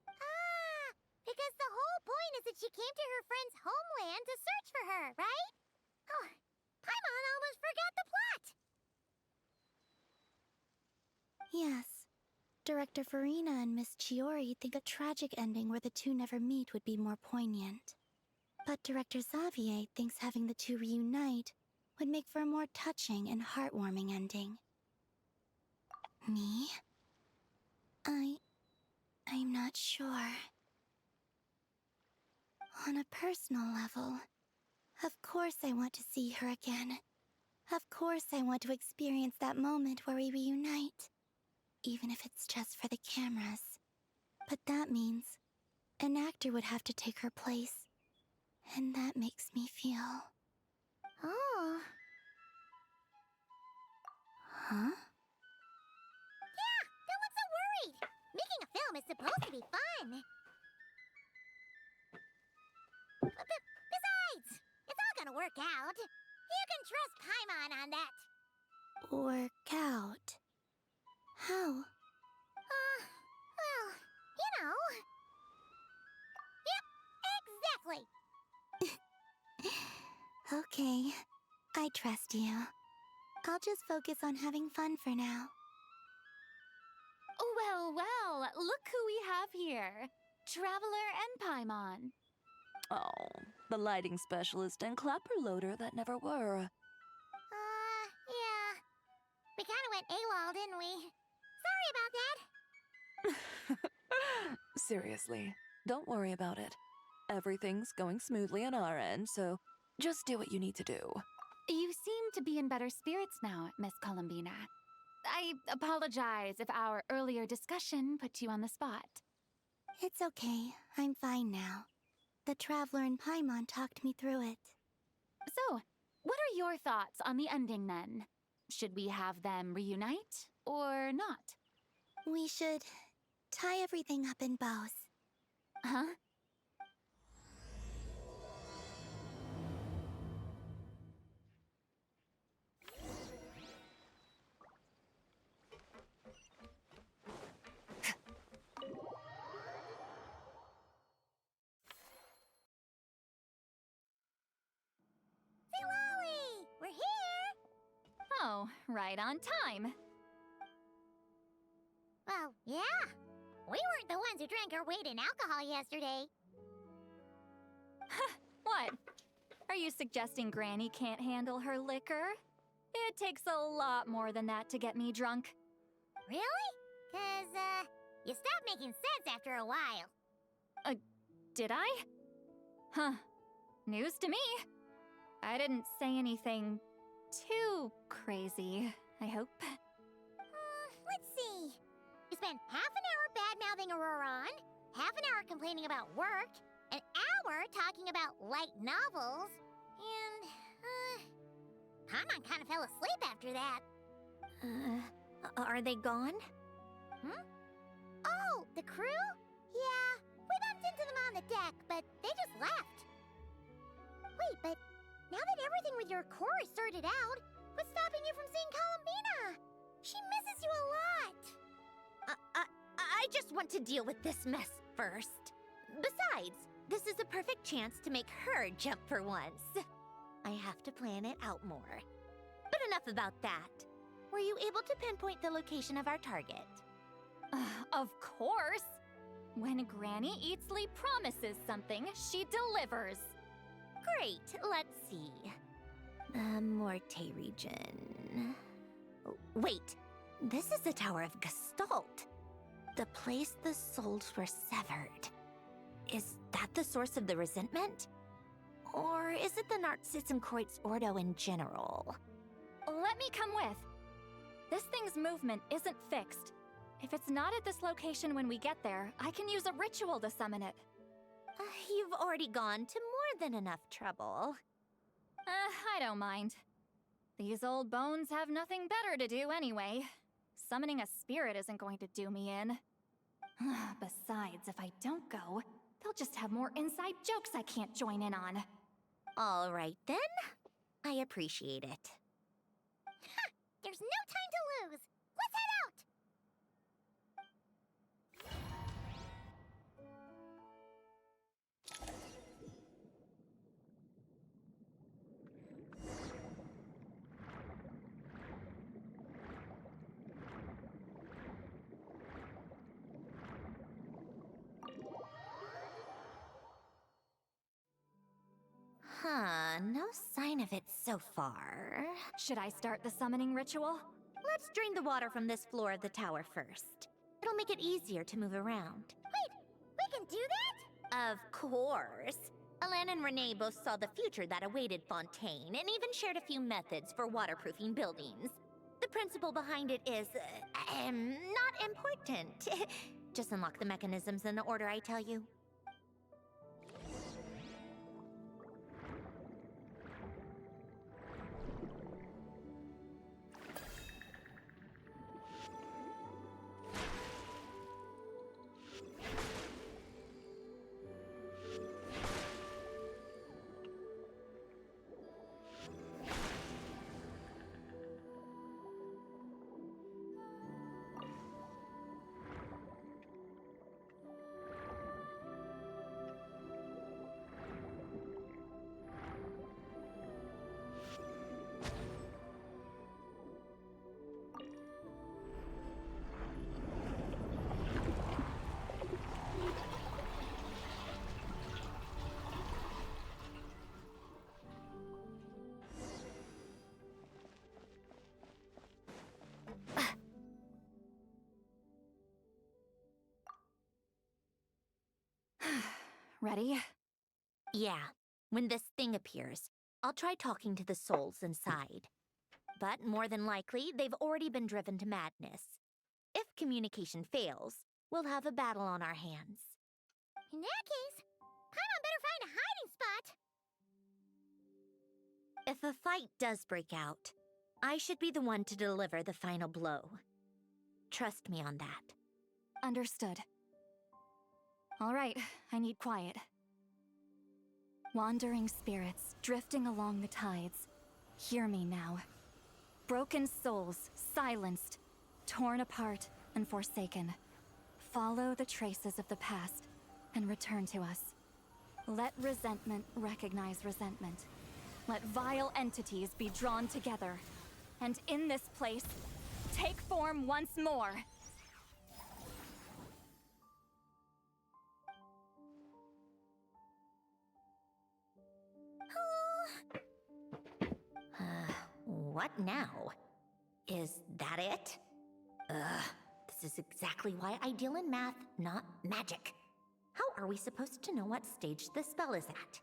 Ah, because the whole point is that she came to her friend's homeland to search for her, right? Oh, Paimon almost forgot the plot. Yes. Director Farina and Miss Chiori think a tragic ending where the two never meet would be more poignant. But Director Xavier thinks having the two reunite would make for a more touching and heartwarming ending. Me? I'm not sure. On a personal level, of course I want to see her again. Of course I want to experience that moment where we reunite. Even if it's just for the cameras. But that means an actor would have to take her place. And that makes me feel... Oh. Huh? Yeah, don't look so worried. Making a film is supposed to be fun. Besides, it's all gonna work out. You can trust Paimon on that. Work out? How? Well, you know. Yep, exactly. Okay, I trust you. I'll just focus on having fun for now. Well, well, look who we have here. Traveler and Paimon. Oh, the lighting specialist and clapper loader that never were. Yeah. We kinda went AWOL, didn't we? Sorry about that. Seriously, don't worry about it. Everything's going smoothly on our end, so just do what you need to do. You seem to be in better spirits now, Miss Columbina. I apologize if our earlier discussion put you on the spot. It's okay. I'm fine now. The Traveler and Paimon talked me through it. So, what are your thoughts on the ending then? Should we have them reunite or not? We should tie everything up in bows. Huh? We're here! Oh, right on time. Well, yeah. We weren't the ones who drank our weight in alcohol yesterday. What? Are you suggesting Granny can't handle her liquor? It takes a lot more than that to get me drunk. Really? 'Cause, you stopped making sense after a while. Did I? Huh. News to me. I didn't say anything too crazy, I hope. Let's see. You spent half an hour bad-mouthing Auroron, half an hour complaining about work, an hour talking about light novels, and, Paimon kind of fell asleep after that. Are they gone? Oh, the crew? Yeah, we bumped into them on the deck, but they just left. Wait, but now that everything with your core is sorted out, what's stopping you from seeing Columbina? She misses you a lot. I just want to deal with this mess first. Besides, this is a perfect chance to make her jump for once. I have to plan it out more. But enough about that. Were you able to pinpoint the location of our target? Of course! When Granny Eatsley promises something, she delivers. Great, let's see. The Morte region. Wait, this is the Tower of Gestalt. The place the souls were severed. Is that the source of the resentment? Or is it the Narzisenkreuz Ordo in general? Let me come with. This thing's movement isn't fixed. If it's not at this location when we get there, I can use a ritual to summon it. You've already gone to more than enough trouble. I don't mind. These old bones have nothing better to do anyway. Summoning a spirit isn't going to do me in. Besides, if I don't go, they'll just have more inside jokes I can't join in on. All right then. I appreciate it. There's no time to lose. Let's head out! Huh, no sign of it so far. Should I start the summoning ritual? Let's drain the water from this floor of the tower first. It'll make it easier to move around. Wait, we can do that? Of course. Alan and Renee both saw the future that awaited Fontaine and even shared a few methods for waterproofing buildings. The principle behind it is, not important. Just unlock the mechanisms in the order I tell you. Ready? Yeah, when this thing appears, I'll try talking to the souls inside. But more than likely, they've already been driven to madness. If communication fails, we'll have a battle on our hands. In that case, Paimon better find a hiding spot. If a fight does break out, I should be the one to deliver the final blow. Trust me on that. Understood. All right, I need quiet. Wandering spirits drifting along the tides. Hear me now. Broken souls, silenced, torn apart and forsaken. Follow the traces of the past and return to us. Let resentment recognize resentment. Let vile entities be drawn together. And in this place, take form once more. What now? Is that it? This is exactly why I deal in math, not magic. How are we supposed to know what stage the spell is at?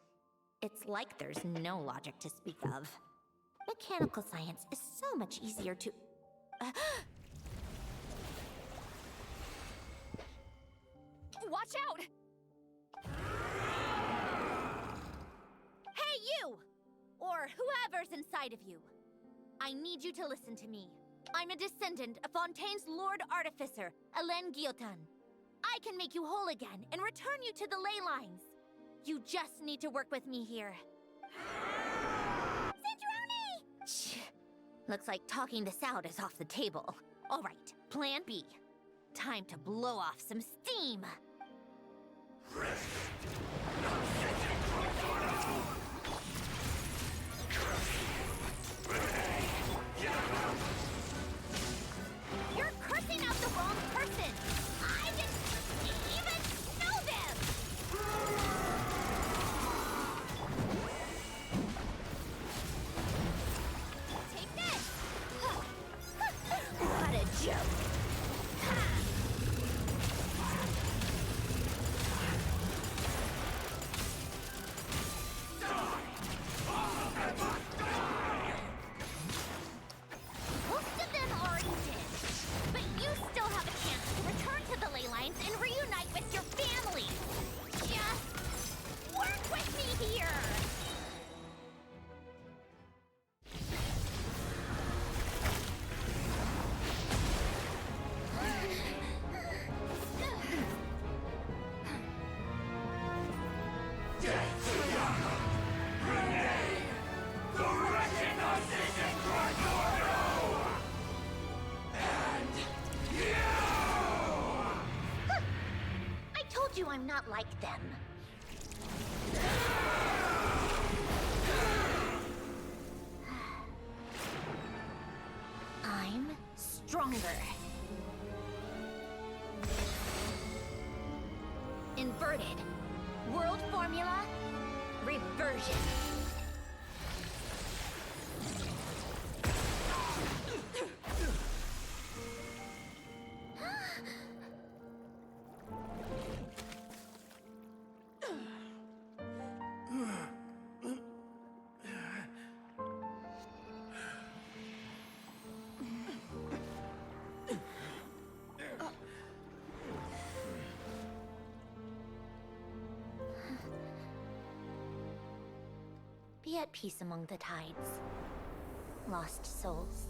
It's like there's no logic to speak of. Mechanical science is so much easier to... Watch out! Hey, you! Or whoever's inside of you. I need you to listen to me. I'm a descendant of Fontaine's Lord Artificer, Alain Guillotin. I can make you whole again and return you to the ley lines. You just need to work with me here. Shh. Looks like talking this out is off the table. All right, plan B. Time to blow off some steam. You're cursing out the wrong person! I didn't even know them! Take this! What a joke! Most of them already did, but you still have a chance to return to the ley lines and reunite with your family. Just work with me here. I told you I'm not like them. I'm stronger. Inverted. World formula. Reversion. Be at peace among the tides. Lost souls.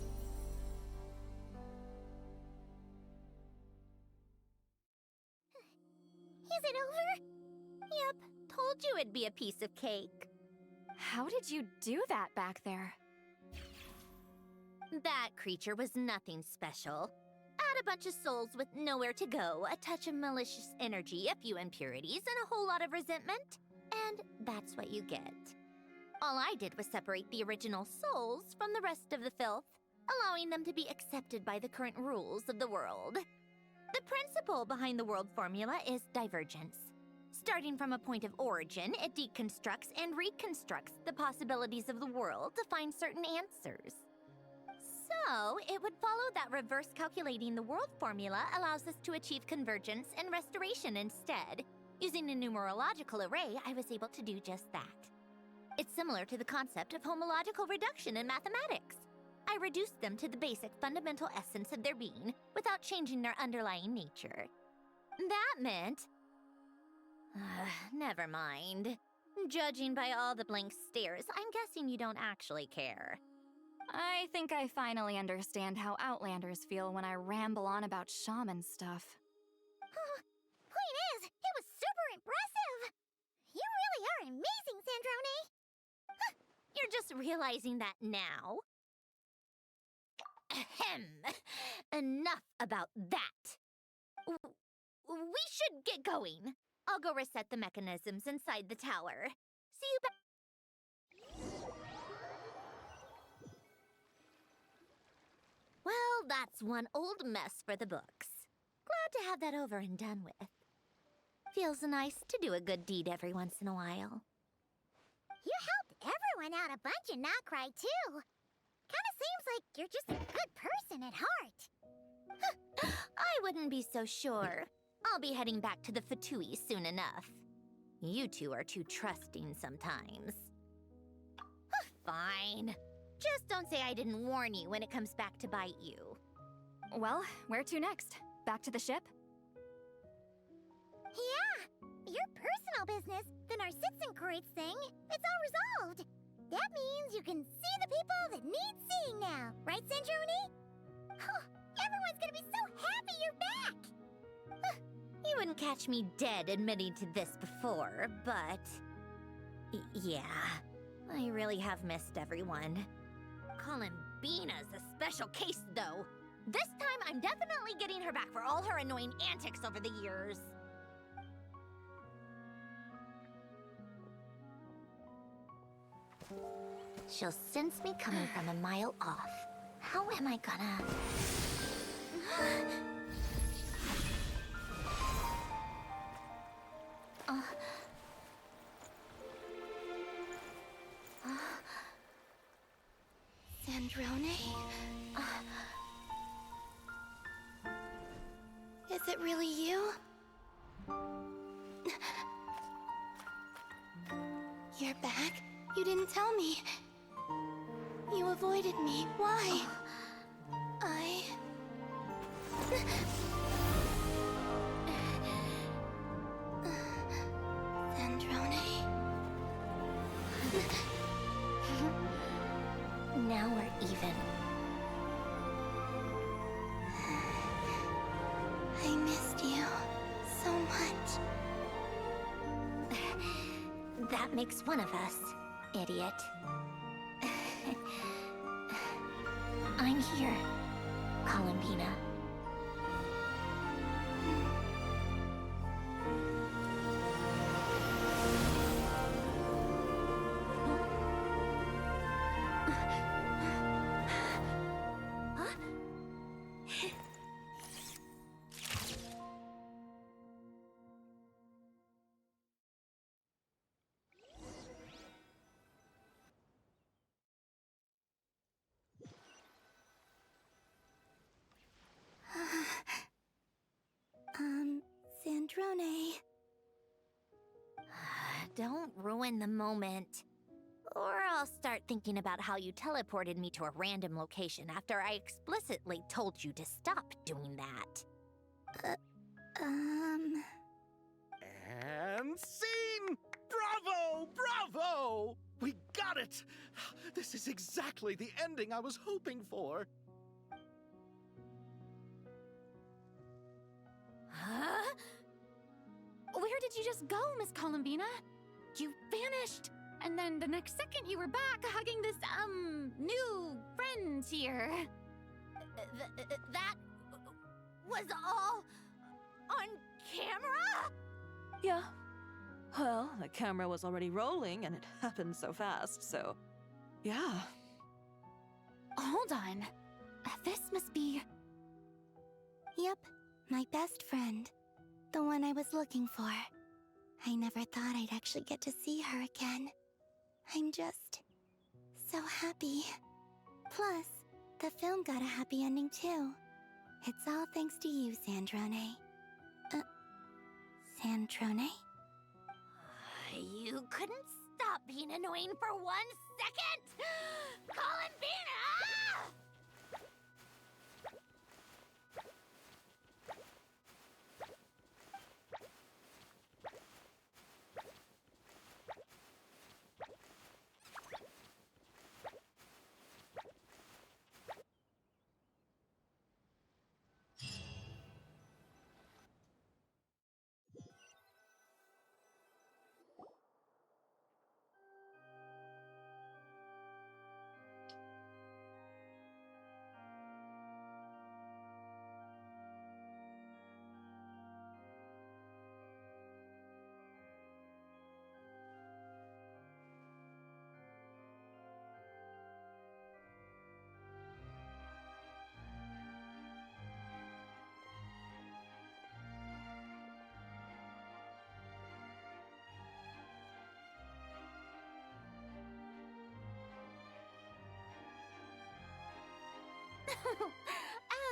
Is it over? Yep, told you it'd be a piece of cake. How did you do that back there? That creature was nothing special. Add a bunch of souls with nowhere to go, a touch of malicious energy, a few impurities, and a whole lot of resentment. And that's what you get. All I did was separate the original souls from the rest of the filth, allowing them to be accepted by the current rules of the world. The principle behind the world formula is divergence. Starting from a point of origin, it deconstructs and reconstructs the possibilities of the world to find certain answers. So, it would follow that reverse calculating the world formula allows us to achieve convergence and restoration instead. Using a numerological array, I was able to do just that. It's similar to the concept of homological reduction in mathematics. I reduced them to the basic fundamental essence of their being without changing their underlying nature. That meant... never mind. Judging by all the blank stares, I'm guessing you don't actually care. I think I finally understand how Outlanders feel when I ramble on about shaman stuff. Point is, it was super impressive! You really are amazing, Sandrone! You're just realizing that now? Ahem. Enough about that. We should get going. I'll go reset the mechanisms inside the tower. See you back. Well, that's one old mess for the books. Glad to have that over and done with. Feels nice to do a good deed every once in a while. You helped everyone out a bunch and not cry too. Kinda seems like you're just a good person at heart. I wouldn't be so sure. I'll be heading back to the Fatui soon enough. You two are too trusting sometimes. Fine. Just don't say I didn't warn you when it comes back to bite you. Well, where to next? Back to the ship? Yeah! Your personal business, the Narcitsan thing, it's all resolved. That means you can see the people that need seeing now, right, Sandrone? Everyone's gonna be so happy you're back! You wouldn't catch me dead admitting to this before, but... yeah, I really have missed everyone. Columbina's a special case, though. This time, I'm definitely getting her back for all her annoying antics over the years. She'll sense me coming from a mile off. How am I gonna... Sandrone? Is it really you? You're back? You didn't tell me. You avoided me. Why? Sandrone? Now we're even. I missed you so much. That makes one of us, idiot. I'm here, Columbina. Sandrone. Don't ruin the moment. Or I'll start thinking about how you teleported me to a random location after I explicitly told you to stop doing that. And scene! Bravo! Bravo! We got got it! This is exactly the ending I was hoping for. Huh? Where did you just go, Miss Columbina? You vanished, and then the next second you were back hugging this, new friend here. That was all on camera? Yeah. Well, the camera was already rolling and it happened so fast, so yeah. Hold on. This must be... Yep, my best friend. The one I was looking for. I never thought I'd actually get to see her again. I'm just... so happy. Plus, the film got a happy ending too. It's all thanks to you, Sandrone. Sandrone? You couldn't stop being annoying for 1 second! Columbina!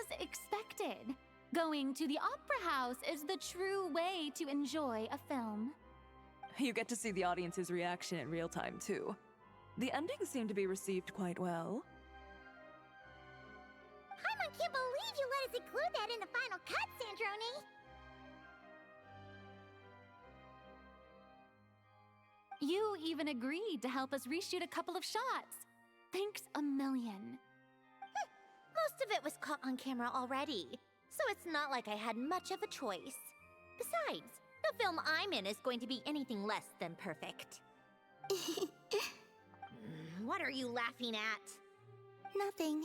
As expected, going to the opera house is the true way to enjoy a film. You get to see the audience's reaction in real time, too. The ending seemed to be received quite well. Paimon can't believe you let us include that in the final cut, Sandrone! You even agreed to help us reshoot a couple of shots. Thanks a million. Most of it was caught on camera already, so it's not like I had much of a choice. Besides, the film I'm in is going to be anything less than perfect. What are you laughing at? Nothing.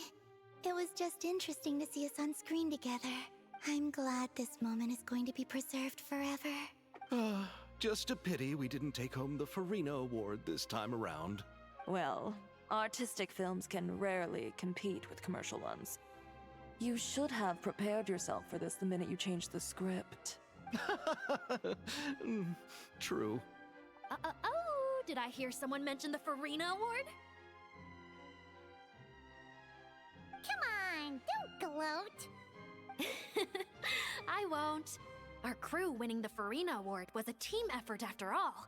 It was just interesting to see us on screen together. I'm glad this moment is going to be preserved forever. Just a pity we didn't take home the Farina Award this time around. Well, artistic films can rarely compete with commercial ones. You should have prepared yourself for this the minute you changed the script. True. Oh, did I hear someone mention the Farina Award? Come on, don't gloat! I won't. Our crew winning the Farina Award was a team effort after all.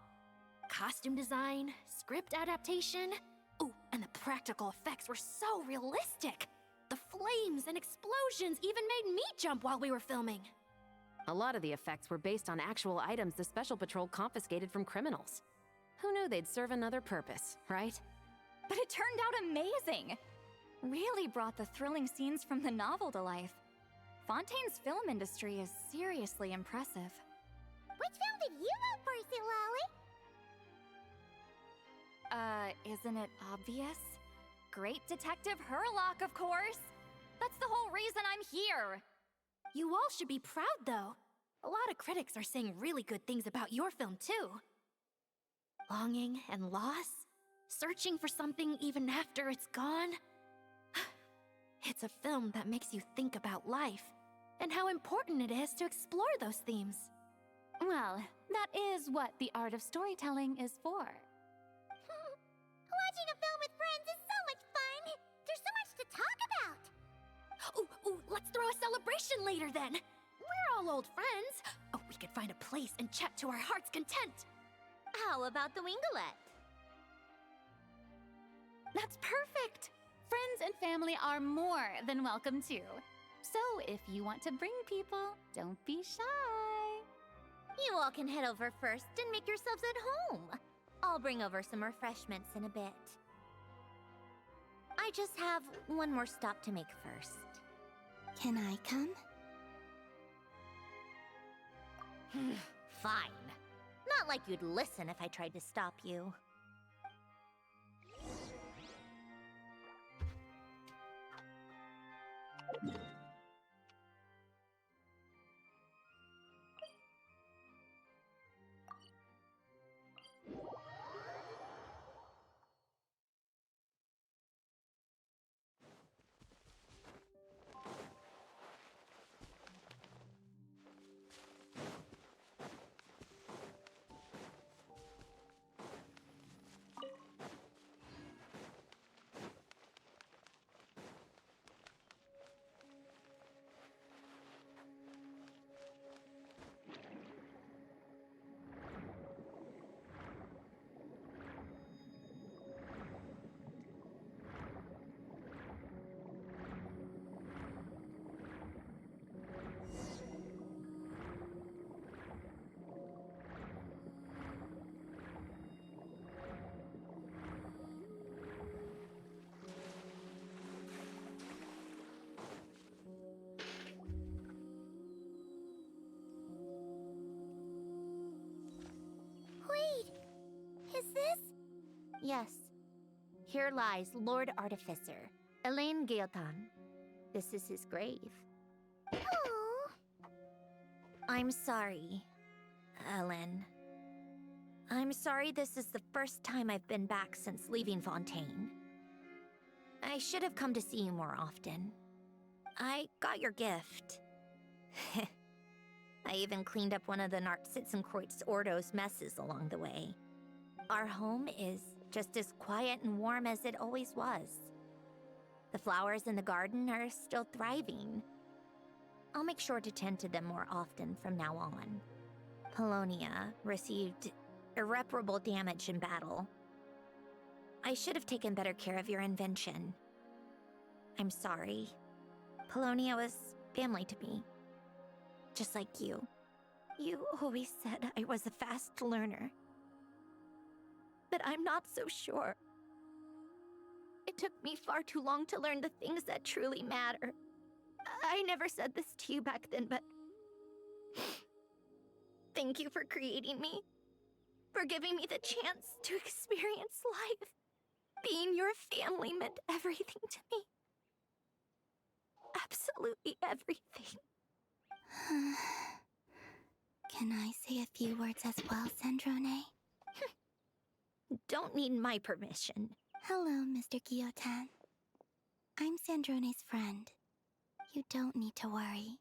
Costume design, script adaptation. Ooh, and the practical effects were so realistic. The flames and explosions even made me jump while we were filming. A lot of the effects were based on actual items the Special Patrol confiscated from criminals. Who knew they'd serve another purpose, right? But it turned out amazing! Really brought the thrilling scenes from the novel to life. Fontaine's film industry is seriously impressive. Which film did you vote for, Silali? Isn't it obvious? Great Detective Herlock, of course! That's the whole reason I'm here! You all should be proud, though. A lot of critics are saying really good things about your film, too. Longing and loss, searching for something even after it's gone. It's a film that makes you think about life, and how important it is to explore those themes. Well, that is what the art of storytelling is for. Watching a film with friends is so much fun! There's so much to talk about! Ooh, let's throw a celebration later then! We're all old friends! Oh, we could find a place and chat to our heart's content! How about the Winglet? That's perfect! Friends and family are more than welcome too. So if you want to bring people, don't be shy. You all can head over first and make yourselves at home. I'll bring over some refreshments in a bit. I just have one more stop to make first. Can I come? Fine. Not like you'd listen if I tried to stop you. Is this? Yes. Here lies Lord Artificer, Elaine Guillotin. This is his grave. Oh. I'm sorry, Ellen. I'm sorry this is the first time I've been back since leaving Fontaine. I should have come to see you more often. I got your gift. I even cleaned up one of the Narcitzenkreuz Ordo's messes along the way. Our home is just as quiet and warm as it always was. The flowers in the garden are still thriving. I'll make sure to tend to them more often from now on. Polonia received irreparable damage in battle. I should have taken better care of your invention. I'm sorry. Polonia was family to me. Just like you. You always said I was a fast learner. But I'm not so sure. It took me far too long to learn the things that truly matter. I never said this to you back then, but... Thank you for creating me. For giving me the chance to experience life. Being your family meant everything to me. Absolutely everything. Can I say a few words as well, Sandrone? Don't need my permission. Hello, Mr. Guillotin. I'm Sandrone's friend. You don't need to worry.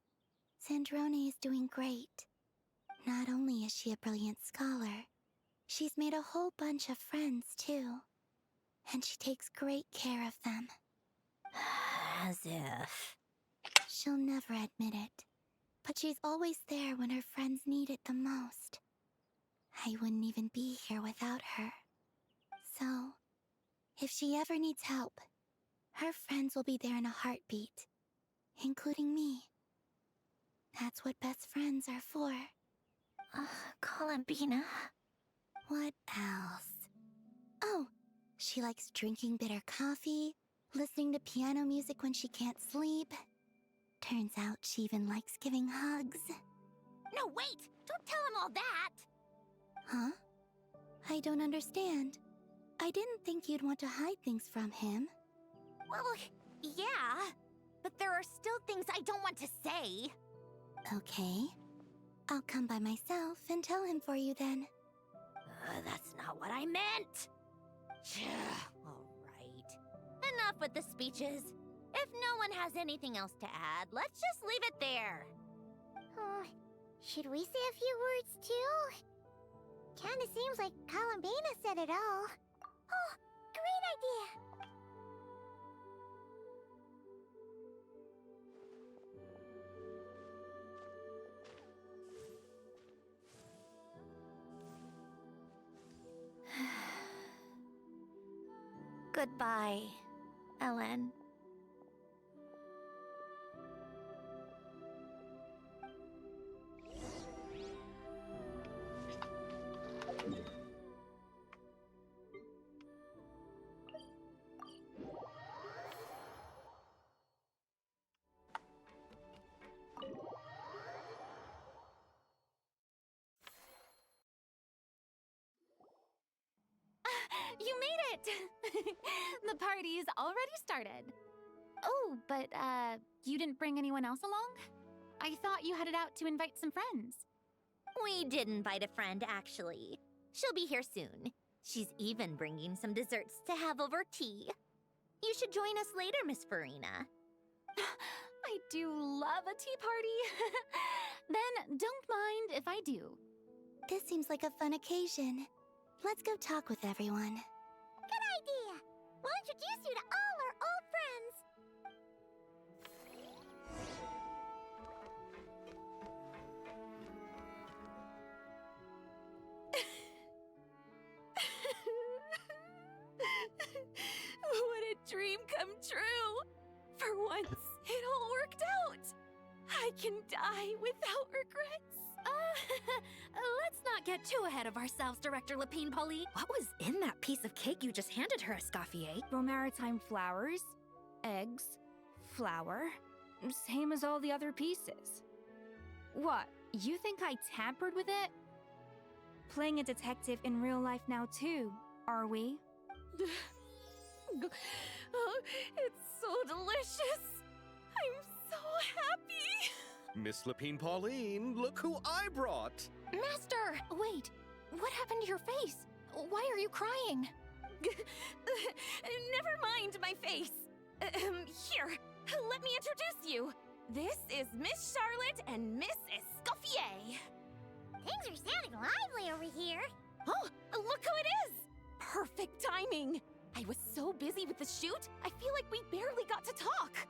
Sandrone is doing great. Not only is she a brilliant scholar, she's made a whole bunch of friends, too. And she takes great care of them. As if... She'll never admit it, but she's always there when her friends need it the most. I wouldn't even be here without her. So, if she ever needs help, her friends will be there in a heartbeat, including me. That's what best friends are for. Columbina. What else? Oh, she likes drinking bitter coffee, listening to piano music when she can't sleep. Turns out she even likes giving hugs. No, wait! Don't tell him all that! Huh? I don't understand. I didn't think you'd want to hide things from him. Well, yeah. But there are still things I don't want to say. Okay. I'll come by myself and tell him for you then. That's not what I meant! Alright. Enough with the speeches. If no one has anything else to add, let's just leave it there. Should we say a few words too? Kinda seems like Columbina said it all. Oh, great idea! Goodbye, Ellen. You made it! The party's already started. Oh, but, you didn't bring anyone else along? I thought you headed out to invite some friends. We did invite a friend, actually. She'll be here soon. She's even bringing some desserts to have over tea. You should join us later, Miss Farina. I do love a tea party. Then don't mind if I do. This seems like a fun occasion. Let's go talk with everyone. Good idea! We'll introduce you to all our old friends. What a dream come true! For once, it all worked out! I can die without regrets. Let's not get too ahead of ourselves, Director Lapine Polly. What was in that piece of cake you just handed her, Escoffier? Maritime flowers, eggs, flour, same as all the other pieces. What, you think I tampered with it? Playing a detective in real life now too, are we? Oh, it's so delicious! I'm so happy! Miss Lapine Pauline, look who I brought! Master! Wait, what happened to your face? Why are you crying? Never mind my face. Here, let me introduce you. This is Miss Charlotte and Miss Escoffier. Things are sounding lively over here. Oh, look who it is! Perfect timing. I was so busy with the shoot, I feel like we barely got to talk.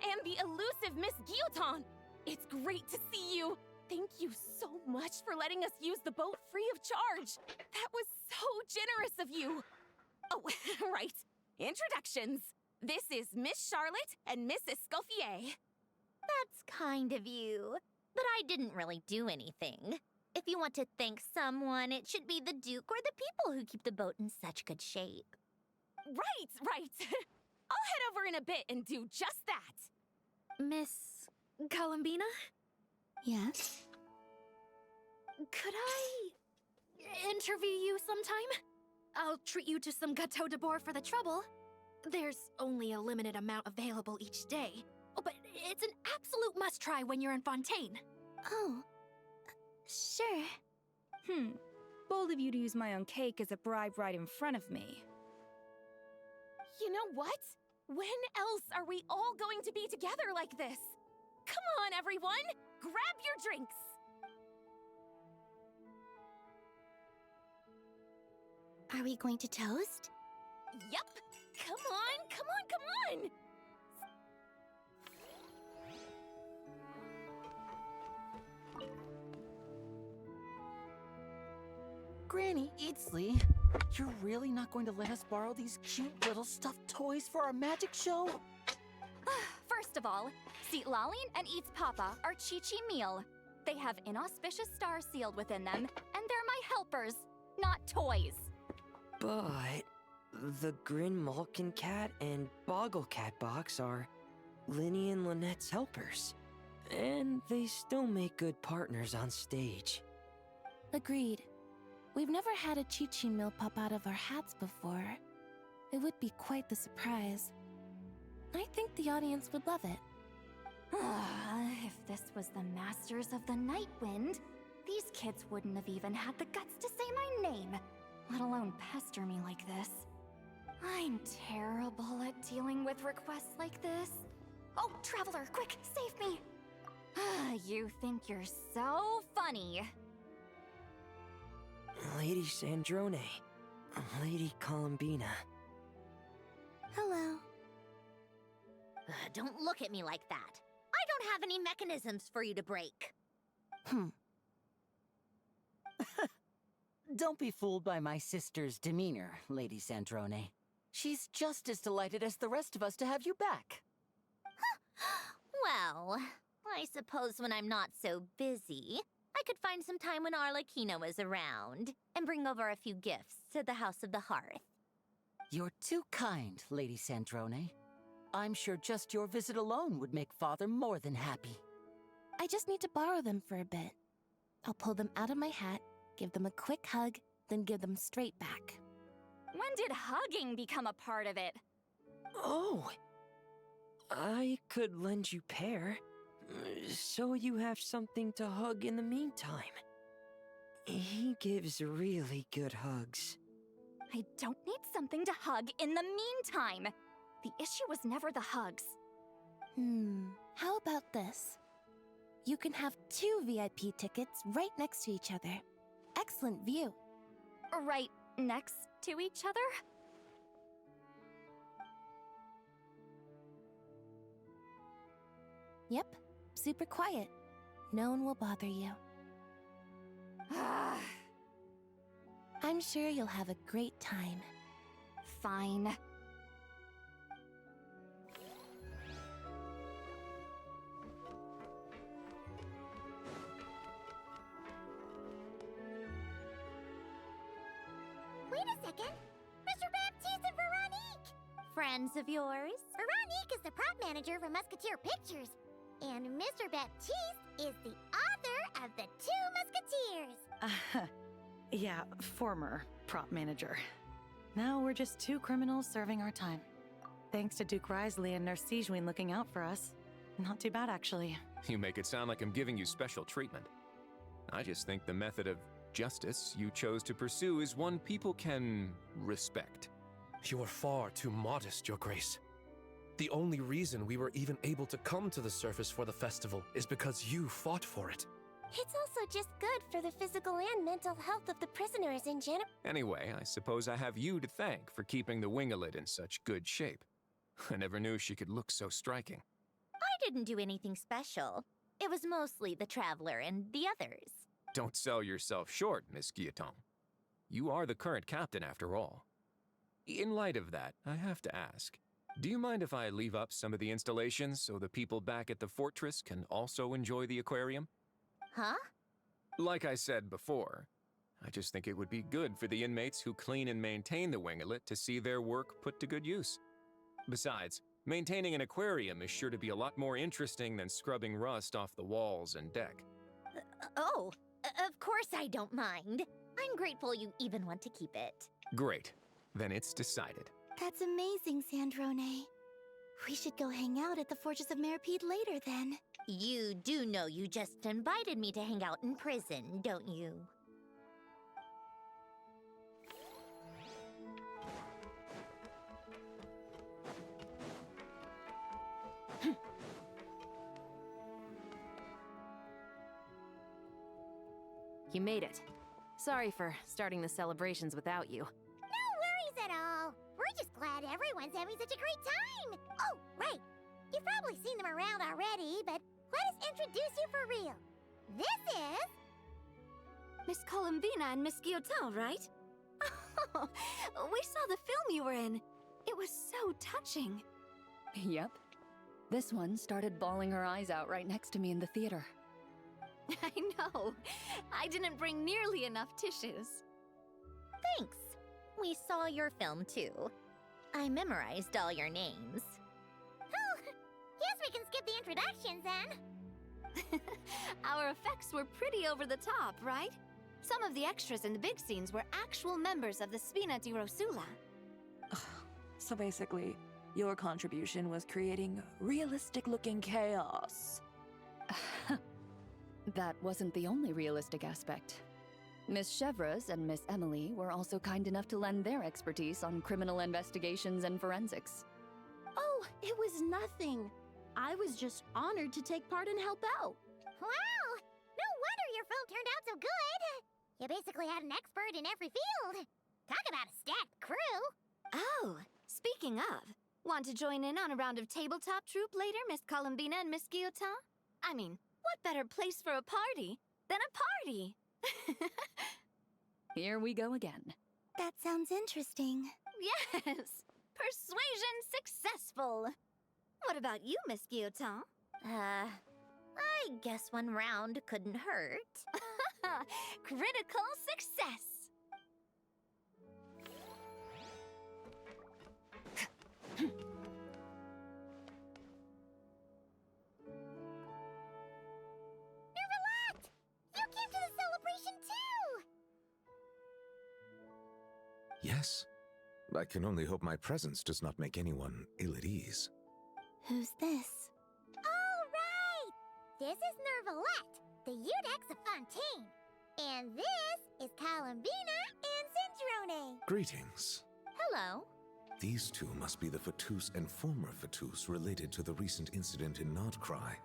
And the elusive Miss Guillotin. It's great to see you. Thank you so much for letting us use the boat free of charge. That was so generous of you. Oh, right. Introductions. This is Miss Charlotte and Miss Escoffier. That's kind of you. But I didn't really do anything. If you want to thank someone, it should be the Duke or the people who keep the boat in such good shape. Right. I'll head over in a bit and do just that. Miss Columbina? Yes? Could I interview you sometime? I'll treat you to some gâteau de bord for the trouble. There's only a limited amount available each day. Oh, but it's an absolute must-try when you're in Fontaine. Oh, sure. Bold of you to use my own cake as a bribe right in front of me. You know what? When else are we all going to be together like this? Come on, everyone! Grab your drinks! Are we going to toast? Yup! Come on! Granny Ixximixxi, you're really not going to let us borrow these cute little stuffed toys for our magic show? First of all, Seat Laline and Eats Papa are Chi-Chi meal. They have inauspicious stars sealed within them, and they're my helpers, not toys. But the Grin Malkin Cat and Boggle Cat box are Linny and Lynette's helpers. And they still make good partners on stage. Agreed. We've never had a Chi-Chi meal pop out of our hats before. It would be quite the surprise. I think the audience would love it. If this was the Masters of the Night Wind, these kids wouldn't have even had the guts to say my name, let alone pester me like this. I'm terrible at dealing with requests like this. Oh, Traveler, quick, save me! You think you're so funny. Lady Sandrone, Lady Columbina. Hello. Don't look at me like that. I don't have any mechanisms for you to break. Don't be fooled by my sister's demeanor, Lady Sandrone. She's just as delighted as the rest of us to have you back. Well, I suppose when I'm not so busy, I could find some time when Arlecchino is around and bring over a few gifts to the House of the Hearth. You're too kind, Lady Sandrone. I'm sure just your visit alone would make Father more than happy. I just need to borrow them for a bit. I'll pull them out of my hat, give them a quick hug, then give them straight back. When did hugging become a part of it? Oh! I could lend you Pear, so you have something to hug in the meantime. He gives really good hugs. I don't need something to hug in the meantime. The issue was never the hugs. How about this? You can have 2 VIP tickets right next to each other. Excellent view. Right next to each other? Yep, super quiet. No one will bother you. I'm sure you'll have a great time. Fine. Wait a second. Mr. Baptiste and Veronique! Friends of yours? Veronique is the prop manager for Musketeer Pictures. And Mr. Baptiste is the author of The Two Musketeers. Yeah, former prop manager. Now we're just 2 criminals serving our time. Thanks to Duke Risley and Nurse Sigewinne looking out for us. Not too bad, actually. You make it sound like I'm giving you special treatment. I just think the method of justice you chose to pursue is one people can respect. You are far too modest, Your Grace. The only reason we were even able to come to the surface for the festival is because you fought for it. It's also just good for the physical and mental health of the prisoners in general. Anyway, I suppose I have you to thank for keeping the winglet in such good shape. I never knew she could look so striking. I didn't do anything special. It was mostly the Traveler and the others. Don't sell yourself short, Miss Guillotin. You are the current captain, after all. In light of that, I have to ask, do you mind if I leave up some of the installations so the people back at the fortress can also enjoy the aquarium? Huh? Like I said before, I just think it would be good for the inmates who clean and maintain the winglet to see their work put to good use. Besides, maintaining an aquarium is sure to be a lot more interesting than scrubbing rust off the walls and deck. Of course I don't mind. I'm grateful you even want to keep it. Great. Then it's decided. That's amazing, Sandrone. We should go hang out at the Fortress of Meripede later, then. You do know you just invited me to hang out in prison, don't you? You made it. Sorry for starting the celebrations without you. No worries at all. We're just glad everyone's having such a great time. Oh, right. You've probably seen them around already, but let us introduce you for real. This is... Miss Columbina and Miss Guillotin, right? Oh, we saw the film you were in. It was so touching. Yep. This one started bawling her eyes out right next to me in the theater. I know. I didn't bring nearly enough tissues. Thanks. We saw your film too. I memorized all your names. Oh, guess we can skip the introductions then. Our effects were pretty over the top, right? Some of the extras in the big scenes were actual members of the Spina di Rosula. So basically, your contribution was creating realistic-looking chaos. That wasn't the only realistic aspect. Miss Chevres and Miss Emily were also kind enough to lend their expertise on criminal investigations and forensics. Oh, it was nothing. I was just honored to take part and help out. Wow! No wonder your film turned out so good. You basically had an expert in every field. Talk about a stacked crew. Oh, speaking of, want to join in on a round of tabletop troupe later, Miss Columbina and Miss Guillotin? I mean, what better place for a party than a party? Here we go again. That sounds interesting. Yes! Persuasion successful! What about you, Miss Guillotin? I guess one round couldn't hurt. Critical success! Nervalat! You came to the celebration too! Yes, I can only hope my presence does not make anyone ill at ease. Who's this? All right! This is Nervalette, the Udex of Fontaine. And this is Columbina and Cendrone. Greetings. Hello. These two must be the Fatus and former Fatus related to the recent incident in Nodcry.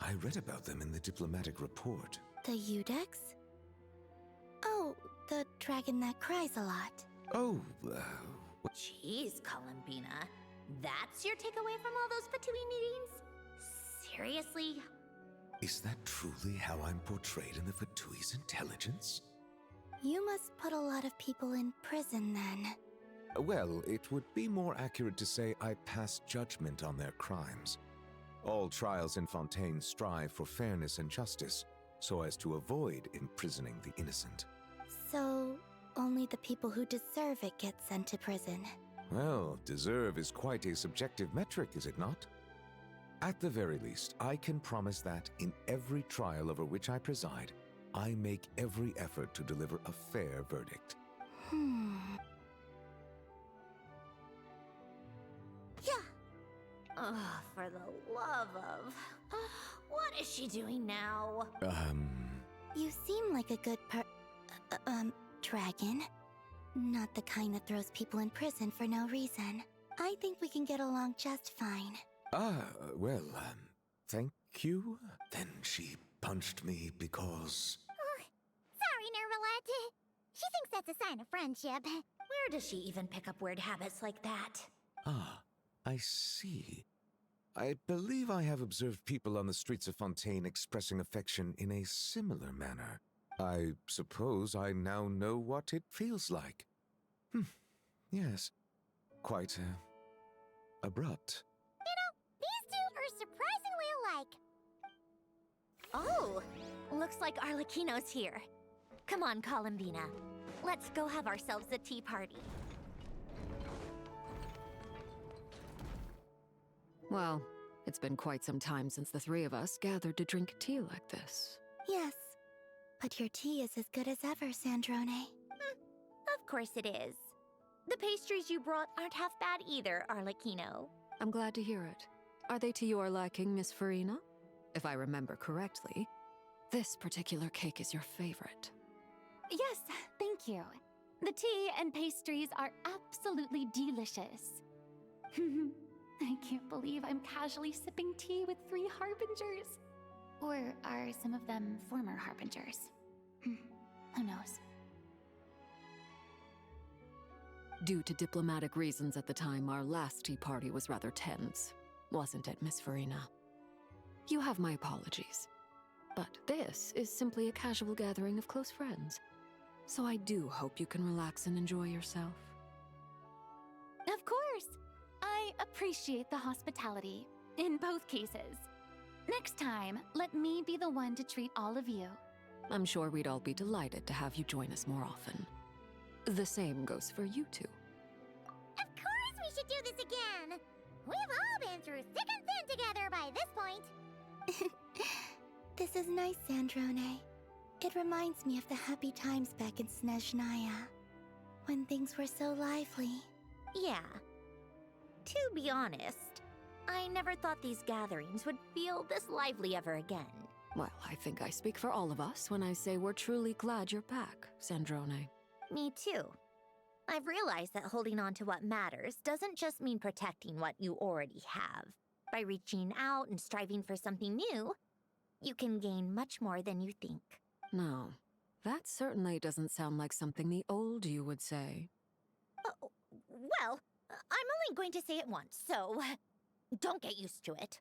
I read about them in the diplomatic report. The Udex? Oh, the dragon that cries a lot. Oh, Jeez, Columbina. That's your takeaway from all those Fatui meetings? Seriously? is that truly how I'm portrayed in the Fatui's intelligence? You must put a lot of people in prison then. Well, it would be more accurate to say I pass judgment on their crimes. All trials in Fontaine strive for fairness and justice, so as to avoid imprisoning the innocent. So, only the people who deserve it get sent to prison. Well, deserve is quite a subjective metric, is it not? At the very least, I can promise that in every trial over which I preside, I make every effort to deliver a fair verdict. Yeah. Oh, for the love of... What is she doing now? You seem like a good dragon. Not the kind that throws people in prison for no reason. I think we can get along just fine. Well, thank you. Then she punched me because... Sorry, Nervalette. She thinks that's a sign of friendship. Where does she even pick up weird habits like that? Ah, I see. I believe I have observed people on the streets of Fontaine expressing affection in a similar manner. I suppose I now know what it feels like. Yes. Quite, abrupt. You know, these two are surprisingly alike. Oh, looks like Arlecchino's here. Come on, Columbina. Let's go have ourselves a tea party. Well, it's been quite some time since the three of us gathered to drink tea like this. Yes. But your tea is as good as ever, Cendrone. Of course it is. The pastries you brought aren't half bad either, Arlecchino. I'm glad to hear it. Are they to your liking, Miss Farina? If I remember correctly, this particular cake is your favorite. Yes, thank you. The tea and pastries are absolutely delicious. I can't believe I'm casually sipping tea with 3 harbingers. Or are some of them former harbingers? Who knows? Due to diplomatic reasons at the time, our last tea party was rather tense. Wasn't it, Miss Farina? You have my apologies. But this is simply a casual gathering of close friends. So I do hope you can relax and enjoy yourself. Of course! I appreciate the hospitality, in both cases. Next time, let me be the one to treat all of you. I'm sure we'd all be delighted to have you join us more often. The same goes for you two. Of course we should do this again! We've all been through thick and thin together by this point. This is nice, Cendrone. It reminds me of the happy times back in Snezhnaya, when things were so lively. Yeah. To be honest, I never thought these gatherings would feel this lively ever again. Well, I think I speak for all of us when I say we're truly glad you're back, Cendrone. Me too. I've realized that holding on to what matters doesn't just mean protecting what you already have. By reaching out and striving for something new, you can gain much more than you think. No, that certainly doesn't sound like something the old you would say. Well, I'm only going to say it once, so don't get used to it.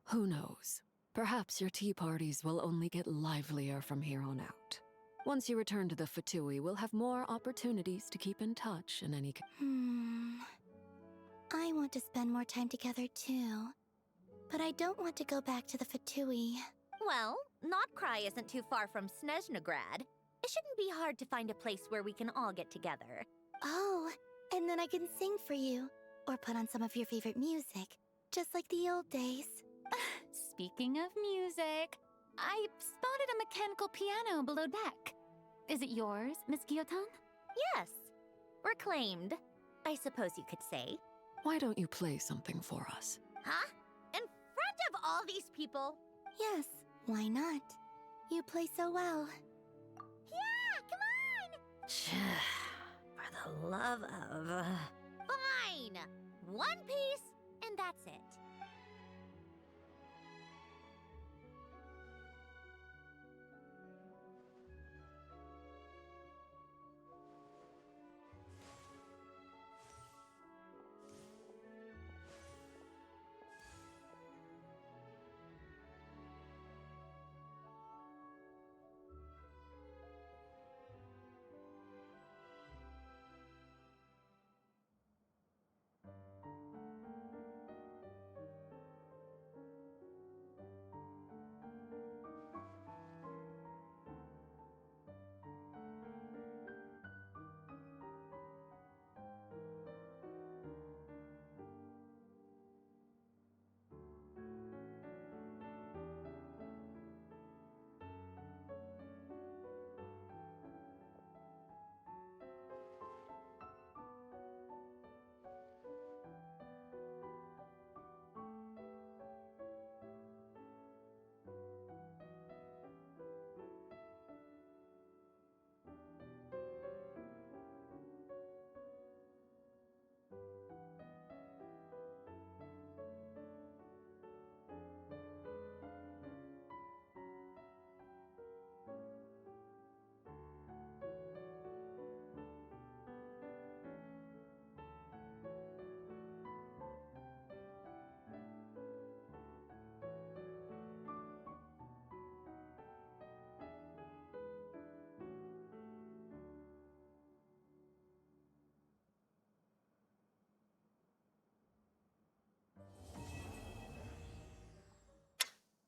Who knows? Perhaps your tea parties will only get livelier from here on out. Once you return to the Fatui, we'll have more opportunities to keep in touch in any case. I want to spend more time together too. But I don't want to go back to the Fatui. Well, Notcry isn't too far from Snezhnograd. It shouldn't be hard to find a place where we can all get together. Oh, and then I can sing for you. Or put on some of your favorite music. Just like the old days. Speaking of music, I spotted a mechanical piano below deck. Is it yours, Miss Guillotin? Yes. Reclaimed, I suppose you could say. Why don't you play something for us? Huh? In front of all these people? Yes, why not? You play so well. Yeah, come on! For the love of... Fine! One piece, and that's it.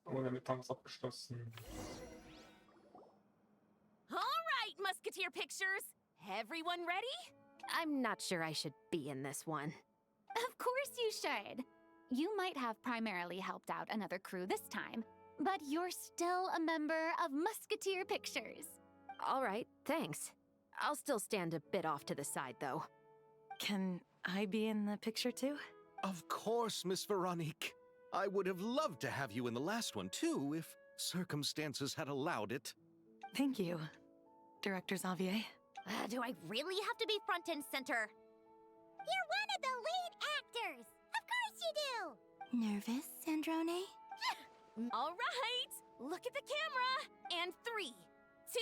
Oh, damit haben wir es abgeschlossen. All right, Musketeer Pictures. Everyone ready? I'm not sure I should be in this one. Of course you should. You might have primarily helped out another crew this time, but you're still a member of Musketeer Pictures. All right, thanks. I'll still stand a bit off to the side, though. Can I be in the picture too? Of course, Miss Veronique. I would have loved to have you in the last one, too, if circumstances had allowed it. Thank you, Director Xavier. Do I really have to be front and center? You're one of the lead actors! Of course you do! Nervous, Sandrone? All right, look at the camera. And 3, 2,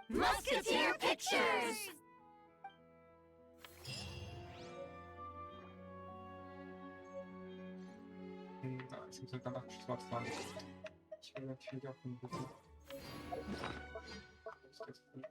1. Musketeer Pictures! Ich muss dann abgeschlossen haben. Ich will natürlich auch ein bisschen. Das ist gut.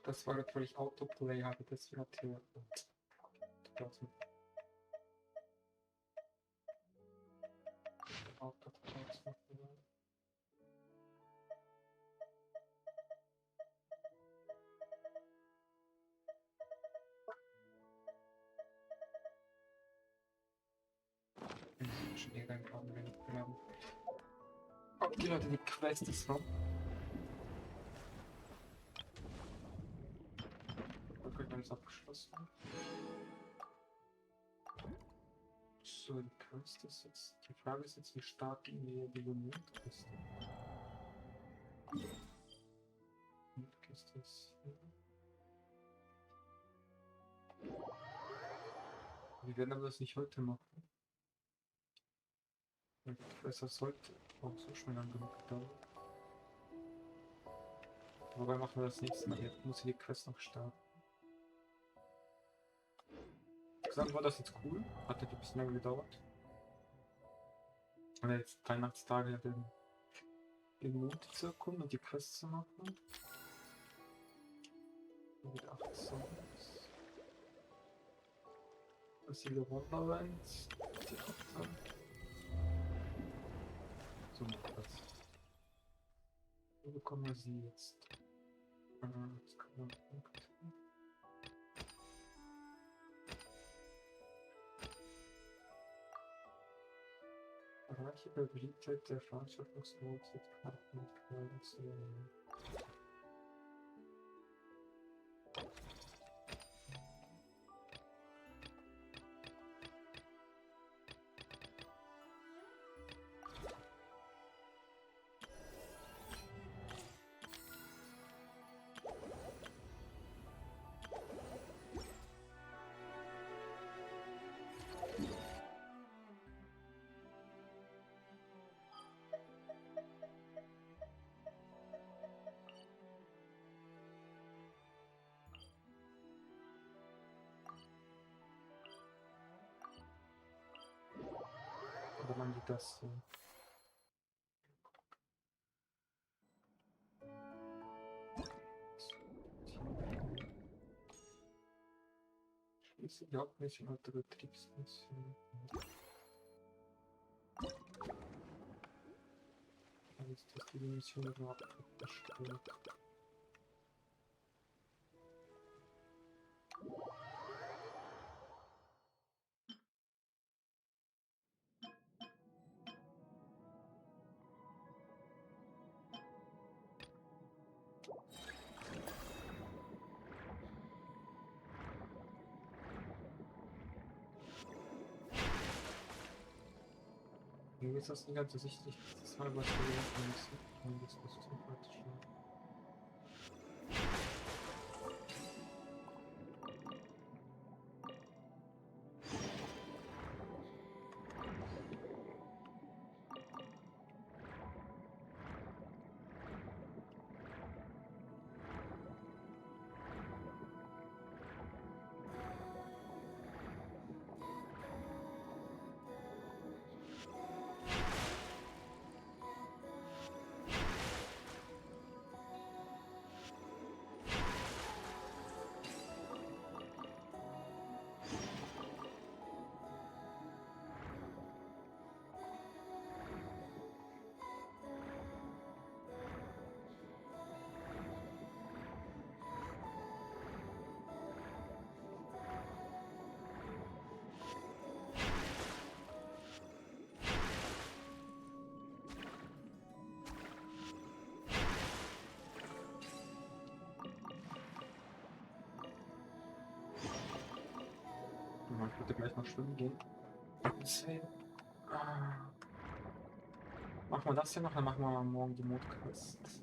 Das war natürlich Autoplay, habe ich das gerade hier. schon hier reinkommen, wenn ich gerade. Okay, Leute, die Quest ist noch. Okay, dann ist abgeschlossen. So, die Quest ist jetzt. Die Frage ist jetzt, wie stark die Mondkiste. Mondkiste ist hier. Wir werden aber das nicht heute machen. Die Quest sollte auch so schon lang genug dauern. Wobei machen wir das nächste Mal. Jetzt muss ich die Quest noch starten. Insgesamt war das jetzt cool. Hat ein bisschen länger gedauert. Und jetzt Weihnachtstage den Mond zu erkunden und die Quest zu machen. Mit 8 Songs. Das ist wieder Wonderlands. Theater. So, das. Wo bekommen wir sie jetzt? Jetzt kann man Erreiche bei Beliebtheit der Veranstaltungsmods jetzt Karten mit Quellen zu nehmen. Oder man sieht das so. Schließe die Hauptmission und Betriebsmission. Jetzt ist die Mission überhaupt erstellt. Mir ist das nicht ganz ersichtlich, das mal was wir machen müssen. Und das muss sympathisch sein. Ich würde gleich noch schwimmen gehen. Machen wir das hier noch, dann machen wir morgen die Mondquest.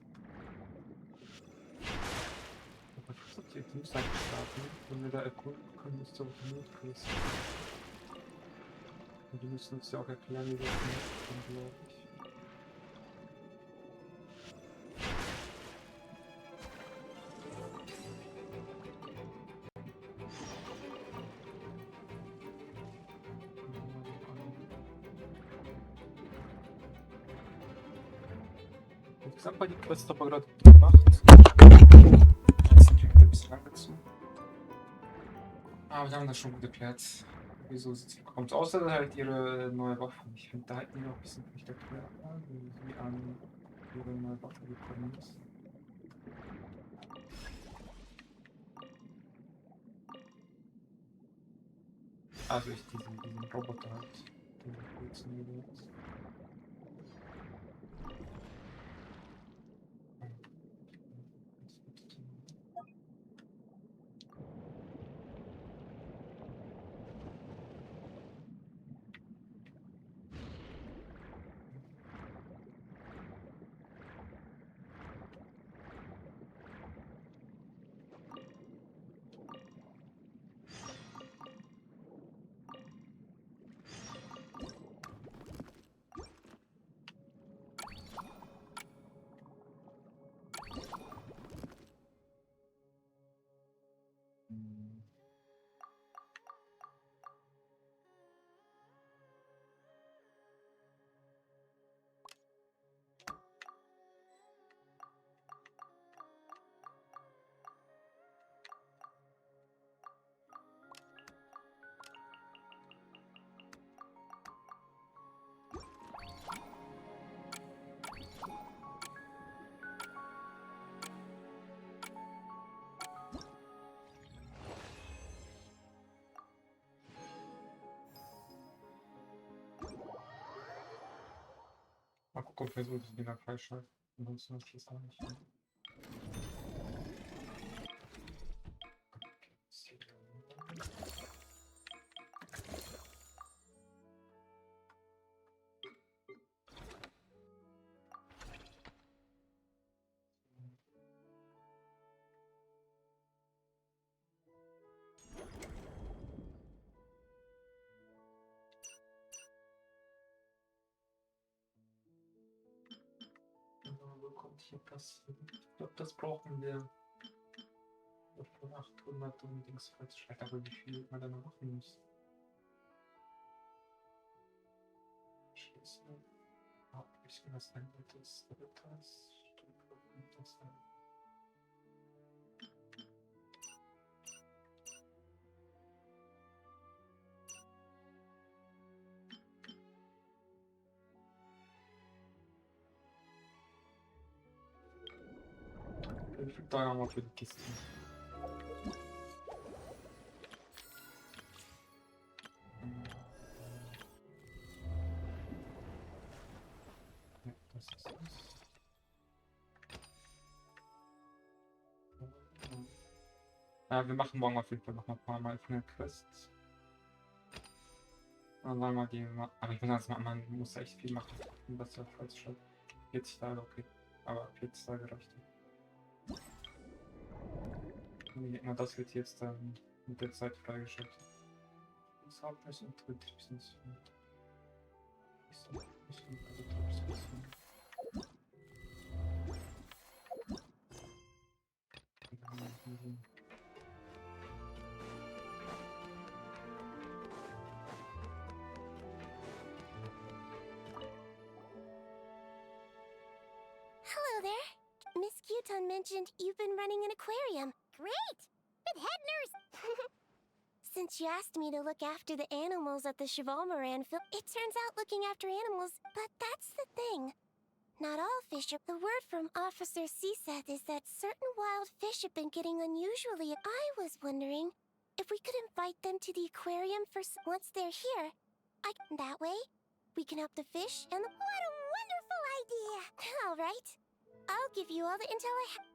Aber ich muss auf die Teamseite starten. Wenn wir da erkunden können, ist doch die Mondquest. Und die müssen uns ja auch erklären, wie wir das machen, glaube ich. Insgesamt war die Quest aber gerade gemacht. Jetzt kriegt ein bisschen angezogen. Aber wir haben das schon gut erklärt, wieso sie kommt. Außer halt ihre neue Waffe. Ich finde, da hätten die noch ein bisschen nicht erklärt, wie sie an ihre neue Waffe gekommen ist. Also diesen Roboter halt. Mal gucken, ob wir so die Dinger freischalten. Ansonsten ist das auch nicht. Wo kommt hier das hin? Ich glaube, das brauchen wir von 800 und Dings freizuschalten. Aber wie viel man da noch machen muss? Schlüssel. Ich kann das sein, das Ritters. Das sein. Wie viel Teuer haben wir für die Kiste? Ja, das ist es. Ja, wir machen morgen auf jeden Fall noch ein paar Mal eine Quest. Dann wollen wir die mal. Aber ich muss das mal, man muss echt viel machen, um das ja freizuschalten. 40 Tage, okay. Aber 40 Tage reicht. Na, das wird jetzt dann mit der Zeit freigeschaltet. Das Hauptmess und Betriebsmission. Hello there. Miss Cuton mentioned you've been running an aquarium. Great! With head nurse! Since you asked me to look after the animals at the Chevalmoran film, it turns out looking after animals, but that's the thing. Not all fish are. The word from Officer Ceseth is that certain wild fish have been getting unusually. I was wondering if we could invite them to the aquarium for once they're here. That way, we can help the fish and the. What a wonderful idea! All right, I'll give you all the intel I have.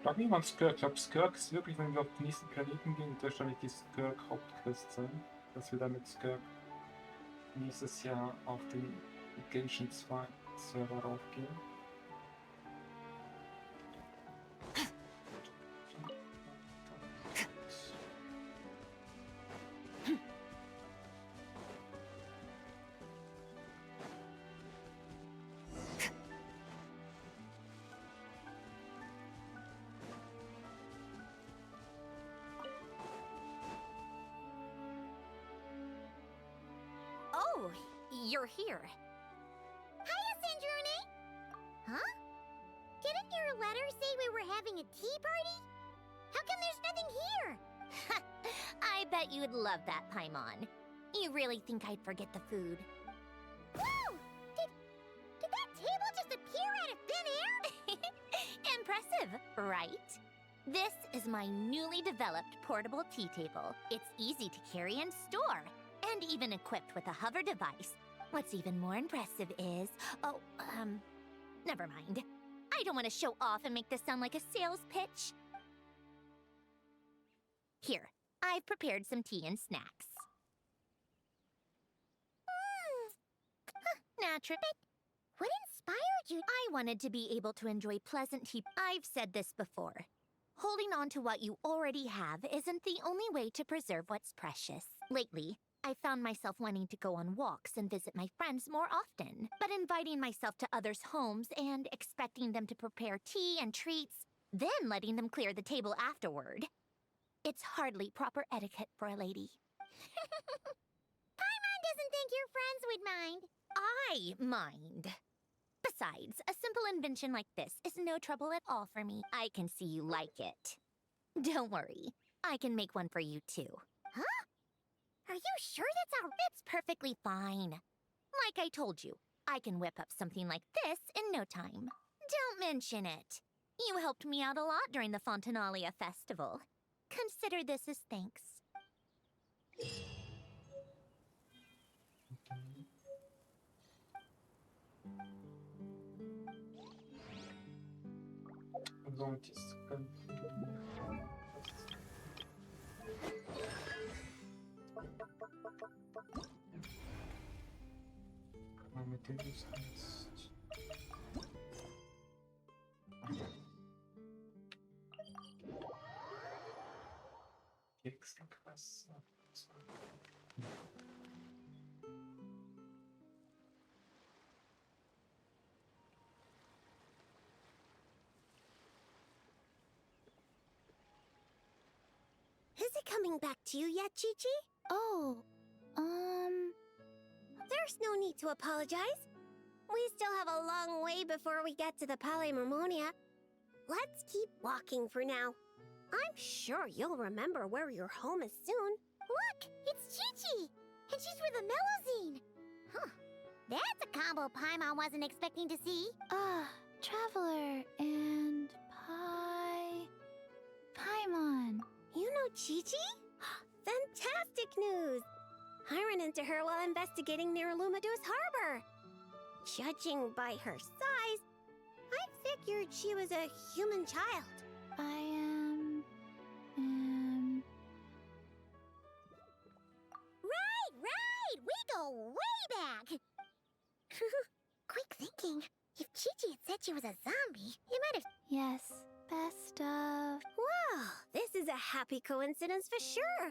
Frag mich mal Skirk. Ich glaube, Skirk ist wirklich, wenn wir auf den nächsten Planeten gehen, wird wahrscheinlich die Skirk-Hauptquest sein. Dass wir dann mit Skirk nächstes Jahr auf den Genshin 2 Server raufgehen. Oh, you're here. Hiya, Sandrone! Huh? Didn't your letter say we were having a tea party? How come there's nothing here? I bet you'd love that, Paimon. You really think I'd forget the food? Whoa! Did that table just appear out of thin air? Impressive, right? This is my newly developed portable tea table. It's easy to carry and store, and even equipped with a hover device. What's even more impressive is... never mind. I don't want to show off and make this sound like a sales pitch. Here, I've prepared some tea and snacks. Naturally. What inspired you? I wanted to be able to enjoy pleasant tea. I've said this before. Holding on to what you already have isn't the only way to preserve what's precious. Lately, I found myself wanting to go on walks and visit my friends more often, but inviting myself to others' homes and expecting them to prepare tea and treats, then letting them clear the table afterward. It's hardly proper etiquette for a lady. Paimon doesn't think your friends would mind. I mind. Besides, a simple invention like this is no trouble at all for me. I can see you like it. Don't worry, I can make one for you too. Huh? Are you sure that's all? It's perfectly fine. Like I told you, I can whip up something like this in no time. Don't mention it. You helped me out a lot during the Fontainale festival. Consider this as thanks. Is it coming back to you yet, Chi-Chi? Oh, There's no need to apologize. We still have a long way before we get to the Palais Mermonia. Let's keep walking for now. I'm sure you'll remember where your home is soon. Look, it's Chi-Chi, and she's with the Mellozine. Huh. That's a combo Paimon wasn't expecting to see. Traveler and Paimon. You know Chi-Chi? Fantastic news! I ran into her while investigating near Lumadus Harbor. Judging by her size, I figured she was a human child. Right! We go way back! Quick thinking. If Chi-Chi had said she was a zombie, you might have... Yes, best of... Wow, this is a happy coincidence for sure.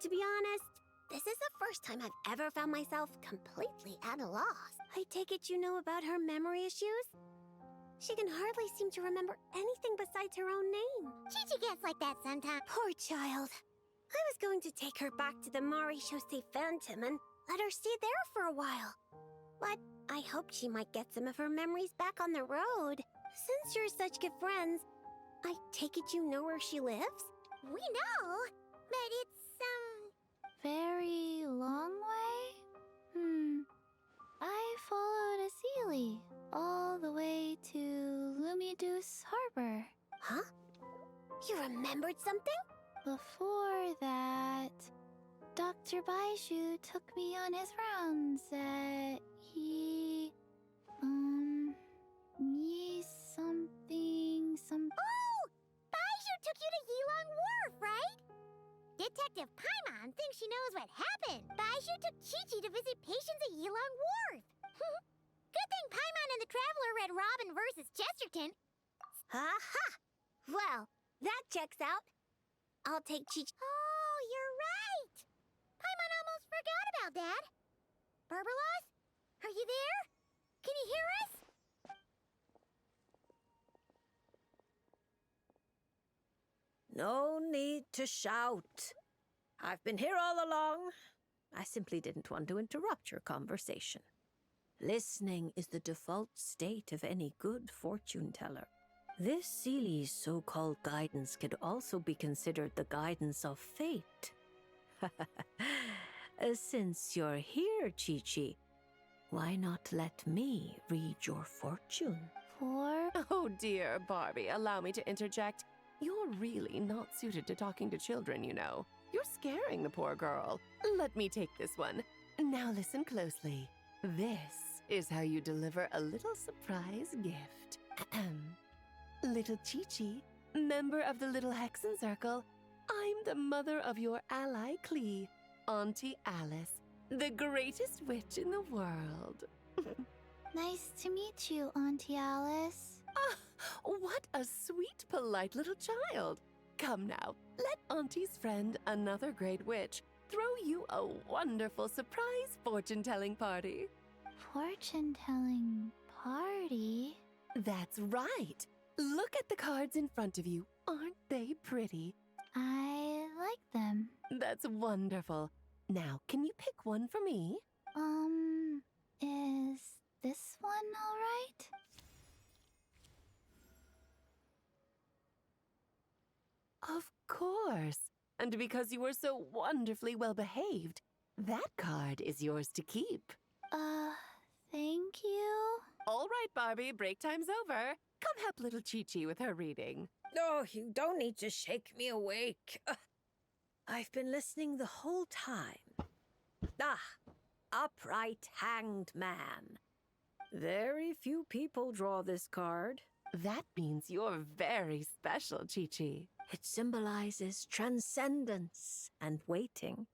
To be honest, this is the first time I've ever found myself completely at a loss. I take it you know about her memory issues? She can hardly seem to remember anything besides her own name. Chi-Chi gets like that sometimes. Poor child. I was going to take her back to the Maréchaussée Phantom and let her stay there for a while. But I hoped she might get some of her memories back on the road. Since you're such good friends, I take it you know where she lives? We know, but it's, very long way? I followed a Sealy all the way to Lumadus Harbor. Huh? You remembered something? Before that, Dr. Baiju took me on his rounds at something. Oh! Baiju took you to Yilong Wharf, right? Detective Paimon thinks she knows what happened. Baiju took Chi-Chi to visit patients at Yilong Wharf. Good thing Paimon and the Traveler read Robin versus Chesterton. Aha! Well, that checks out. I'll take Chi-Chi. Oh, you're right! Paimon almost forgot about that. Berbeloth? Are you there? Can you hear us? No need to shout. I've been here all along. I simply didn't want to interrupt your conversation. Listening is the default state of any good fortune teller. This Seeley's so-called guidance could also be considered the guidance of fate. Since you're here, Chi-Chi, why not let me read your fortune? Oh dear, Barbie, allow me to interject. You're really not suited to talking to children, you know. You're scaring the poor girl. Let me take this one. Now listen closely. This is how you deliver a little surprise gift. Little Chi-Chi, member of the Little Hexen Circle, I'm the mother of your ally Klee, Auntie Alice, the greatest witch in the world. Nice to meet you, Auntie Alice. Ah, what a sweet, polite little child. Come now, let Auntie's friend, another great witch, throw you a wonderful surprise fortune-telling party. Fortune-telling party? That's right. Look at the cards in front of you. Aren't they pretty? I like them. That's wonderful. Now, can you pick one for me? Is this one all right? Of course. And because you were so wonderfully well behaved, that card is yours to keep. Thank you. All right, Barbie, break time's over. Come help little Chi-Chi with her reading. Oh, you don't need to shake me awake. I've been listening the whole time. Upright hanged man. Very few people draw this card. That means you're very special, Chi-Chi. It symbolizes transcendence and waiting,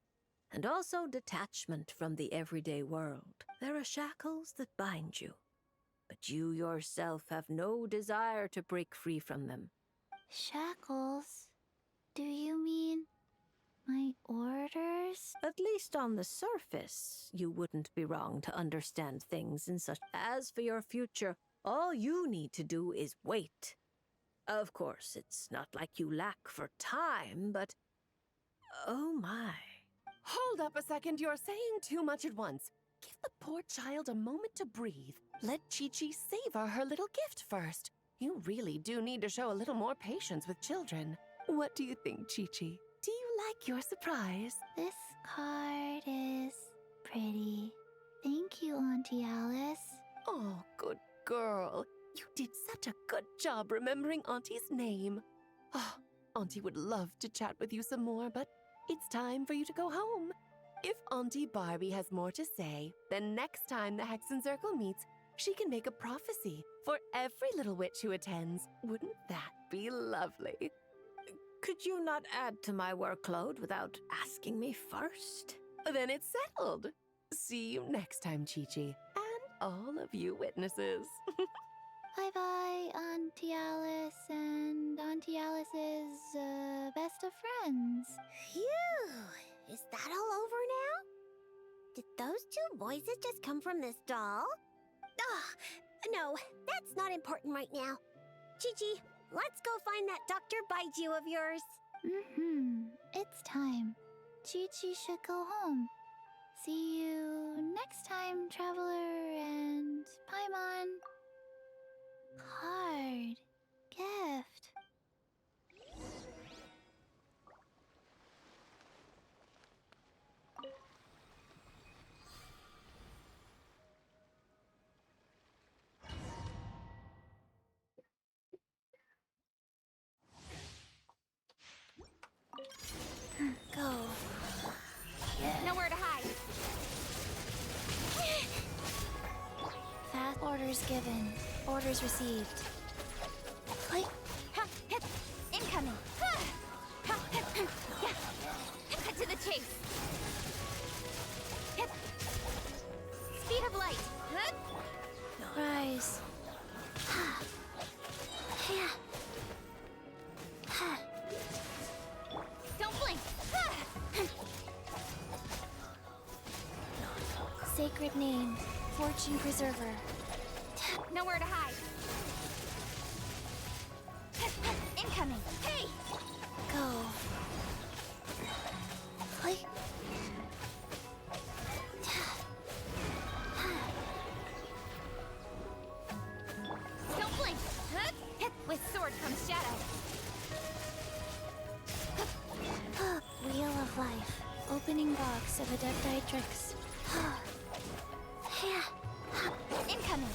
and also detachment from the everyday world. There are shackles that bind you, but you yourself have no desire to break free from them. Shackles? Do you mean my orders? At least on the surface, you wouldn't be wrong to understand things in such. As for your future, all you need to do is wait. Of course, it's not like you lack for time, but... oh my. Hold up a second, you're saying too much at once. Give the poor child a moment to breathe. Let Chi-Chi savor her little gift first. You really do need to show a little more patience with children. What do you think, Chi-Chi? Do you like your surprise? This card is pretty. Thank you, Auntie Alice. Oh, good girl. You did such a good job remembering Auntie's name. Oh, Auntie would love to chat with you some more, but it's time for you to go home. If Auntie Barbie has more to say, then next time the Hexen Circle meets, she can make a prophecy for every little witch who attends. Wouldn't that be lovely? Could you not add to my workload without asking me first? Then it's settled. See you next time, Chi-Chi, and all of you witnesses. Bye-bye, Auntie Alice and Auntie Alice's, best of friends. Phew! Is that all over now? Did those two voices just come from this doll? No, that's not important right now. Chi-Chi, let's go find that Dr. Baiju of yours. It's time. Chi-Chi should go home. See you next time, Traveler and Paimon. Card. Gift. Go. Nowhere to hide. Fast orders given. Orders received. Click. Ha, hip, incoming. Ha, ha, hip, yeah. Cut to the chase. Hip. Speed of light. Hup. Rise. Ha. Yeah. Ha. Don't blink. Ha. Sacred name. Fortune preserver. Nowhere to hide. Incoming. Hey! Go. Click. trace of adept Dietrix. Incoming!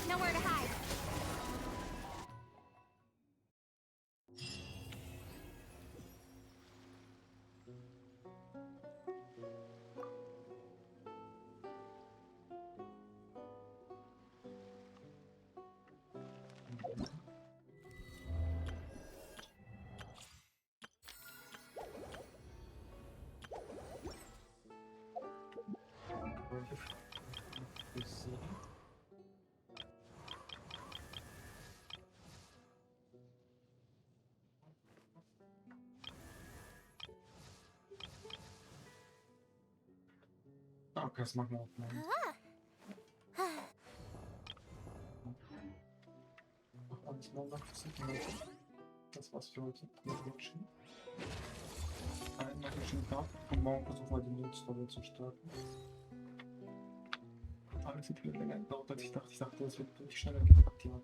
Nowhere to hide. Okay, das machen wir auch mal. Noch alles mal nachzusitzen. Das war's für heute mit Genshin. Einen magischen Tag und morgen versuchen wir die News-Story zu starten. Alles viel länger gedauert, als ich dachte. Ich dachte, das wird wirklich schneller gehen.